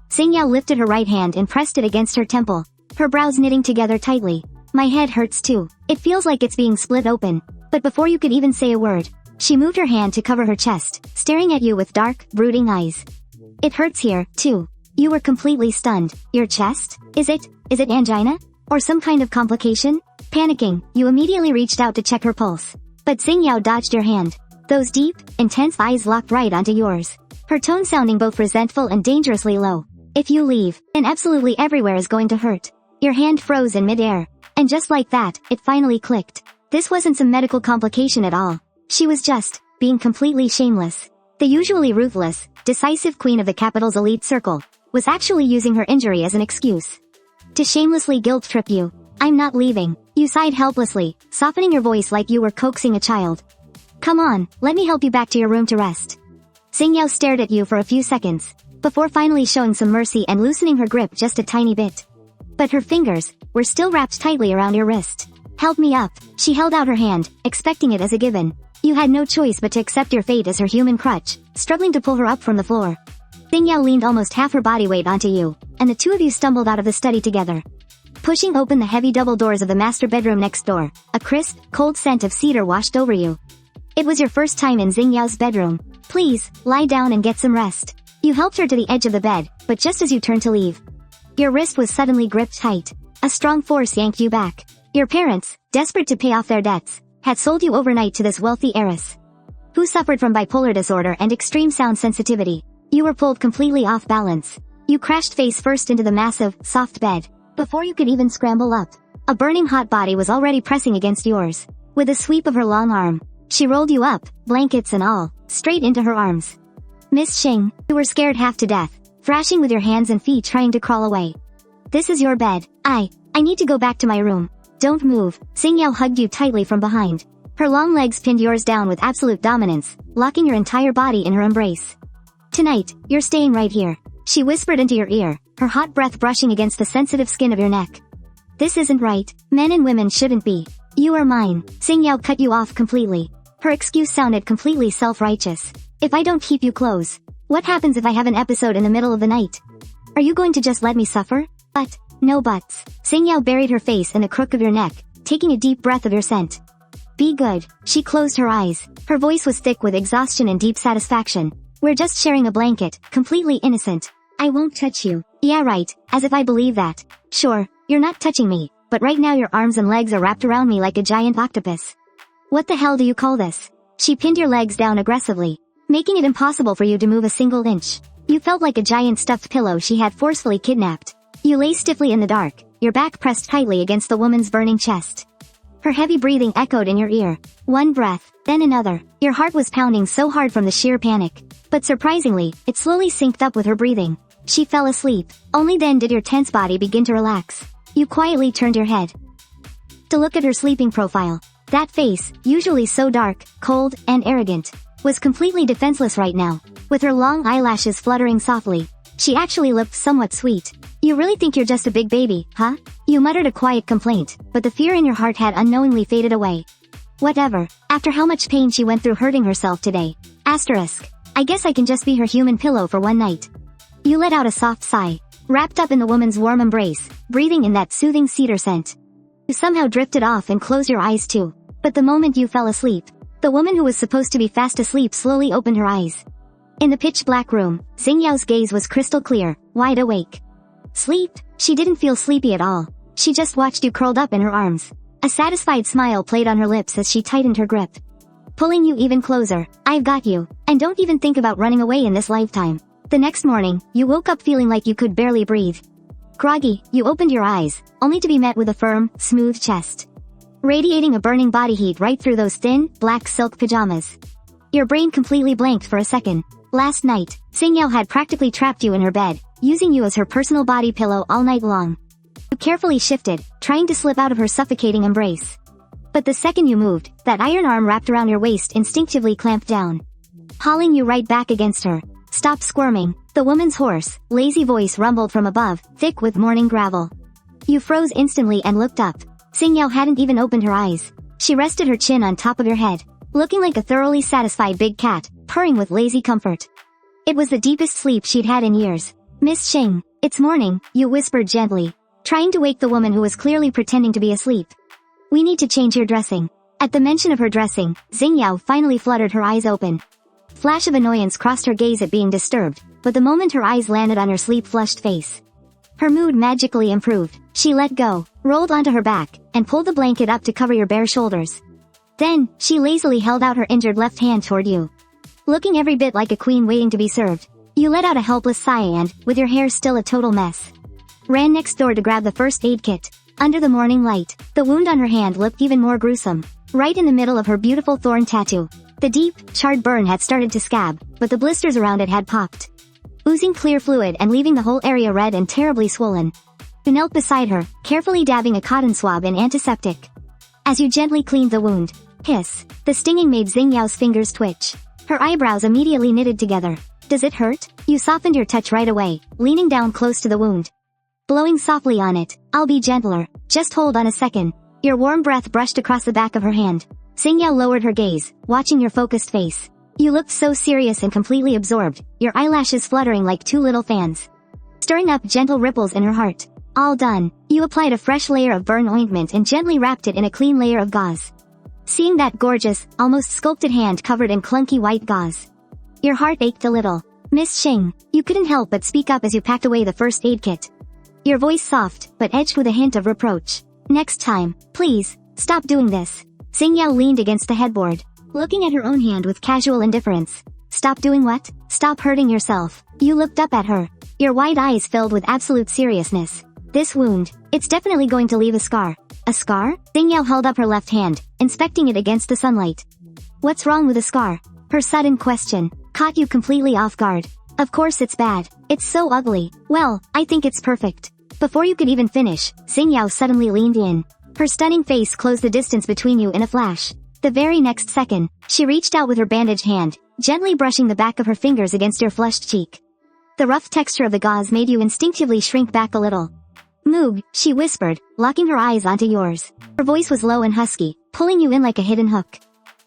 Xingyao lifted her right hand and pressed it against her temple, her brows knitting together tightly. My head hurts too. It feels like it's being split open. But before you could even say a word, she moved her hand to cover her chest, staring at you with dark, brooding eyes. It hurts here, too. You were completely stunned. Your chest? Is it angina? Or some kind of complication? Panicking, you immediately reached out to check her pulse. But Xingyao dodged your hand. Those deep, intense eyes locked right onto yours. Her tone sounding both resentful and dangerously low. If you leave, then absolutely everywhere is going to hurt. Your hand froze in midair. And just like that, it finally clicked. This wasn't some medical complication at all. She was just being completely shameless. The usually ruthless, decisive queen of the capital's elite circle was actually using her injury as an excuse to shamelessly guilt-trip you. I'm not leaving. You sighed helplessly, softening your voice like you were coaxing a child. Come on, let me help you back to your room to rest. Xingyao stared at you for a few seconds, before finally showing some mercy and loosening her grip just a tiny bit. But her fingers were still wrapped tightly around your wrist. Help me up. She held out her hand, expecting it as a given. You had no choice but to accept your fate as her human crutch, struggling to pull her up from the floor. Xingyao leaned almost half her body weight onto you, and the two of you stumbled out of the study together. Pushing open the heavy double doors of the master bedroom next door, a crisp, cold scent of cedar washed over you. It was your first time in Xingyao's bedroom. Please, lie down and get some rest. You helped her to the edge of the bed, but just as you turned to leave, your wrist was suddenly gripped tight. A strong force yanked you back. Your parents, desperate to pay off their debts, had sold you overnight to this wealthy heiress, who suffered from bipolar disorder and extreme sound sensitivity. You were pulled completely off balance. You crashed face first into the massive, soft bed. Before you could even scramble up, a burning hot body was already pressing against yours. With a sweep of her long arm, she rolled you up, blankets and all, straight into her arms. Miss Xing, you were scared half to death, thrashing with your hands and feet trying to crawl away. This is your bed. I need to go back to my room. Don't move. Xingyao hugged you tightly from behind. Her long legs pinned yours down with absolute dominance, locking your entire body in her embrace. Tonight, you're staying right here. She whispered into your ear, her hot breath brushing against the sensitive skin of your neck. This isn't right. Men and women shouldn't be. You are mine. Xingyao cut you off completely. Her excuse sounded completely self-righteous. If I don't keep you close, what happens if I have an episode in the middle of the night? Are you going to just let me suffer? But, no buts. Xingyao buried her face in the crook of your neck, taking a deep breath of your scent. Be good. She closed her eyes. Her voice was thick with exhaustion and deep satisfaction. We're just sharing a blanket, completely innocent. I won't touch you. Yeah right, as if I believe that. Sure, you're not touching me, but right now your arms and legs are wrapped around me like a giant octopus. What the hell do you call this? She pinned your legs down aggressively, making it impossible for you to move a single inch. You felt like a giant stuffed pillow she had forcefully kidnapped. You lay stiffly in the dark, your back pressed tightly against the woman's burning chest. Her heavy breathing echoed in your ear. One breath, then another. Your heart was pounding so hard from the sheer panic. But surprisingly, it slowly synced up with her breathing. She fell asleep. Only then did your tense body begin to relax. You quietly turned your head to look at her sleeping profile. That face, usually so dark, cold, and arrogant, was completely defenseless right now. With her long eyelashes fluttering softly, she actually looked somewhat sweet. You really think you're just a big baby, huh? You muttered a quiet complaint, but the fear in your heart had unknowingly faded away. Whatever. After how much pain she went through hurting herself today. Asterisk. I guess I can just be her human pillow for one night. You let out a soft sigh, wrapped up in the woman's warm embrace, breathing in that soothing cedar scent. You somehow drifted off and closed your eyes too. But the moment you fell asleep, the woman who was supposed to be fast asleep slowly opened her eyes. In the pitch-black room, Xingyao's gaze was crystal clear, wide awake. Sleep? She didn't feel sleepy at all. She just watched you curled up in her arms. A satisfied smile played on her lips as she tightened her grip, pulling you even closer. I've got you. And don't even think about running away in this lifetime. The next morning, you woke up feeling like you could barely breathe. Groggy, you opened your eyes, only to be met with a firm, smooth chest, radiating a burning body heat right through those thin, black silk pajamas. Your brain completely blanked for a second. Last night, Xingyao had practically trapped you in her bed, using you as her personal body pillow all night long. You carefully shifted, trying to slip out of her suffocating embrace. But the second you moved, that iron arm wrapped around your waist instinctively clamped down, hauling you right back against her. Stop squirming. The woman's hoarse, lazy voice rumbled from above, thick with morning gravel. You froze instantly and looked up. Xingyao hadn't even opened her eyes. She rested her chin on top of your head, looking like a thoroughly satisfied big cat, purring with lazy comfort. It was the deepest sleep she'd had in years. Miss Xing, it's morning, you whispered gently, trying to wake the woman who was clearly pretending to be asleep. We need to change your dressing. At the mention of her dressing, Xingyao finally fluttered her eyes open. Flash of annoyance crossed her gaze at being disturbed, but the moment her eyes landed on her sleep-flushed face, her mood magically improved. She let go, rolled onto her back, and pulled the blanket up to cover your bare shoulders. Then, she lazily held out her injured left hand toward you. Looking every bit like a queen waiting to be served, you let out a helpless sigh and, with your hair still a total mess, ran next door to grab the first aid kit. Under the morning light, the wound on her hand looked even more gruesome. Right in the middle of her beautiful thorn tattoo. The deep, charred burn had started to scab, but the blisters around it had popped, oozing clear fluid and leaving the whole area red and terribly swollen. You knelt beside her, carefully dabbing a cotton swab in antiseptic. As you gently cleaned the wound, hiss, the stinging made Xingyao's fingers twitch. Her eyebrows immediately knitted together. Does it hurt? You softened your touch right away, leaning down close to the wound, blowing softly on it. I'll be gentler. Just hold on a second. Your warm breath brushed across the back of her hand. Xingyao lowered her gaze, watching your focused face. You looked so serious and completely absorbed, your eyelashes fluttering like two little fans, stirring up gentle ripples in her heart. All done. You applied a fresh layer of burn ointment and gently wrapped it in a clean layer of gauze. Seeing that gorgeous, almost sculpted hand covered in clunky white gauze, your heart ached a little. Miss Xing, you couldn't help but speak up as you packed away the first aid kit. Your voice soft, but edged with a hint of reproach. Next time, please, stop doing this. Xingyao leaned against the headboard, looking at her own hand with casual indifference. Stop doing what? Stop hurting yourself. You looked up at her, your wide eyes filled with absolute seriousness. This wound, it's definitely going to leave a scar. A scar? Xingyao held up her left hand, inspecting it against the sunlight. What's wrong with a scar? Her sudden question caught you completely off guard. Of course it's bad. It's so ugly. Well, I think it's perfect. Before you could even finish, Xingyao suddenly leaned in. Her stunning face closed the distance between you in a flash. The very next second, she reached out with her bandaged hand, gently brushing the back of her fingers against your flushed cheek. The rough texture of the gauze made you instinctively shrink back a little. Moog, she whispered, locking her eyes onto yours. Her voice was low and husky, pulling you in like a hidden hook.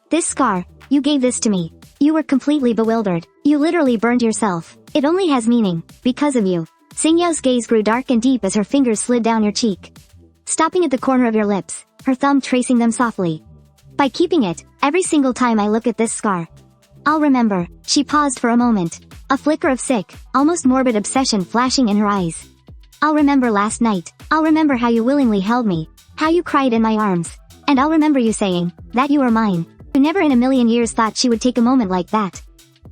This scar, you gave this to me. You were completely bewildered. You literally burned yourself. It only has meaning, because of you. Xingyao's gaze grew dark and deep as her fingers slid down your cheek, stopping at the corner of your lips, her thumb tracing them softly. By keeping it, every single time I look at this scar, I'll remember. She paused for a moment, a flicker of sick, almost morbid obsession flashing in her eyes. I'll remember last night. I'll remember how you willingly held me, how you cried in my arms, and I'll remember you saying that you were mine. You never in a million years thought she would take a moment like that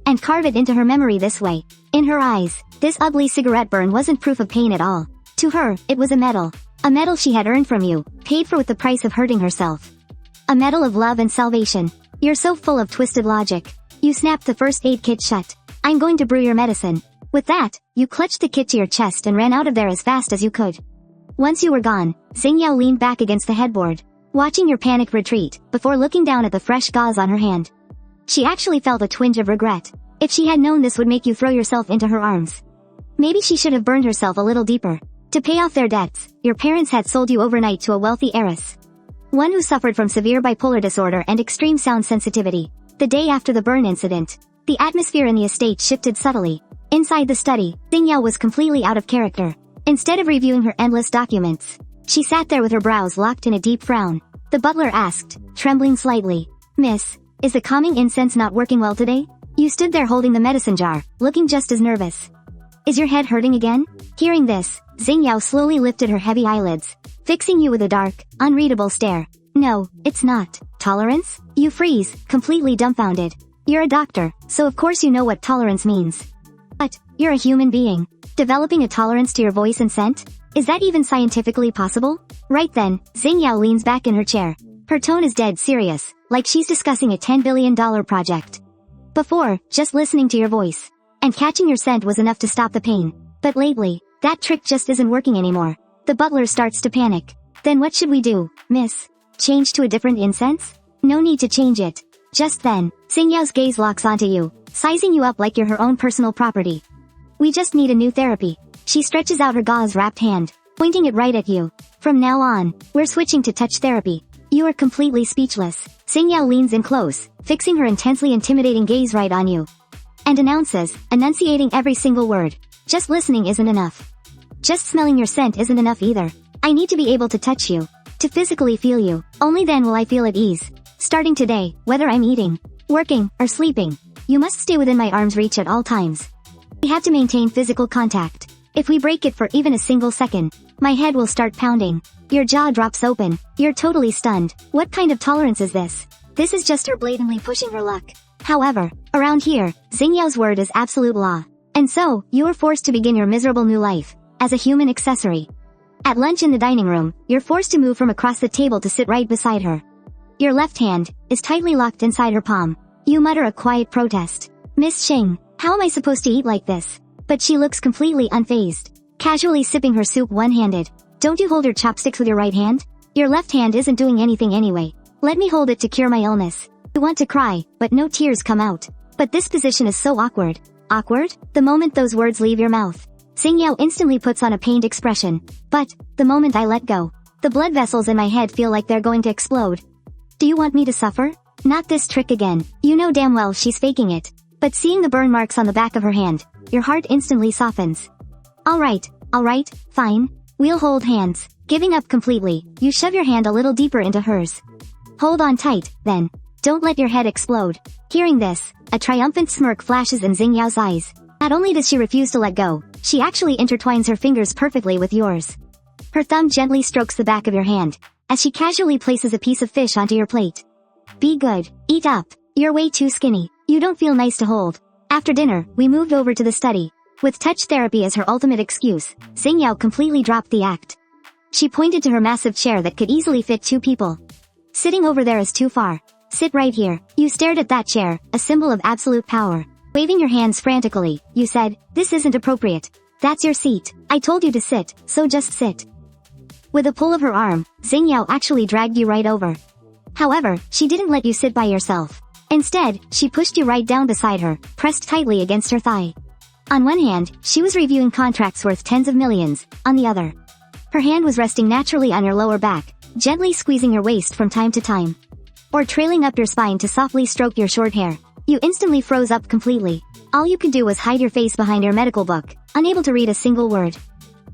and carve it into her memory this way. In her eyes, this ugly cigarette burn wasn't proof of pain at all. To her, it was a medal. A medal she had earned from you, paid for with the price of hurting herself. A medal of love and salvation. You're so full of twisted logic. You snapped the first aid kit shut. I'm going to brew your medicine. With that, you clutched the kit to your chest and ran out of there as fast as you could. Once you were gone, Xingyao leaned back against the headboard, watching your panic retreat, before looking down at the fresh gauze on her hand. She actually felt a twinge of regret. If she had known this would make you throw yourself into her arms, maybe she should have burned herself a little deeper. To pay off their debts, your parents had sold you overnight to a wealthy heiress, one who suffered from severe bipolar disorder and extreme sound sensitivity. The day after the burn incident, the atmosphere in the estate shifted subtly. Inside the study, Xingyao was completely out of character. Instead of reviewing her endless documents, she sat there with her brows locked in a deep frown. The butler asked, trembling slightly, Miss, is the calming incense not working well today? You stood there holding the medicine jar, looking just as nervous. Is your head hurting again? Hearing this, Xingyao slowly lifted her heavy eyelids, fixing you with a dark, unreadable stare. No, it's not. Tolerance? You freeze, completely dumbfounded. You're a doctor, so of course you know what tolerance means. But, you're a human being. Developing a tolerance to your voice and scent? Is that even scientifically possible? Right then, Xingyao leans back in her chair. Her tone is dead serious, like she's discussing a $10 billion project. Before, just listening to your voice and catching your scent was enough to stop the pain. But lately, that trick just isn't working anymore. The butler starts to panic. Then what should we do, miss? Change to a different incense? No need to change it. Just then, Xingyao's gaze locks onto you, sizing you up like you're her own personal property. We just need a new therapy. She stretches out her gauze-wrapped hand, pointing it right at you. From now on, we're switching to touch therapy. You are completely speechless. Xingyao leans in close, fixing her intensely intimidating gaze right on you. and announces, enunciating every single word. Just listening isn't enough. Just smelling your scent isn't enough either. I need to be able to touch you. To physically feel you. Only then will I feel at ease. Starting today, whether I'm eating, working, or sleeping, you must stay within my arm's reach at all times. We have to maintain physical contact. If we break it for even a single second, my head will start pounding. Your jaw drops open. You're totally stunned. What kind of tolerance is this? This is just her blatantly pushing her luck. However, around here, Xingyao's word is absolute law. And so, you are forced to begin your miserable new life, as a human accessory. At lunch in the dining room, you're forced to move from across the table to sit right beside her. Your left hand is tightly locked inside her palm. You mutter a quiet protest. Miss Xing, how am I supposed to eat like this? But she looks completely unfazed, casually sipping her soup one-handed. Don't you hold your chopsticks with your right hand? Your left hand isn't doing anything anyway. Let me hold it to cure my illness. You want to cry, but no tears come out. But this position is so awkward. Awkward? The moment those words leave your mouth, Xingyao instantly puts on a pained expression. But, the moment I let go, the blood vessels in my head feel like they're going to explode. Do you want me to suffer? Not this trick again. You know damn well she's faking it. But seeing the burn marks on the back of her hand, your heart instantly softens. Alright, fine. We'll hold hands. Giving up completely, you shove your hand a little deeper into hers. Hold on tight, then. Don't let your head explode. Hearing this, a triumphant smirk flashes in Xingyao's eyes. Not only does she refuse to let go, she actually intertwines her fingers perfectly with yours. Her thumb gently strokes the back of your hand, as she casually places a piece of fish onto your plate. Be good. Eat up. You're way too skinny. You don't feel nice to hold. After dinner, we moved over to the study. With touch therapy as her ultimate excuse, Xingyao completely dropped the act. She pointed to her massive chair that could easily fit 2 people. Sitting over there is too far. Sit right here. You stared at that chair, a symbol of absolute power. Waving your hands frantically, you said, this isn't appropriate. That's your seat. I told you to sit, so just sit. With a pull of her arm, Xingyao actually dragged you right over. However, she didn't let you sit by yourself. Instead, she pushed you right down beside her, pressed tightly against her thigh. On one hand, she was reviewing contracts worth tens of millions. On the other, her hand was resting naturally on your lower back, gently squeezing your waist from time to time. Or trailing up your spine to softly stroke your short hair. You instantly froze up completely. All you could do was hide your face behind your medical book, unable to read a single word.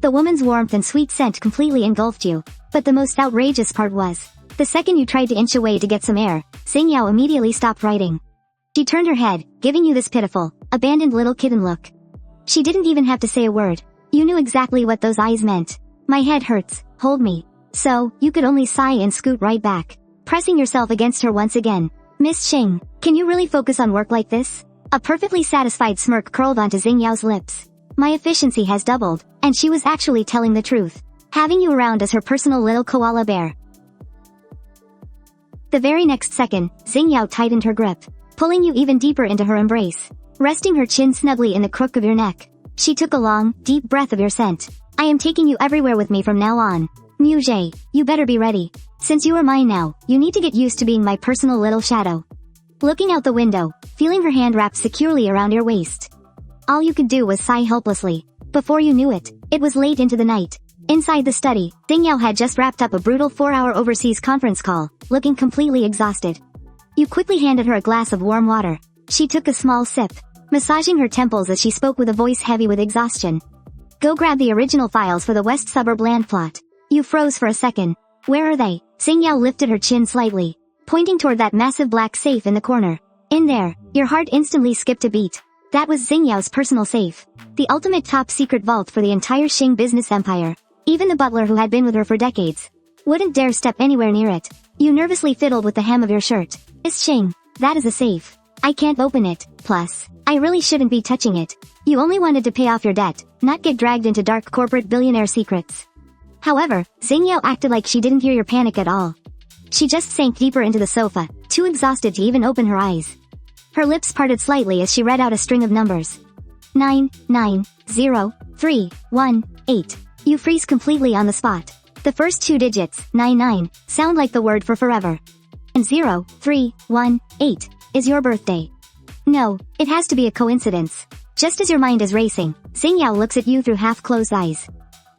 The woman's warmth and sweet scent completely engulfed you. But the most outrageous part was, the second you tried to inch away to get some air, Xingyao immediately stopped writing. She turned her head, giving you this pitiful, abandoned little kitten look. She didn't even have to say a word. You knew exactly what those eyes meant. My head hurts, hold me. So, you could only sigh and scoot right back, pressing yourself against her once again. Miss Xing, can you really focus on work like this? A perfectly satisfied smirk curled onto Xingyao's lips. My efficiency has doubled, and she was actually telling the truth. Having you around as her personal little koala bear. The very next second, Xingyao tightened her grip, pulling you even deeper into her embrace. Resting her chin snugly in the crook of your neck, she took a long, deep breath of your scent. I am taking you everywhere with me from now on. Mujay, you better be ready. Since you are mine now, you need to get used to being my personal little shadow. Looking out the window, feeling her hand wrapped securely around your waist. All you could do was sigh helplessly. Before you knew it, it was late into the night. Inside the study, Xingyao had just wrapped up a brutal 4-hour overseas conference call, looking completely exhausted. You quickly handed her a glass of warm water. She took a small sip, massaging her temples as she spoke with a voice heavy with exhaustion. Go grab the original files for the West Suburb land plot. You froze for a second. Where are they? Xingyao lifted her chin slightly, pointing toward that massive black safe in the corner. In there, your heart instantly skipped a beat. That was Xingyao's personal safe. The ultimate top-secret vault for the entire Xing business empire. Even the butler who had been with her for decades wouldn't dare step anywhere near it. You nervously fiddled with the hem of your shirt. Miss Xing, that is a safe. I can't open it. Plus, I really shouldn't be touching it. You only wanted to pay off your debt, not get dragged into dark corporate billionaire secrets. However, Xingyao acted like she didn't hear your panic at all. She just sank deeper into the sofa, too exhausted to even open her eyes. Her lips parted slightly as she read out a string of numbers. 9903118. You freeze completely on the spot. The first 2 digits, 99, sound like the word for forever. And 0318 is your birthday. No, it has to be a coincidence. Just as your mind is racing, Xingyao looks at you through half-closed eyes.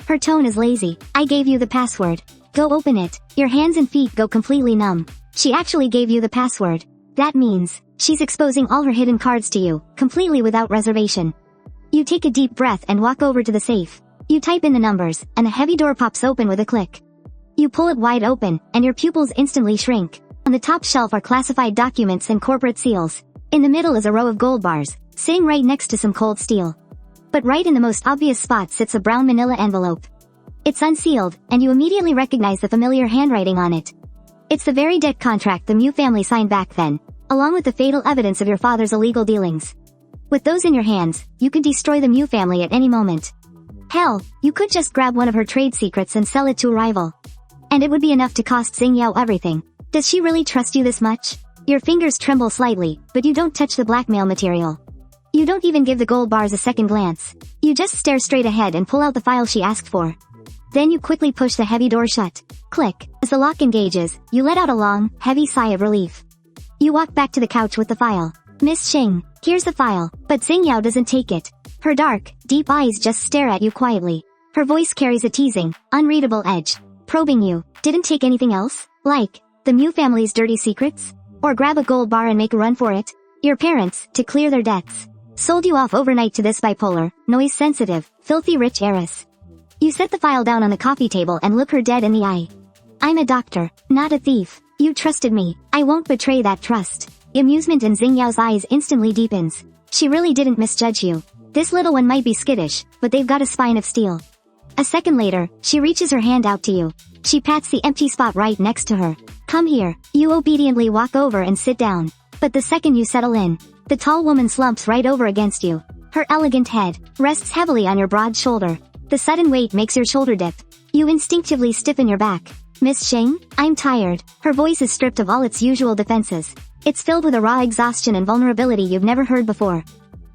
Her tone is lazy. I gave you the password. Go open it. Your hands and feet go completely numb. She actually gave you the password. That means, she's exposing all her hidden cards to you, completely without reservation. You take a deep breath and walk over to the safe. You type in the numbers, and a heavy door pops open with a click. You pull it wide open, and your pupils instantly shrink. On the top shelf are classified documents and corporate seals. In the middle is a row of gold bars, sitting right next to some cold steel. But right in the most obvious spot sits a brown manila envelope. It's unsealed, and you immediately recognize the familiar handwriting on it. It's the very debt contract the Mew family signed back then, along with the fatal evidence of your father's illegal dealings. With those in your hands, you could destroy the Mew family at any moment. Hell, you could just grab one of her trade secrets and sell it to a rival. And it would be enough to cost Xingyao everything. Does she really trust you this much? Your fingers tremble slightly, but you don't touch the blackmail material. You don't even give the gold bars a second glance. You just stare straight ahead and pull out the file she asked for. Then you quickly push the heavy door shut. Click. As the lock engages, you let out a long, heavy sigh of relief. You walk back to the couch with the file. Miss Xing, here's the file, but Xingyao doesn't take it. Her dark, deep eyes just stare at you quietly. Her voice carries a teasing, unreadable edge. Probing you. Didn't take anything else? Like, the Mew family's dirty secrets? Or grab a gold bar and make a run for it? Your parents, to clear their debts, sold you off overnight to this bipolar, noise-sensitive, filthy rich heiress. You set the file down on the coffee table and look her dead in the eye. I'm a doctor, not a thief. You trusted me. I won't betray that trust. Amusement in Xingyao's eyes instantly deepens. She really didn't misjudge you. This little one might be skittish, but they've got a spine of steel. A second later, she reaches her hand out to you. She pats the empty spot right next to her. Come here. You obediently walk over and sit down. But the second you settle in, the tall woman slumps right over against you. Her elegant head rests heavily on your broad shoulder. The sudden weight makes your shoulder dip. You instinctively stiffen your back. Miss Xing, I'm tired. Her voice is stripped of all its usual defenses. It's filled with a raw exhaustion and vulnerability you've never heard before.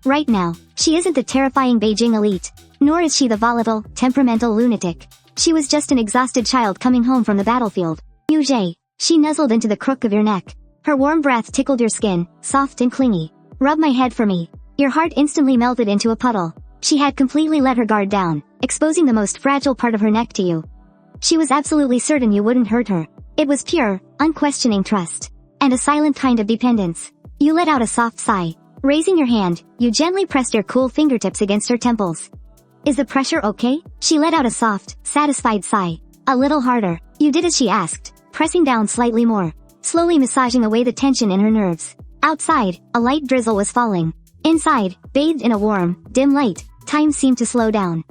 Right now, she isn't the terrifying Beijing elite, nor is she the volatile, temperamental lunatic. She was just an exhausted child coming home from the battlefield. Yu Jie. She nuzzled into the crook of your neck. Her warm breath tickled your skin, soft and clingy. Rub my head for me. Your heart instantly melted into a puddle. She had completely let her guard down, exposing the most fragile part of her neck to you. She was absolutely certain you wouldn't hurt her. It was pure, unquestioning trust. And a silent kind of dependence. You let out a soft sigh. Raising your hand, you gently pressed your cool fingertips against her temples. Is the pressure okay? She let out a soft, satisfied sigh. A little harder. You did as she asked, pressing down slightly more, slowly massaging away the tension in her nerves. Outside, a light drizzle was falling. Inside, bathed in a warm, dim light, time seemed to slow down.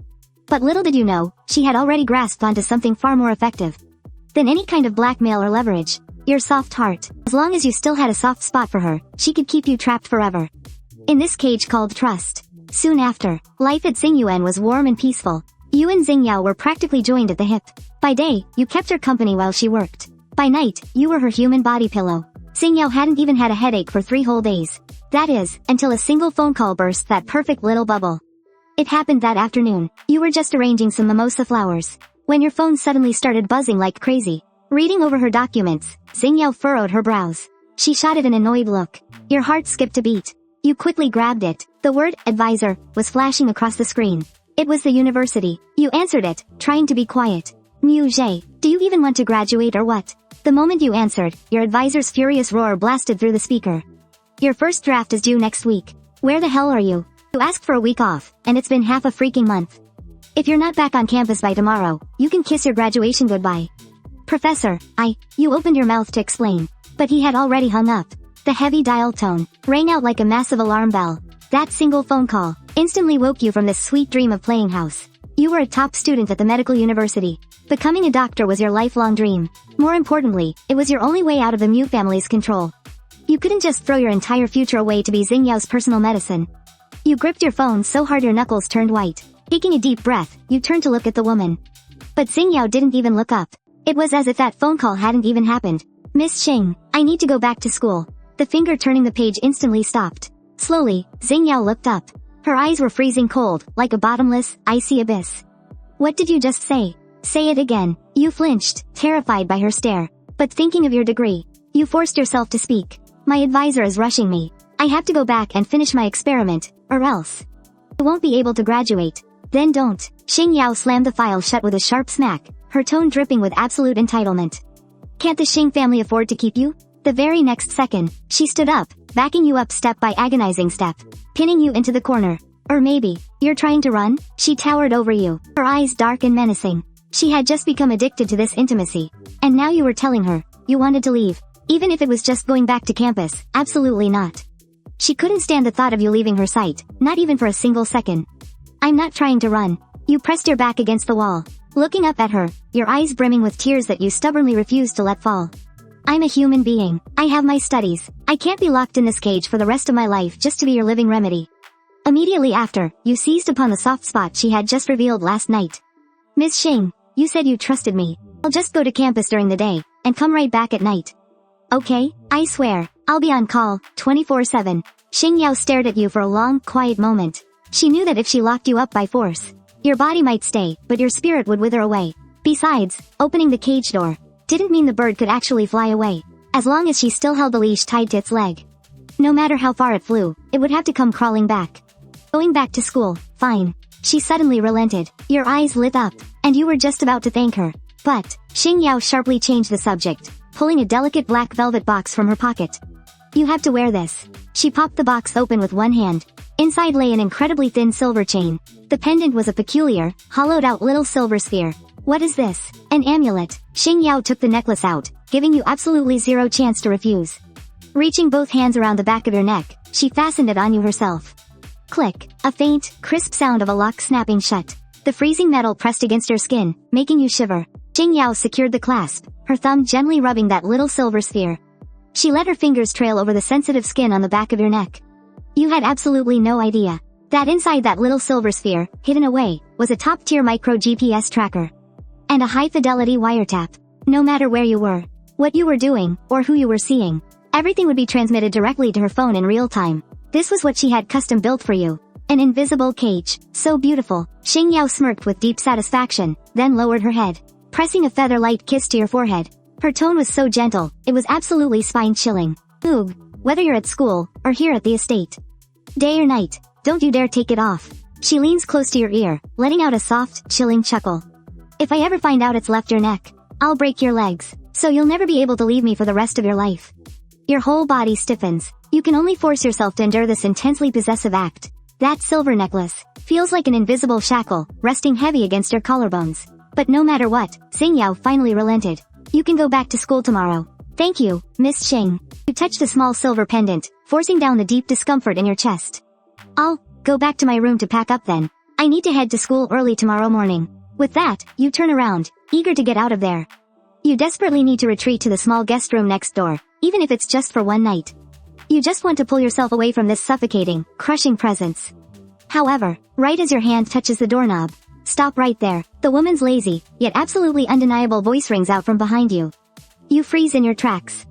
But little did you know, she had already grasped onto something far more effective than any kind of blackmail or leverage. Your soft heart. As long as you still had a soft spot for her, she could keep you trapped forever. In this cage called trust. Soon after, life at Xingyuan was warm and peaceful. You and Xingyao were practically joined at the hip. By day, you kept her company while she worked. By night, you were her human body pillow. Xingyao hadn't even had a headache for 3 whole days. That is, until a single phone call burst that perfect little bubble. It happened that afternoon. You were just arranging some mimosa flowers, when your phone suddenly started buzzing like crazy. Reading over her documents, Xingyao furrowed her brows. She shot at an annoyed look. Your heart skipped a beat. You quickly grabbed it. The word, advisor, was flashing across the screen. It was the university. You answered it, trying to be quiet. Mu Jie, do you even want to graduate or what? The moment you answered, your advisor's furious roar blasted through the speaker. Your first draft is due next week. Where the hell are you? You asked for a week off, and it's been half a freaking month. If you're not back on campus by tomorrow, you can kiss your graduation goodbye. Professor, you opened your mouth to explain, but he had already hung up. The heavy dial tone rang out like a massive alarm bell. That single phone call instantly woke you from this sweet dream of playing house. You were a top student at the medical university. Becoming a doctor was your lifelong dream. More importantly, it was your only way out of the Mew family's control. You couldn't just throw your entire future away to be Xingyao's personal medicine. You gripped your phone so hard your knuckles turned white. Taking a deep breath, you turned to look at the woman. But Xingyao didn't even look up. It was as if that phone call hadn't even happened. Miss Xing, I need to go back to school. The finger turning the page instantly stopped. Slowly, Xingyao looked up. Her eyes were freezing cold, like a bottomless, icy abyss. What did you just say? Say it again. You flinched, terrified by her stare. But thinking of your degree, you forced yourself to speak. My advisor is rushing me. I have to go back and finish my experiment, or else I won't be able to graduate. Then don't. Xingyao slammed the file shut with a sharp smack, her tone dripping with absolute entitlement. Can't the Xing family afford to keep you? The very next second, she stood up, backing you up step by agonizing step, pinning you into the corner. Or maybe, you're trying to run? She towered over you, her eyes dark and menacing. She had just become addicted to this intimacy. And now you were telling her, you wanted to leave. Even if it was just going back to campus, absolutely not. She couldn't stand the thought of you leaving her sight, not even for a single second. I'm not trying to run. You pressed your back against the wall, looking up at her, your eyes brimming with tears that you stubbornly refused to let fall. I'm a human being. I have my studies. I can't be locked in this cage for the rest of my life just to be your living remedy. Immediately after, you seized upon the soft spot she had just revealed last night. Miss Xing, you said you trusted me. I'll just go to campus during the day, and come right back at night. Okay, I swear, I'll be on call, 24/7. Xingyao stared at you for a long, quiet moment. She knew that if she locked you up by force, your body might stay, but your spirit would wither away. Besides, opening the cage door didn't mean the bird could actually fly away, as long as she still held the leash tied to its leg. No matter how far it flew, it would have to come crawling back. Going back to school, fine. She suddenly relented. Your eyes lit up, and you were just about to thank her. But, Xingyao sharply changed the subject, pulling a delicate black velvet box from her pocket. You have to wear this. She popped the box open with one hand. Inside lay an incredibly thin silver chain. The pendant was a peculiar, hollowed-out little silver sphere. What is this? An amulet. Xingyao took the necklace out, giving you absolutely zero chance to refuse. Reaching both hands around the back of your neck, she fastened it on you herself. Click. A faint, crisp sound of a lock snapping shut. The freezing metal pressed against your skin, making you shiver. Xingyao secured the clasp, her thumb gently rubbing that little silver sphere. She let her fingers trail over the sensitive skin on the back of your neck. You had absolutely no idea that inside that little silver sphere, hidden away, was a top-tier micro GPS tracker. And a high-fidelity wiretap. No matter where you were, what you were doing, or who you were seeing, everything would be transmitted directly to her phone in real time. This was what she had custom built for you. An invisible cage. So beautiful. Xingyao smirked with deep satisfaction, then lowered her head, pressing a feather-light kiss to your forehead. Her tone was so gentle, it was absolutely spine-chilling. Oog. Whether you're at school, or here at the estate. Day or night, don't you dare take it off. She leans close to your ear, letting out a soft, chilling chuckle. If I ever find out it's left your neck, I'll break your legs, so you'll never be able to leave me for the rest of your life. Your whole body stiffens. You can only force yourself to endure this intensely possessive act. That silver necklace feels like an invisible shackle, resting heavy against your collarbones. But no matter what, Xingyao finally relented. You can go back to school tomorrow. Thank you, Miss Xing. You touched the small silver pendant, forcing down the deep discomfort in your chest. I'll go back to my room to pack up then. I need to head to school early tomorrow morning. With that, you turn around, eager to get out of there. You desperately need to retreat to the small guest room next door, even if it's just for one night. You just want to pull yourself away from this suffocating, crushing presence. However, right as your hand touches the doorknob, stop right there. The woman's lazy, yet absolutely undeniable voice rings out from behind you. You freeze in your tracks.